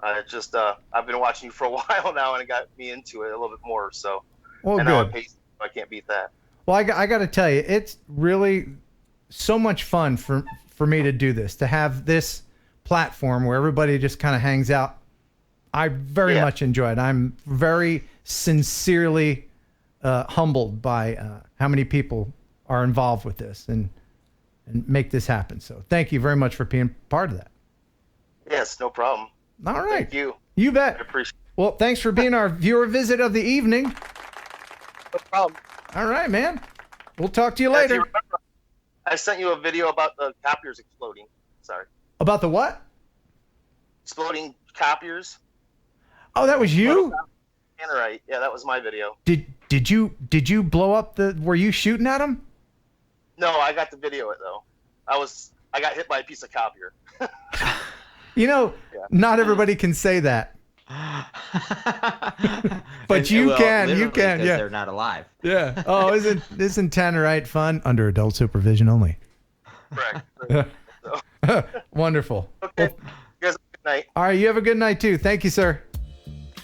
S8: I've been watching you for a while now, and it got me into it a little bit more. So,
S1: well,
S8: and
S1: good.
S8: now I'm pacing, so I can't beat that.
S1: Well, I got to tell you, it's really so much fun for me to do this, to have this platform where everybody just kind of hangs out. I very much enjoy it. I'm very sincerely humbled by how many people are involved with this and make this happen. So thank you very much for being part of that.
S8: Yes, no problem.
S1: All right.
S8: Thank you.
S1: You bet.
S8: I appreciate it.
S1: Well, thanks for being our viewer visit of the evening.
S8: No problem.
S1: All right, man. We'll talk to you later.
S8: You remember, I sent you a video about the copiers exploding. Sorry.
S1: About the what?
S8: Exploding copiers.
S1: Oh, that was you?
S8: Right. Yeah, that was my video.
S1: Did you blow up were you shooting at him?
S8: No, I got to video it though. I got hit by a piece of copier.
S1: You know, not everybody can say that. But you can, yeah.
S2: They're not alive.
S1: Yeah. Oh, isn't Tannerite fun? Under adult supervision only.
S8: Correct.
S1: Wonderful.
S8: Okay. You guys have a good night.
S1: All right, you have a good night too. Thank you, sir.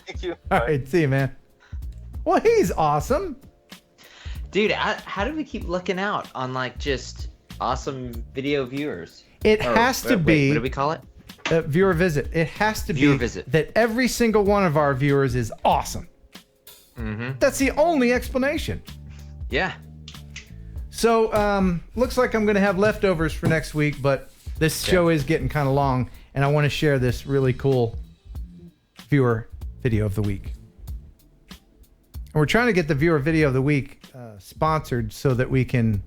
S8: Thank you.
S1: All right, see you, man. Well, he's awesome.
S2: Dude, how do we keep looking out on like just awesome video viewers?
S1: It has to be.
S2: What do we call it?
S1: Viewer visit. It has to
S2: Viewer
S1: be
S2: visit.
S1: That every single one of our viewers is awesome.
S2: Mm-hmm.
S1: That's the only explanation.
S2: Yeah.
S1: So, looks like I'm going to have leftovers for next week, but this show is getting kind of long, and I want to share this really cool viewer video of the week. And we're trying to get the viewer video of the week sponsored so that we can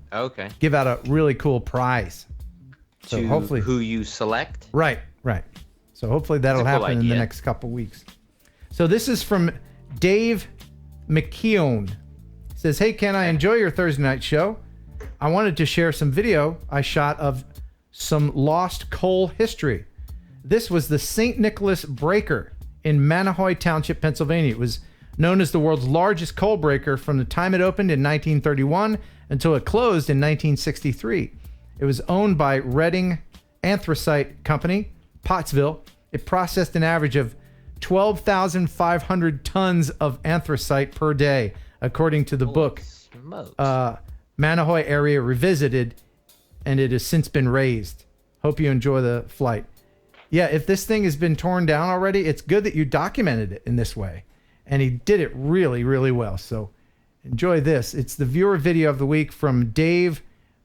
S1: give out a really cool prize. So hopefully,
S2: who you select.
S1: Right. So hopefully that'll happen in the next couple weeks. So this is from Dave McKeown. Says, "Hey Ken, I enjoy your Thursday night show. I wanted to share some video I shot of some lost coal history. This was the St. Nicholas Breaker in Manahoy Township, Pennsylvania. It was known as the world's largest coal breaker from the time it opened in 1931 until it closed in 1963. It was owned by Redding Anthracite Company, Pottsville. It processed an average of 12,500 tons of anthracite per day, according to the book Manahoy Area Revisited, and it has since been raised. Hope you enjoy the flight. Yeah, if this thing has been torn down already, it's good that you documented it in this way. And he did it really, really well. So enjoy this. It's the viewer video of the week from Dave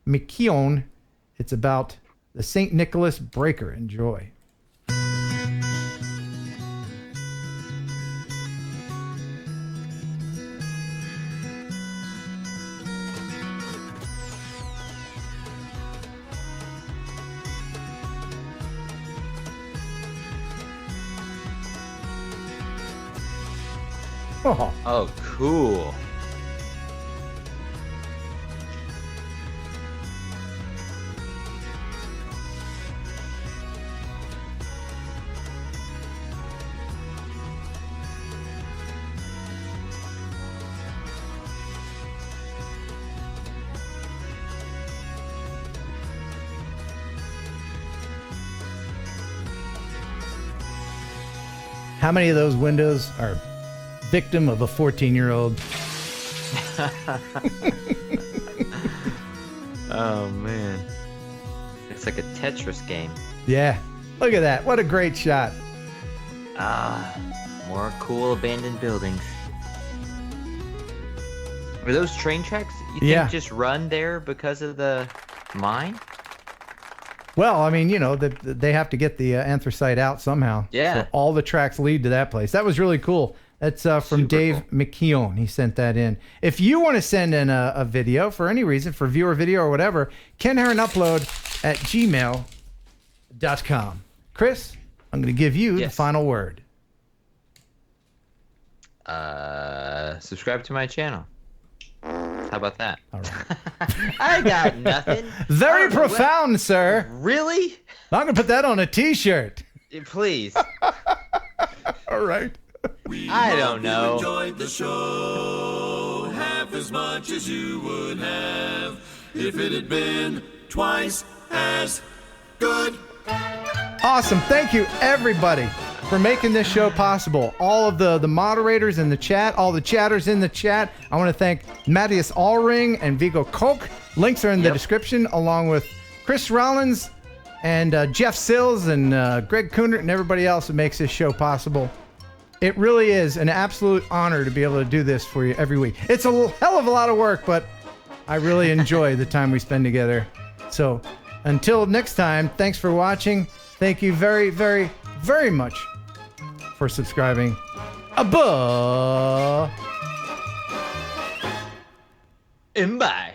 S1: McKeown. It's about the St. Nicholas Breaker. Enjoy.
S17: Oh, cool.
S1: How many of those windows are victim of a 14-year-old?
S17: Oh, man. It's like a Tetris game.
S1: Yeah. Look at that. What a great shot.
S17: More cool abandoned buildings. Are those train tracks, you think, just run there because of the mine?
S1: Well, I mean, you know, they have to get the anthracite out somehow.
S17: Yeah.
S1: So all the tracks lead to that place. That was really cool. That's from Dave McKeown. He sent that in. If you want to send in a video for any reason, for viewer video or whatever, Ken Heron Upload at gmail.com. Chris, I'm going to give you the final word.
S17: Subscribe to my channel. How about that?
S1: All right.
S17: I got nothing.
S1: Very profound, sir.
S17: Really?
S1: I'm going to put that on a t-shirt.
S17: Please.
S1: All right.
S17: I don't know.
S7: Enjoyed the show half as much as you would have if it had been twice as good.
S1: Awesome. Thank you, everybody, for making this show possible. All of the moderators in the chat, all the chatters in the chat. I want to thank Mattias Allring and Viggo Koch. Links are in the description, along with Chris Rollins and Jeff Sills and Greg Kunert and everybody else that makes this show possible. It really is an absolute honor to be able to do this for you every week. It's a hell of a lot of work, but I really enjoy the time we spend together. So until next time, thanks for watching. Thank you very, very, very much for subscribing. Bye.
S17: And bye.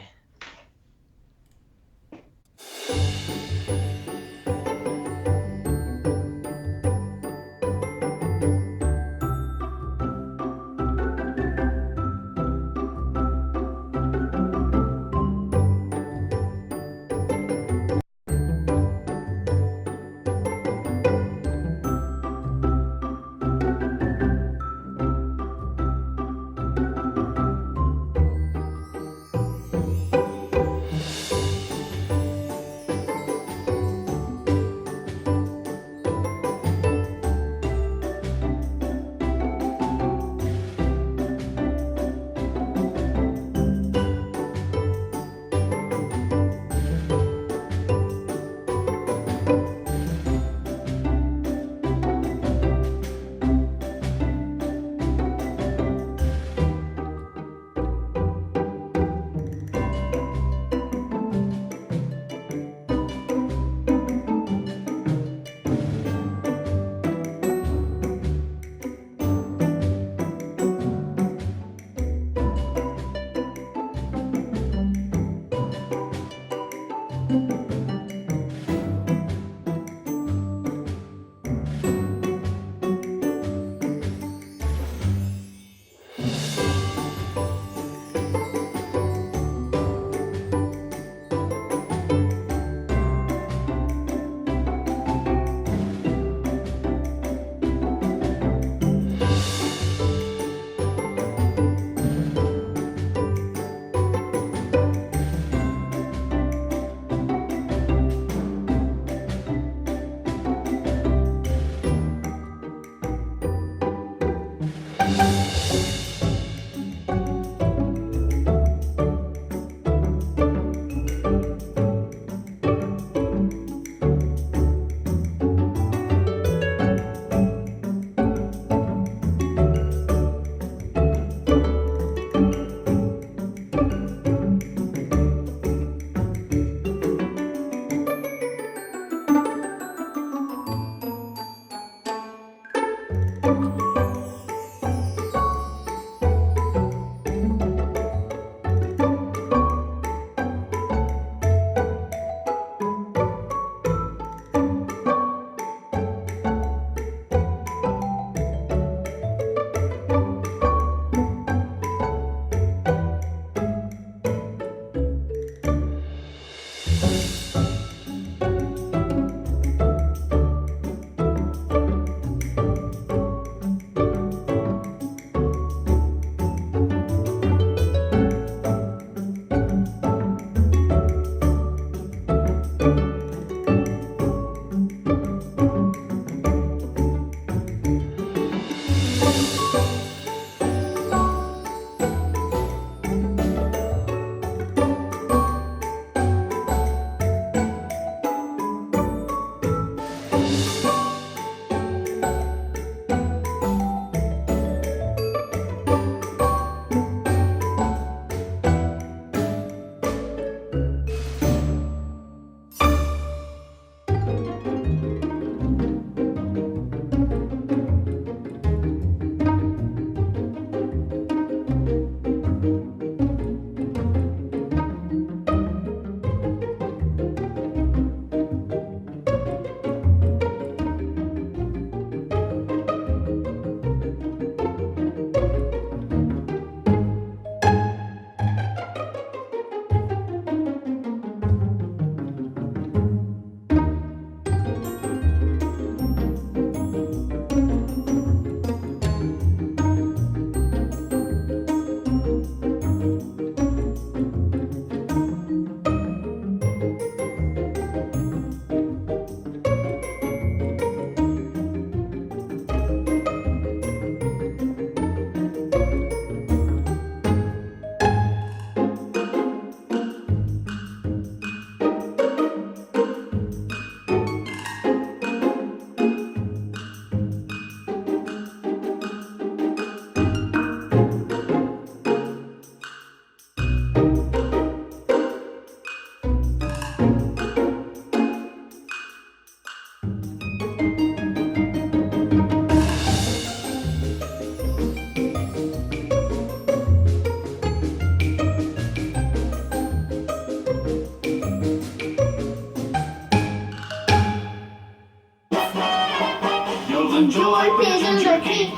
S7: enjoy pigeon jerky,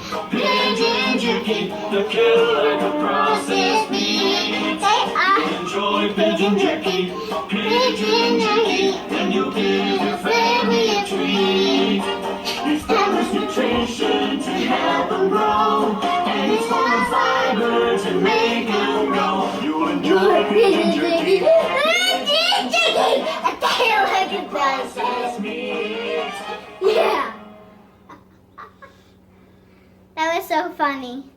S7: the killer the processed meat. Enjoy pigeon jerky, and you'll give your family a treat. It's balanced nutrition to help them grow, and it's full of fiber to make them grow. You'll enjoy pigeon jerky, the killer the processed meat.
S9: Yeah. That was so funny.